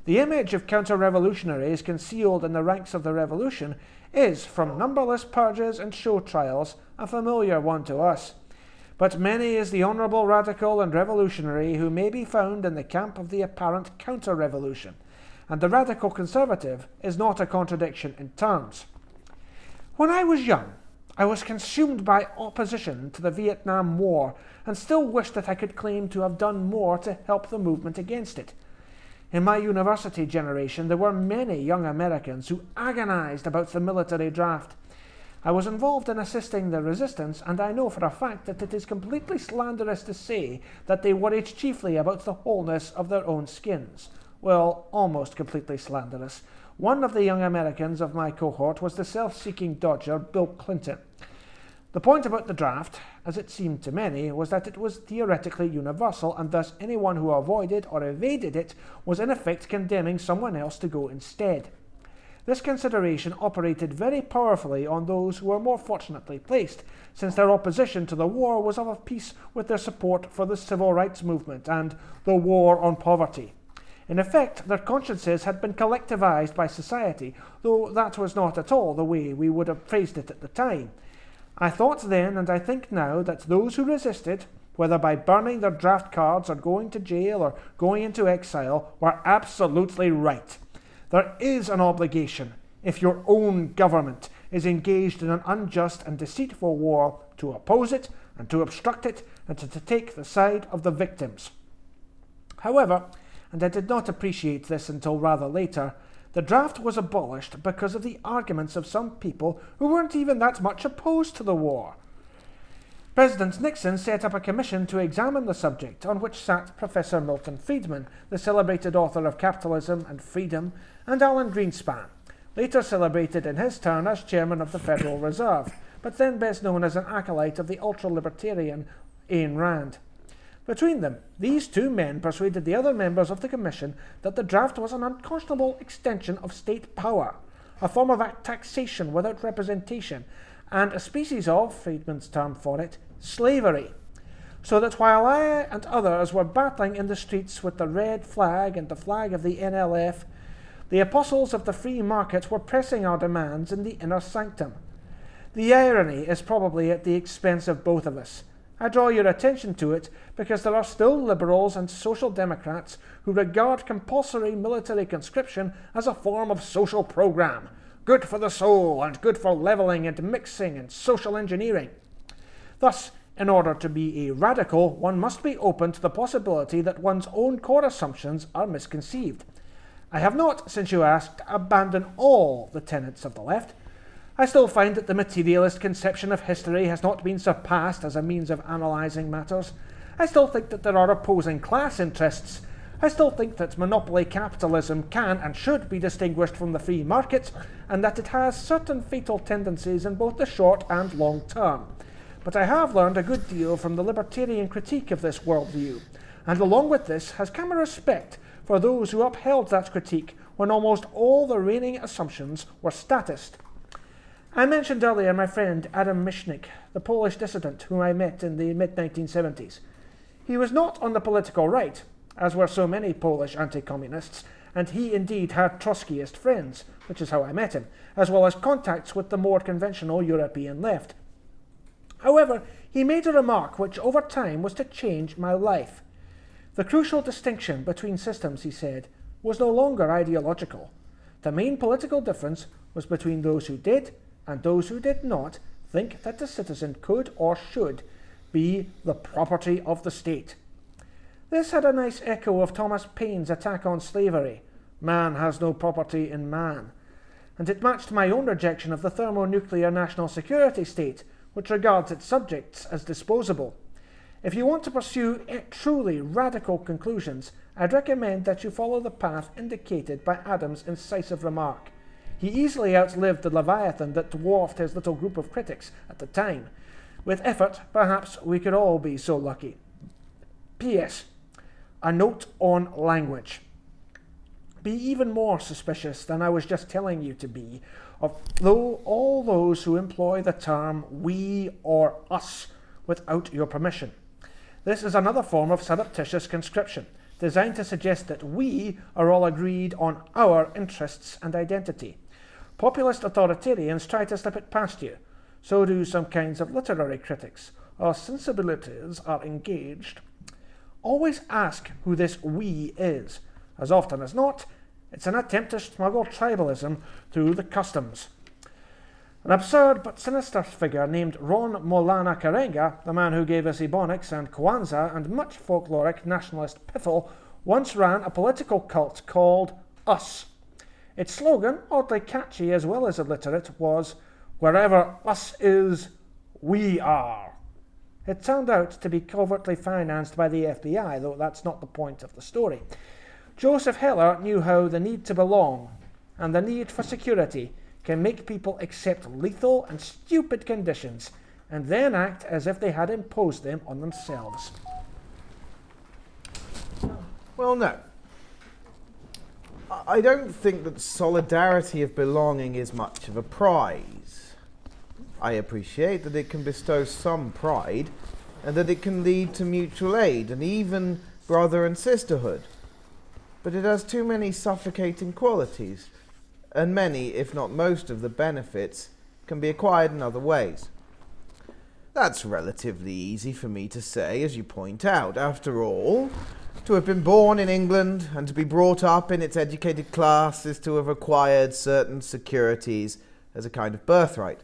The image of counter-revolutionaries concealed in the ranks of the Revolution is, from numberless purges and show trials, a familiar one to us. But many is the honourable radical and revolutionary who may be found in the camp of the apparent counter-revolution, and the radical conservative is not a contradiction in terms. When I was young, I was consumed by opposition to the Vietnam War and still wished that I could claim to have done more to help the movement against it. In my university generation, there were many young Americans who agonized about the military draft. I was involved in assisting the resistance, and I know for a fact that it is completely slanderous to say that they worried chiefly about the wholeness of their own skins. Well, almost completely slanderous. One of the young Americans of my cohort was the self-seeking dodger Bill Clinton. The point about the draft, as it seemed to many, was that it was theoretically universal, and thus anyone who avoided or evaded it was in effect condemning someone else to go instead. This consideration operated very powerfully on those who were more fortunately placed, since their opposition to the war was of a piece with their support for the civil rights movement and the war on poverty. In effect, their consciences had been collectivized by society, though that was not at all the way we would have phrased it at the time. I thought then, and I think now, that those who resisted, whether by burning their draft cards or going to jail or going into exile, were absolutely right. There is an obligation, if your own government is engaged in an unjust and deceitful war, to oppose it and to obstruct it and to take the side of the victims. However, and I did not appreciate this until rather later, the draft was abolished because of the arguments of some people who weren't even that much opposed to the war. President Nixon set up a commission to examine the subject, on which sat Professor Milton Friedman, the celebrated author of Capitalism and Freedom, and Alan Greenspan, later celebrated in his turn as chairman of the Federal Reserve, but then best known as an acolyte of the ultra-libertarian Ayn Rand. Between them, these two men persuaded the other members of the Commission that the draft was an unconscionable extension of state power, a form of taxation without representation, and a species of, Friedman's term for it, slavery. So that while I and others were battling in the streets with the red flag and the flag of the NLF, the apostles of the free market were pressing our demands in the inner sanctum. The irony is probably at the expense of both of us. I draw your attention to it because there are still liberals and social democrats who regard compulsory military conscription as a form of social program, good for the soul and good for levelling and mixing and social engineering. Thus, in order to be a radical, one must be open to the possibility that one's own core assumptions are misconceived. I have not, since you asked, abandoned all the tenets of the left. I still find that the materialist conception of history has not been surpassed as a means of analysing matters. I still think that there are opposing class interests. I still think that monopoly capitalism can and should be distinguished from the free market, and that it has certain fatal tendencies in both the short and long term. But I have learned a good deal from the libertarian critique of this worldview, and along with this has come a respect for those who upheld that critique when almost all the reigning assumptions were statist. I mentioned earlier my friend Adam Michnik, the Polish dissident whom I met in the mid-1970s. He was not on the political right, as were so many Polish anti-communists, and he indeed had Trotskyist friends, which is how I met him, as well as contacts with the more conventional European left. However, he made a remark which over time was to change my life. The crucial distinction between systems, he said, was no longer ideological. The main political difference was between those who did and those who did not think that the citizen could or should be the property of the state. This had a nice echo of Thomas Paine's attack on slavery, man has no property in man, and it matched my own rejection of the thermonuclear national security state, which regards its subjects as disposable. If you want to pursue truly radical conclusions, I'd recommend that you follow the path indicated by Adam's incisive remark. He easily outlived the Leviathan that dwarfed his little group of critics at the time. With effort, perhaps we could all be so lucky. P.S. A note on language. Be even more suspicious than I was just telling you to be of all those who employ the term we or us without your permission. This is another form of surreptitious conscription, designed to suggest that we are all agreed on our interests and identity. Populist authoritarians try to slip it past you. So do some kinds of literary critics. Our sensibilities are engaged. Always ask who this we is. As often as not, it's an attempt to smuggle tribalism through the customs. An absurd but sinister figure named Ron Molana Karenga, the man who gave us Ebonics and Kwanzaa and much folkloric nationalist piffle, once ran a political cult called Us. Its slogan, oddly catchy as well as illiterate, was, "Wherever us is, we are." It turned out to be covertly financed by the FBI, though that's not the point of the story. Joseph Heller knew how the need to belong and the need for security can make people accept lethal and stupid conditions and then act as if they had imposed them on themselves. Well, no. I don't think that solidarity of belonging is much of a prize. I appreciate that it can bestow some pride and that it can lead to mutual aid and even brother and sisterhood. But it has too many suffocating qualities, and many, if not most, of the benefits can be acquired in other ways. That's relatively easy for me to say, as you point out. After all, to have been born in England and to be brought up in its educated class is to have acquired certain securities as a kind of birthright.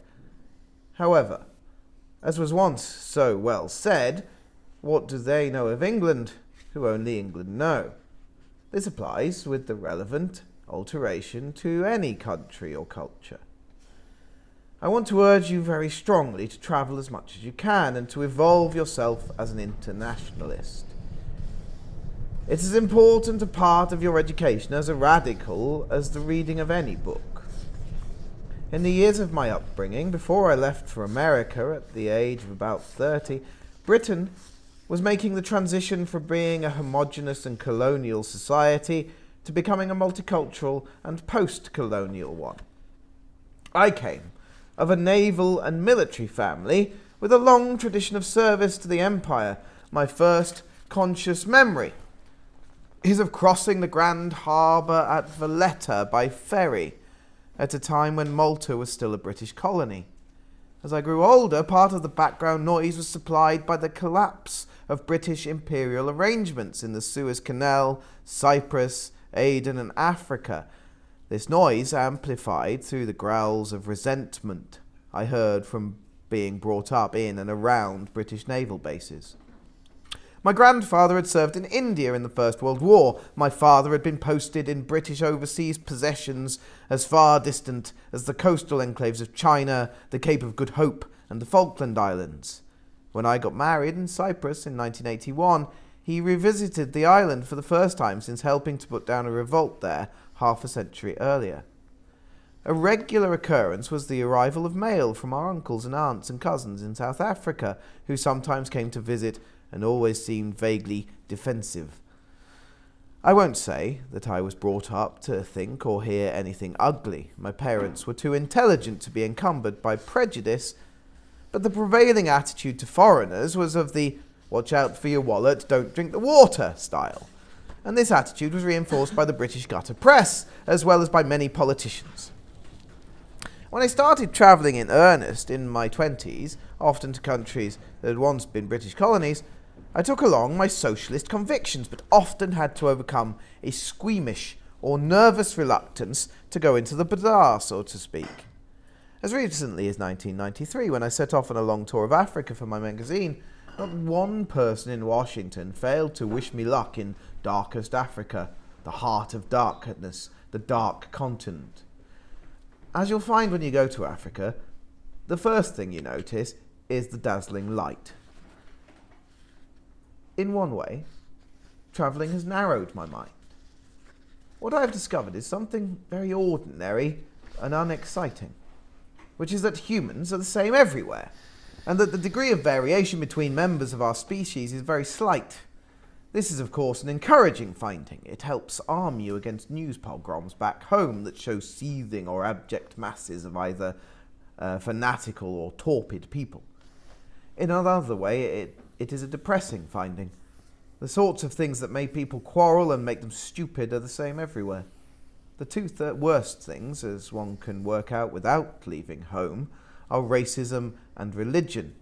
However, as was once so well said, what do they know of England who only England know? This applies with the relevant alteration to any country or culture. I want to urge you very strongly to travel as much as you can and to evolve yourself as an internationalist. It's as important a part of your education as a radical as the reading of any book. In the years of my upbringing, before I left for America at the age of about 30, Britain was making the transition from being a homogenous and colonial society to becoming a multicultural and post-colonial one. I came of a naval and military family with a long tradition of service to the empire. My first conscious memory is of crossing the grand harbour at Valletta by ferry at a time when Malta was still a British colony. As I grew older, part of the background noise was supplied by the collapse of British imperial arrangements in the Suez Canal, Cyprus, Aden and Africa. This noise amplified through the growls of resentment I heard from being brought up in and around British naval bases. My grandfather had served in India in the First World War. My father had been posted in British overseas possessions as far distant as the coastal enclaves of China, the Cape of Good Hope, and the Falkland Islands. When I got married in Cyprus in 1981, he revisited the island for the first time since helping to put down a revolt there half a century earlier. A regular occurrence was the arrival of mail from our uncles and aunts and cousins in South Africa, who sometimes came to visit and always seemed vaguely defensive. I won't say that I was brought up to think or hear anything ugly. My parents were too intelligent to be encumbered by prejudice, but the prevailing attitude to foreigners was of the watch out for your wallet, don't drink the water style. And this attitude was reinforced by the British gutter press, as well as by many politicians. When I started travelling in earnest in my 20s, often to countries that had once been British colonies, I took along my socialist convictions, but often had to overcome a squeamish or nervous reluctance to go into the bazaar, so to speak. As recently as 1993, when I set off on a long tour of Africa for my magazine, not one person in Washington failed to wish me luck in darkest Africa, the heart of darkness, the dark continent. As you'll find when you go to Africa, the first thing you notice is the dazzling light. In one way, travelling has narrowed my mind. What I have discovered is something very ordinary and unexciting, which is that humans are the same everywhere, and that the degree of variation between members of our species is very slight. This is, of course, an encouraging finding. It helps arm you against news pogroms back home that show seething or abject masses of either fanatical or torpid people. In another way, it is a depressing finding. The sorts of things that make people quarrel and make them stupid are the same everywhere. The two worst things, as one can work out without leaving home, are racism and religion.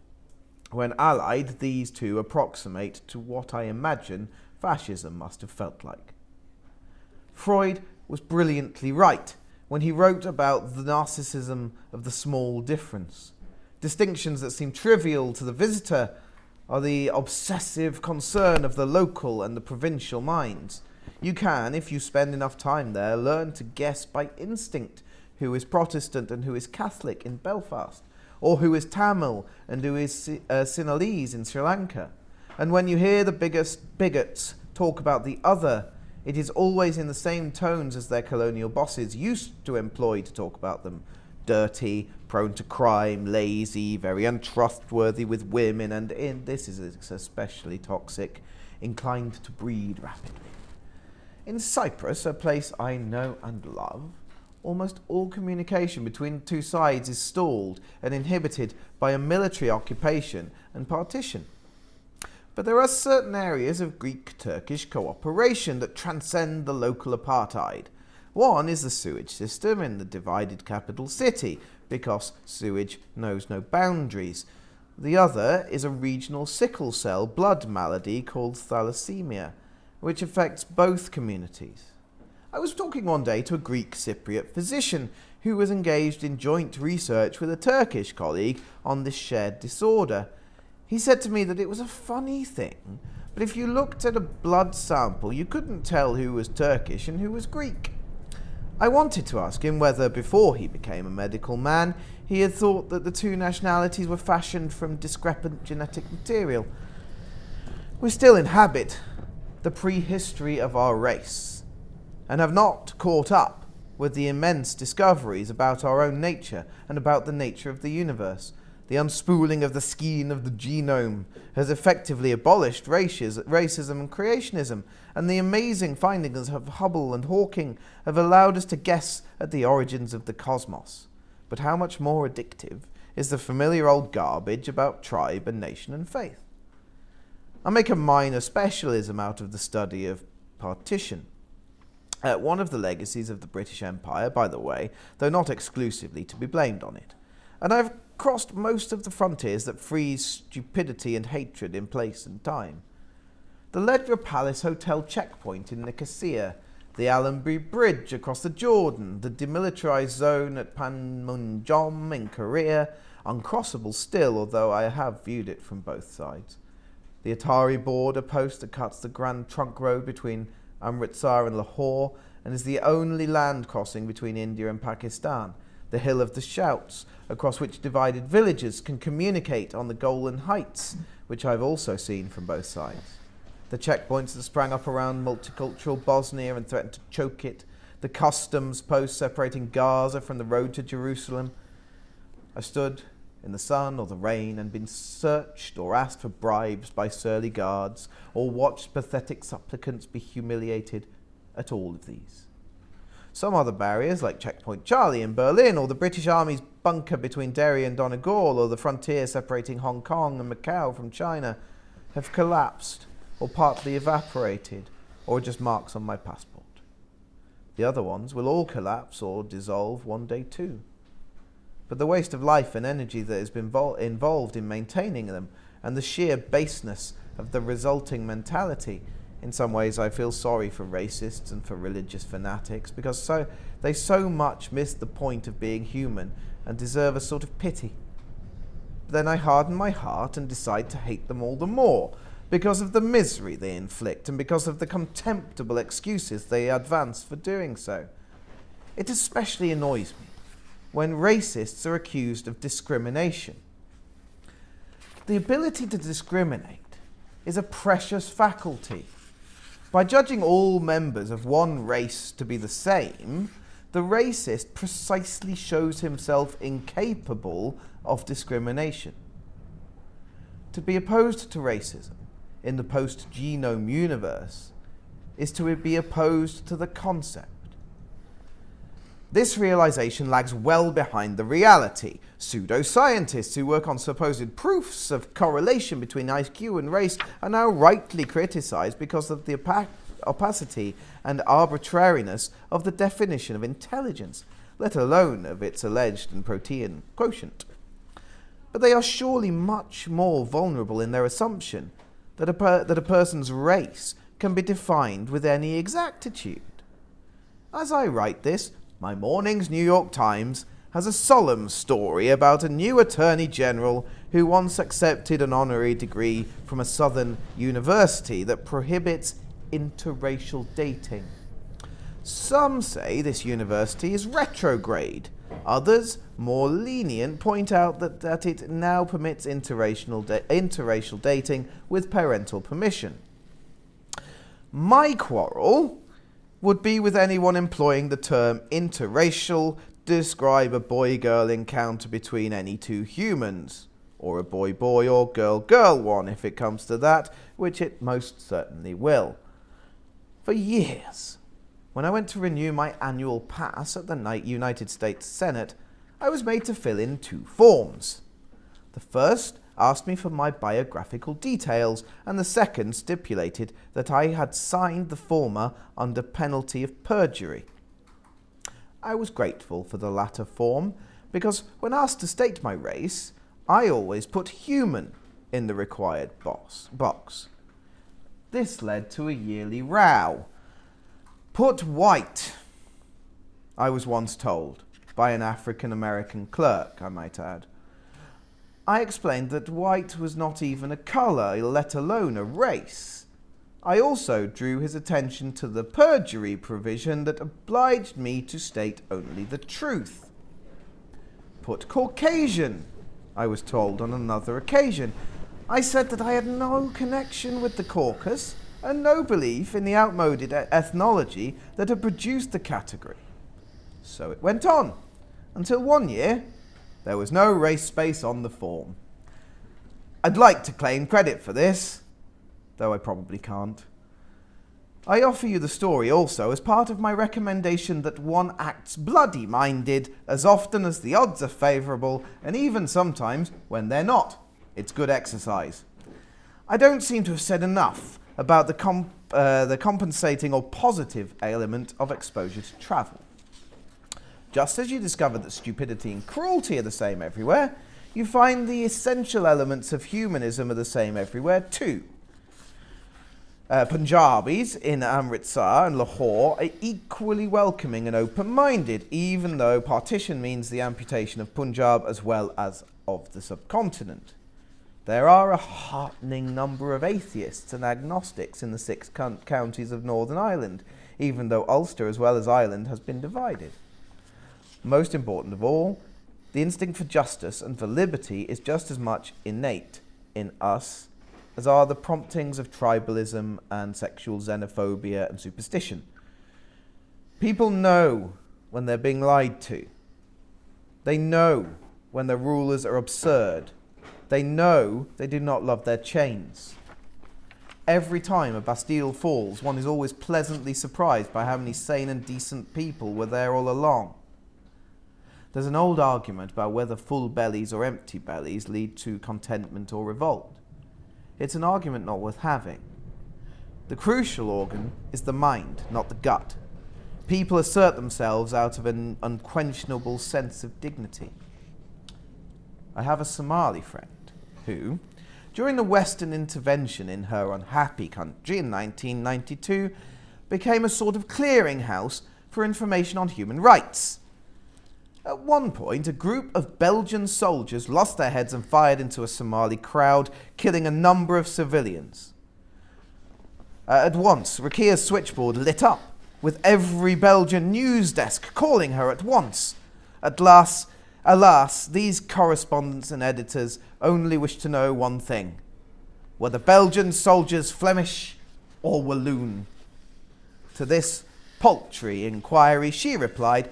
When allied, these two approximate to what I imagine fascism must have felt like. Freud was brilliantly right when he wrote about the narcissism of the small difference. Distinctions that seem trivial to the visitor are the obsessive concern of the local and the provincial minds. You can, if you spend enough time there, learn to guess by instinct who is Protestant and who is Catholic in Belfast, or who is Tamil and who is Sinhalese in Sri Lanka. And when you hear the biggest bigots talk about the other, it is always in the same tones as their colonial bosses used to employ to talk about them. Dirty, prone to crime, lazy, very untrustworthy with women, and this is especially toxic, inclined to breed rapidly. In Cyprus, a place I know and love, almost all communication between the two sides is stalled and inhibited by a military occupation and partition. But there are certain areas of Greek-Turkish cooperation that transcend the local apartheid. One is the sewage system in the divided capital city, because sewage knows no boundaries. The other is a regional sickle cell blood malady called thalassemia, which affects both communities. I was talking one day to a Greek Cypriot physician who was engaged in joint research with a Turkish colleague on this shared disorder. He said to me that it was a funny thing, but if you looked at a blood sample, you couldn't tell who was Turkish and who was Greek. I wanted to ask him whether, before he became a medical man, he had thought that the two nationalities were fashioned from discrepant genetic material. We still inhabit the prehistory of our race, and have not caught up with the immense discoveries about our own nature and about the nature of the universe. The The unspooling of the skein of the genome has effectively abolished racism and creationism, and the amazing findings of Hubble and Hawking have allowed us to guess at the origins of the cosmos. But how much more addictive is the familiar old garbage about tribe and nation and faith? I make a minor specialism out of the study of partition. One of the legacies of the British Empire, by the way, though not exclusively to be blamed on it. And I've crossed most of the frontiers that freeze stupidity and hatred in place and time. The Ledra Palace Hotel checkpoint in Nicosia, the Allenby Bridge across the Jordan, the demilitarized zone at Panmunjom in Korea, uncrossable still, although I have viewed it from both sides. The Atari border post that cuts the Grand Trunk Road between Amritsar and Lahore and is the only land crossing between India and Pakistan. The Hill of the Shouts, across which divided villages can communicate on the Golan Heights, which I've also seen from both sides. The checkpoints that sprang up around multicultural Bosnia and threatened to choke it. The customs posts separating Gaza from the road to Jerusalem. I stood in the sun or the rain and been searched or asked for bribes by surly guards or watched pathetic supplicants be humiliated at all of these. Some other barriers, like Checkpoint Charlie in Berlin, or the British Army's bunker between Derry and Donegal, or the frontier separating Hong Kong and Macau from China, have collapsed or partly evaporated, or are just marks on my passport. The other ones will all collapse or dissolve one day too. But the waste of life and energy that has been involved in maintaining them, and the sheer baseness of the resulting mentality, in some ways I feel sorry for racists and for religious fanatics, because they so much miss the point of being human and deserve a sort of pity. But then I harden my heart and decide to hate them all the more, because of the misery they inflict and because of the contemptible excuses they advance for doing so. It especially annoys me when racists are accused of discrimination. The ability to discriminate is a precious faculty. By judging all members of one race to be the same, the racist precisely shows himself incapable of discrimination. To be opposed to racism in the post-genome universe is to be opposed to the concept. This realization lags well behind the reality. Pseudoscientists who work on supposed proofs of correlation between IQ and race are now rightly criticized because of the opacity and arbitrariness of the definition of intelligence, let alone of its alleged and protean quotient. But they are surely much more vulnerable in their assumption that a person's race can be defined with any exactitude. As I write this, my morning's New York Times has a solemn story about a new Attorney General who once accepted an honorary degree from a southern university that prohibits interracial dating. Some say this university is retrograde. Others, more lenient, point out that it now permits interracial dating with parental permission. My quarrel would be with anyone employing the term interracial to describe a boy-girl encounter between any two humans, or a boy-boy or girl-girl one if it comes to that, which it most certainly will. For years, when I went to renew my annual pass at the United States Senate, I was made to fill in two forms. The first asked me for my biographical details, and the second stipulated that I had signed the former under penalty of perjury. I was grateful for the latter form, because when asked to state my race, I always put human in the required box. This led to a yearly row. Put white, I was once told, by an African-American clerk, I might add. I explained that white was not even a colour, let alone a race. I also drew his attention to the perjury provision that obliged me to state only the truth. Put Caucasian, I was told on another occasion. I said that I had no connection with the Caucasus and no belief in the outmoded ethnology that had produced the category. So it went on, until one year, There was no race space on the form. I'd like to claim credit for this, though I probably can't. I offer you the story also as part of my recommendation that one acts bloody-minded as often as the odds are favourable, and even sometimes when they're not. It's good exercise. I don't seem to have said enough about the compensating or positive element of exposure to travel. Just as you discover that stupidity and cruelty are the same everywhere, you find the essential elements of humanism are the same everywhere too. Punjabis in Amritsar and Lahore are equally welcoming and open-minded, even though partition means the amputation of Punjab as well as of the subcontinent. There are a heartening number of atheists and agnostics in the 6 counties of Northern Ireland, even though Ulster as well as Ireland has been divided. Most important of all, the instinct for justice and for liberty is just as much innate in us as are the promptings of tribalism and sexual xenophobia and superstition. People know when they're being lied to. They know when their rulers are absurd. They know they do not love their chains. Every time a Bastille falls, one is always pleasantly surprised by how many sane and decent people were there all along. There's an old argument about whether full bellies or empty bellies lead to contentment or revolt. It's an argument not worth having. The crucial organ is the mind, not the gut. People assert themselves out of an unquestionable sense of dignity. I have a Somali friend who, during the Western intervention in her unhappy country in 1992, became a sort of clearinghouse for information on human rights. At one point, a group of Belgian soldiers lost their heads and fired into a Somali crowd, killing a number of civilians. At once, Rakia's switchboard lit up, with every Belgian news desk calling her at once. Alas, these correspondents and editors only wish to know one thing. Were the Belgian soldiers Flemish or Walloon? To this paltry inquiry she replied,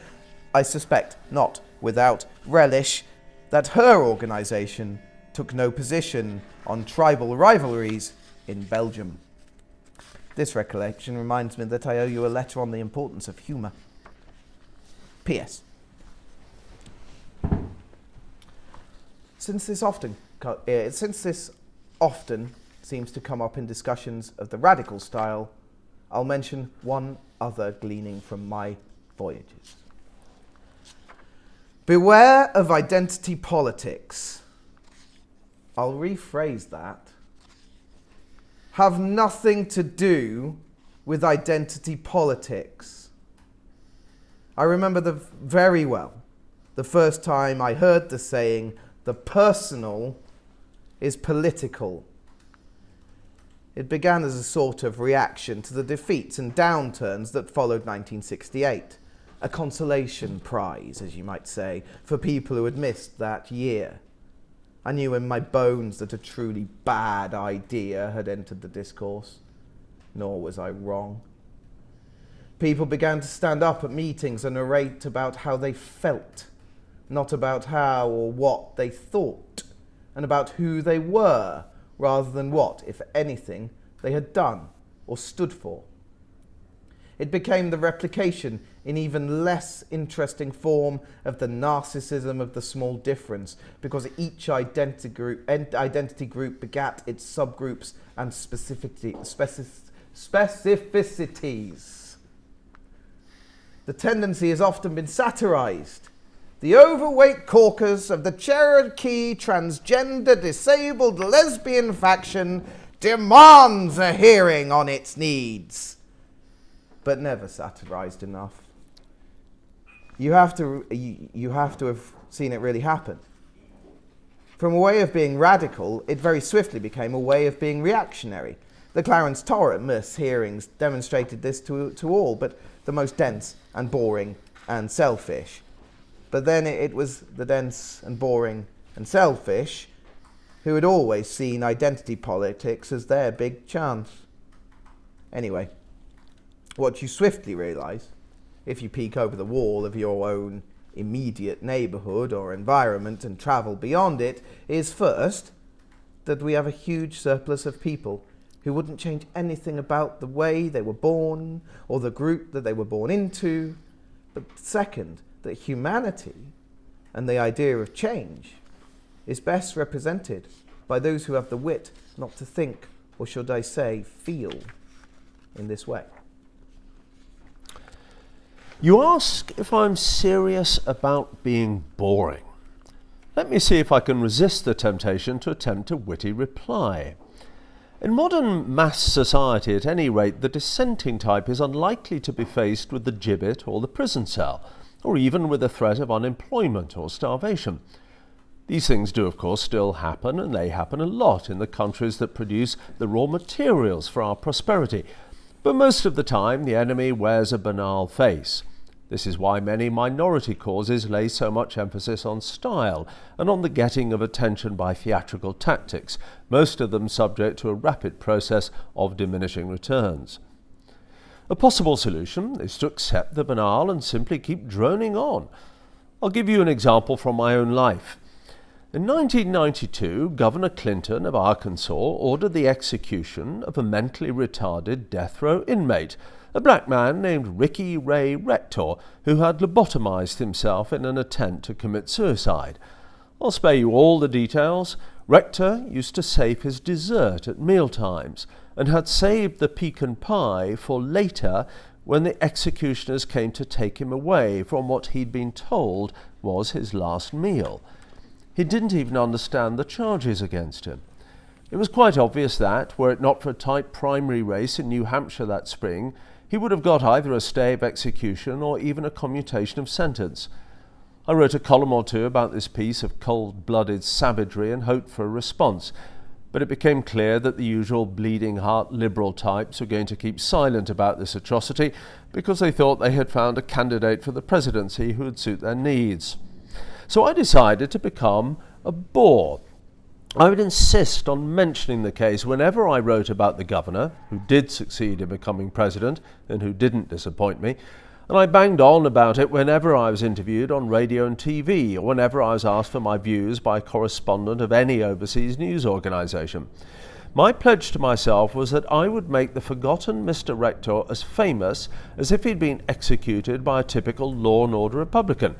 I suspect not without relish, that her organisation took no position on tribal rivalries in Belgium. This recollection reminds me that I owe you a letter on the importance of humour. P.S. Since this often seems to come up in discussions of the radical style, I'll mention one other gleaning from my voyages. Beware of identity politics. I'll rephrase that. Have nothing to do with identity politics. I remember very well the first time I heard the saying, the personal is political. It began as a sort of reaction to the defeats and downturns that followed 1968. A consolation prize, as you might say, for people who had missed that year. I knew in my bones that a truly bad idea had entered the discourse, nor was I wrong. People began to stand up at meetings and narrate about how they felt, not about how or what they thought, and about who they were, rather than what, if anything, they had done or stood for. It became the replication in even less interesting form of the narcissism of the small difference, because each identity group begat its subgroups and specificities. The tendency has often been satirized. The overweight caucus of the Cherokee transgender disabled lesbian faction demands a hearing on its needs, but never satirized enough. You have to have seen it really happen. From a way of being radical, it very swiftly became a way of being reactionary. The Clarence Thomas hearings demonstrated this to all, but the most dense and boring and selfish. But then it was the dense and boring and selfish who had always seen identity politics as their big chance. Anyway, what you swiftly realise, if you peek over the wall of your own immediate neighbourhood or environment and travel beyond it is first, that we have a huge surplus of people who wouldn't change anything about the way they were born or the group that they were born into, but second, that humanity and the idea of change is best represented by those who have the wit not to think, or should I say, feel in this way. You ask if I'm serious about being boring. Let me see if I can resist the temptation to attempt a witty reply. In modern mass society, at any rate, the dissenting type is unlikely to be faced with the gibbet or the prison cell, or even with the threat of unemployment or starvation. These things do, of course, still happen, and they happen a lot in the countries that produce the raw materials for our prosperity. But most of the time, the enemy wears a banal face. This is why many minority causes lay so much emphasis on style and on the getting of attention by theatrical tactics, most of them subject to a rapid process of diminishing returns. A possible solution is to accept the banal and simply keep droning on. I'll give you an example from my own life. In 1992, Governor Clinton of Arkansas ordered the execution of a mentally retarded death row inmate, a black man named Ricky Ray Rector, who had lobotomized himself in an attempt to commit suicide. I'll spare you all the details. Rector used to save his dessert at mealtimes and had saved the pecan pie for later when the executioners came to take him away from what he'd been told was his last meal. He didn't even understand the charges against him. It was quite obvious that, were it not for a tight primary race in New Hampshire that spring, he would have got either a stay of execution or even a commutation of sentence. I wrote a column or two about this piece of cold-blooded savagery and hoped for a response, but it became clear that the usual bleeding-heart liberal types were going to keep silent about this atrocity because they thought they had found a candidate for the presidency who would suit their needs. So I decided to become a bore. I would insist on mentioning the case whenever I wrote about the governor, who did succeed in becoming president and who didn't disappoint me, and I banged on about it whenever I was interviewed on radio and TV, or whenever I was asked for my views by a correspondent of any overseas news organisation. My pledge to myself was that I would make the forgotten Mr. Rector as famous as if he'd been executed by a typical law and order Republican.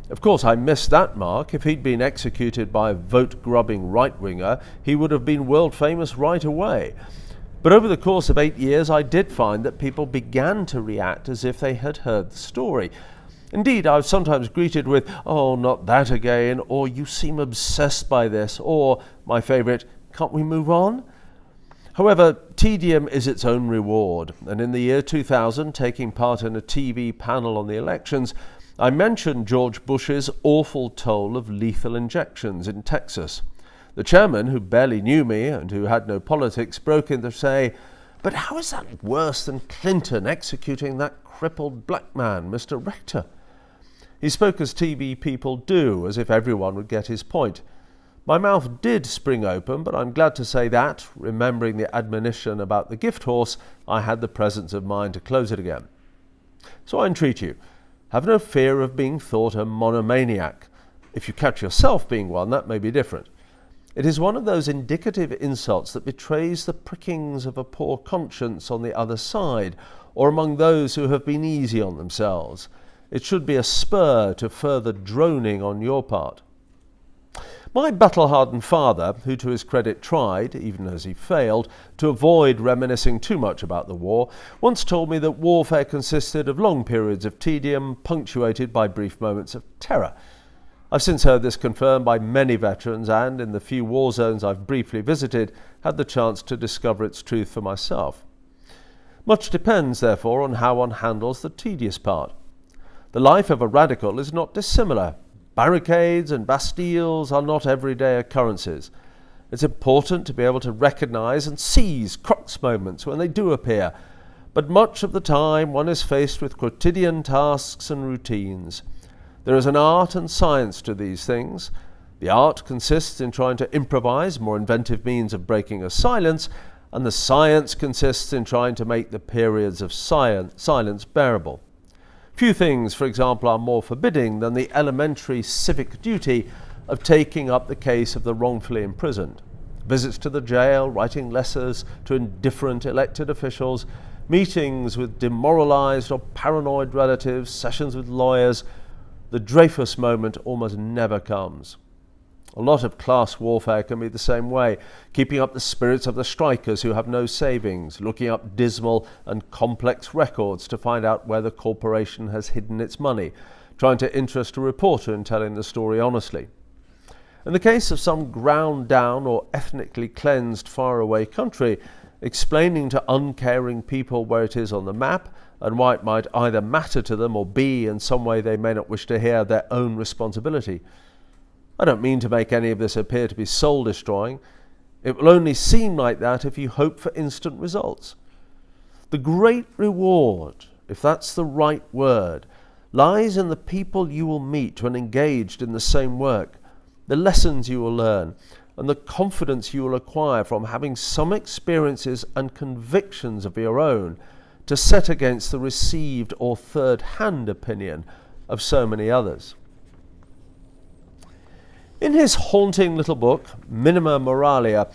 Of course, I missed that mark. If he'd been executed by a vote-grubbing right-winger, he would have been world-famous right away. But over the course of 8 years, I did find that people began to react as if they had heard the story. Indeed, I was sometimes greeted with, "Oh, not that again," or "You seem obsessed by this," or, my favourite, "Can't we move on?" However, tedium is its own reward, and in the year 2000, taking part in a TV panel on the elections, I mentioned George Bush's awful toll of lethal injections in Texas. The chairman, who barely knew me and who had no politics, broke in to say, "But how is that worse than Clinton executing that crippled black man, Mr. Rector?" He spoke as TV people do, as if everyone would get his point. My mouth did spring open, but I'm glad to say that, remembering the admonition about the gift horse, I had the presence of mind to close it again. So I entreat you, have no fear of being thought a monomaniac. If you catch yourself being one, that may be different. It is one of those indicative insults that betrays the prickings of a poor conscience on the other side, or among those who have been easy on themselves. It should be a spur to further droning on your part. My battle-hardened father, who to his credit tried, even as he failed, to avoid reminiscing too much about the war, once told me that warfare consisted of long periods of tedium punctuated by brief moments of terror. I've since heard this confirmed by many veterans and, in the few war zones I've briefly visited, had the chance to discover its truth for myself. Much depends, therefore, on how one handles the tedious part. The life of a radical is not dissimilar. Barricades and bastilles are not everyday occurrences. It's important to be able to recognize and seize crux moments when they do appear, but much of the time one is faced with quotidian tasks and routines. There is an art and science to these things. The art consists in trying to improvise more inventive means of breaking a silence, and the science consists in trying to make the periods of silence bearable. Few things, for example, are more forbidding than the elementary civic duty of taking up the case of the wrongfully imprisoned. Visits to the jail, writing letters to indifferent elected officials, meetings with demoralized or paranoid relatives, sessions with lawyers. The Dreyfus moment almost never comes. A lot of class warfare can be the same way, keeping up the spirits of the strikers who have no savings, looking up dismal and complex records to find out where the corporation has hidden its money, trying to interest a reporter in telling the story honestly. In the case of some ground down or ethnically cleansed faraway country, explaining to uncaring people where it is on the map and why it might either matter to them or be in some way they may not wish to hear their own responsibility. I don't mean to make any of this appear to be soul-destroying. It will only seem like that if you hope for instant results. The great reward, if that's the right word, lies in the people you will meet when engaged in the same work, the lessons you will learn, and the confidence you will acquire from having some experiences and convictions of your own to set against the received or third-hand opinion of so many others. In his haunting little book, Minima Moralia,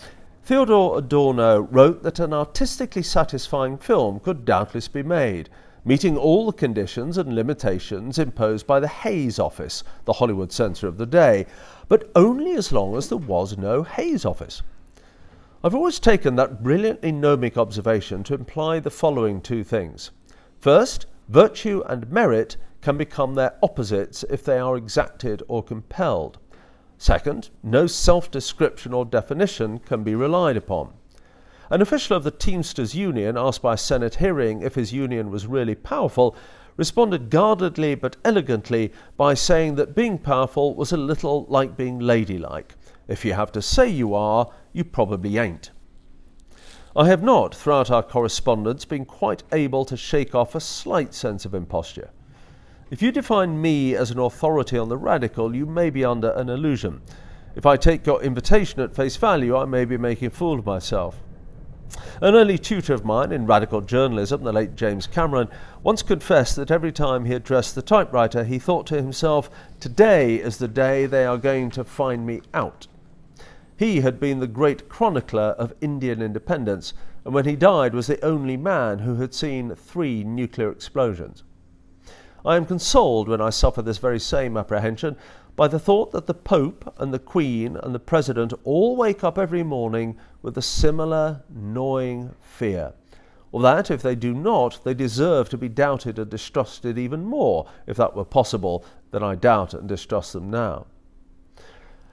Theodor Adorno wrote that an artistically satisfying film could doubtless be made, meeting all the conditions and limitations imposed by the Hays Office, the Hollywood censor of the day, but only as long as there was no Hays Office. I've always taken that brilliantly gnomic observation to imply the following two things. First, virtue and merit can become their opposites if they are exacted or compelled. Second, no self-description or definition can be relied upon. An official of the Teamsters Union, asked by a Senate hearing if his union was really powerful, responded guardedly but elegantly by saying that being powerful was a little like being ladylike. If you have to say you are, you probably ain't. I have not, throughout our correspondence, been quite able to shake off a slight sense of imposture. If you define me as an authority on the radical, you may be under an illusion. If I take your invitation at face value, I may be making a fool of myself. An early tutor of mine in radical journalism, the late James Cameron, once confessed that every time he addressed the typewriter, he thought to himself, "Today is the day they are going to find me out." He had been the great chronicler of Indian independence, and when he died was the only man who had seen 3 nuclear explosions. I am consoled when I suffer this very same apprehension by the thought that the Pope and the Queen and the President all wake up every morning with a similar gnawing fear, or that if they do not, they deserve to be doubted and distrusted even more, if that were possible, than I doubt and distrust them now.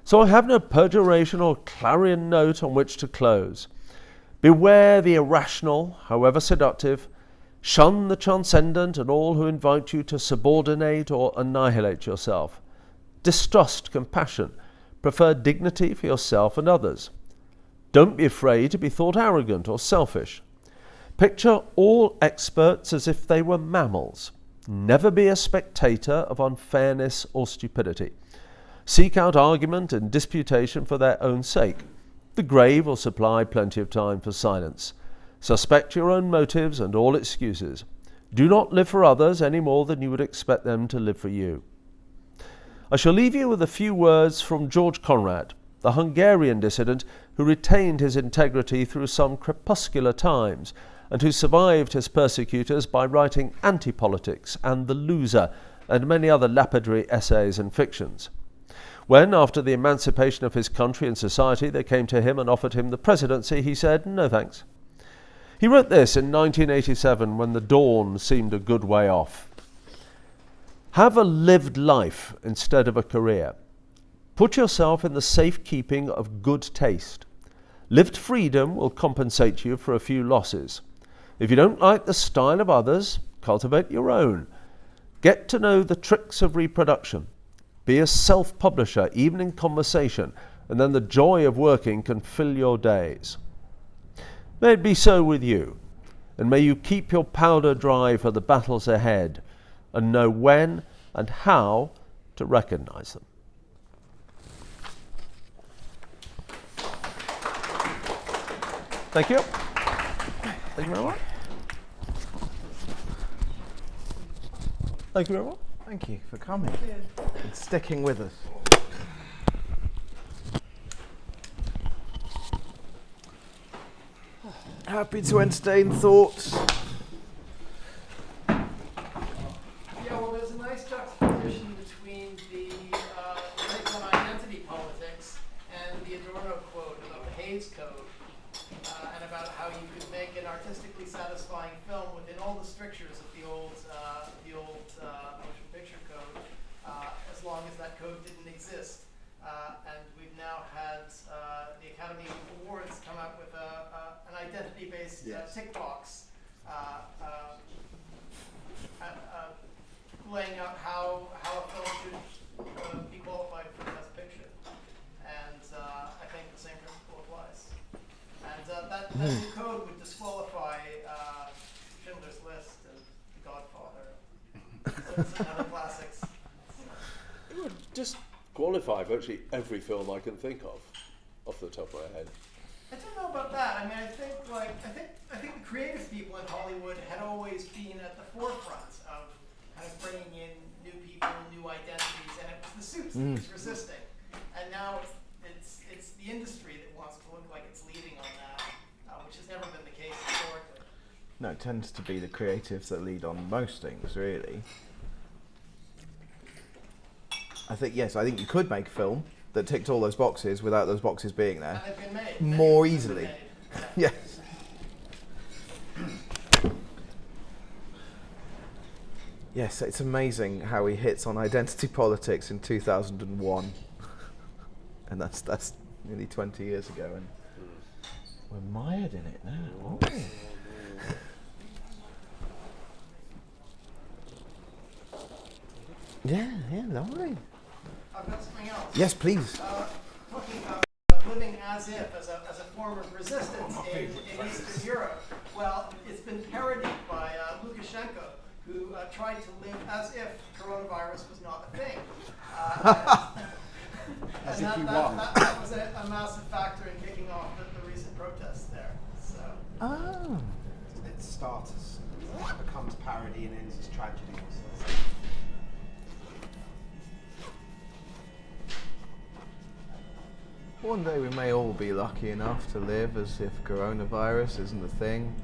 So I have no perjuration or clarion note on which to close. Beware the irrational, however seductive. Shun the transcendent and all who invite you to subordinate or annihilate yourself. Distrust compassion. Prefer dignity for yourself and others. Don't be afraid to be thought arrogant or selfish. Picture all experts as if they were mammals. Never be a spectator of unfairness or stupidity. Seek out argument and disputation for their own sake. The grave will supply plenty of time for silence. Suspect your own motives and all excuses. Do not live for others any more than you would expect them to live for you. I shall leave you with a few words from George Conrad, the Hungarian dissident who retained his integrity through some crepuscular times and who survived his persecutors by writing Anti-Politics and The Loser and many other lapidary essays and fictions. When, after the emancipation of his country and society, they came to him and offered him the presidency, he said, "No thanks." He wrote this in 1987 when the dawn seemed a good way off. Have a lived life instead of a career. Put yourself in the safekeeping of good taste. Lived freedom will compensate you for a few losses. If you don't like the style of others, cultivate your own. Get to know the tricks of reproduction. Be a self-publisher, even in conversation, and then the joy of working can fill your days. May it be so with you, and may you keep your powder dry for the battles ahead, and know when and how to recognize them. Thank you. Thank you very much. Thank you very much. Thank you for coming and sticking with us. Happy to entertain thoughts. Yeah, well, there's a nice juxtaposition between the take on identity politics and the Adorno quote about the Hays Code, and about how you could make an artistically satisfying film within all the strictures of the old motion picture code, as long as that code didn't exist. And we've now had the Academy Awards come out with an identity-based tick box, laying out how a film should be qualified for Best Picture. And I think the same principle applies. And that new code would disqualify Schindler's List and The Godfather, some other classics. It would disqualify virtually every film I can think of, off the top of my head. I don't know about that. I mean, I think the creative people in Hollywood had always been at the forefront of kind of bringing in new people, new identities, and it was the suits that was resisting. And now it's the industry that wants to look like it's leading on that, which has never been the case historically. No, it tends to be the creatives that lead on most things, really. I think you could make a film that ticked all those boxes without those boxes being there. And they've been made. More Many of them easily. have been made. Yes. Yes, it's amazing how he hits on identity politics in 2001. And that's nearly 20 years ago, and we're mired in it now. Oh. Yeah, lovely. I've got something else. Yes, please. Talking about living as if, as a form of resistance in Eastern Europe. Well, it's been parodied by Lukashenko, who tried to live as if coronavirus was not a thing. As and if he that won. That was a massive factor in kicking off the recent protests there. So. Oh. It starts, it becomes parody and ends as tragedy. One day we may all be lucky enough to live as if coronavirus isn't a thing.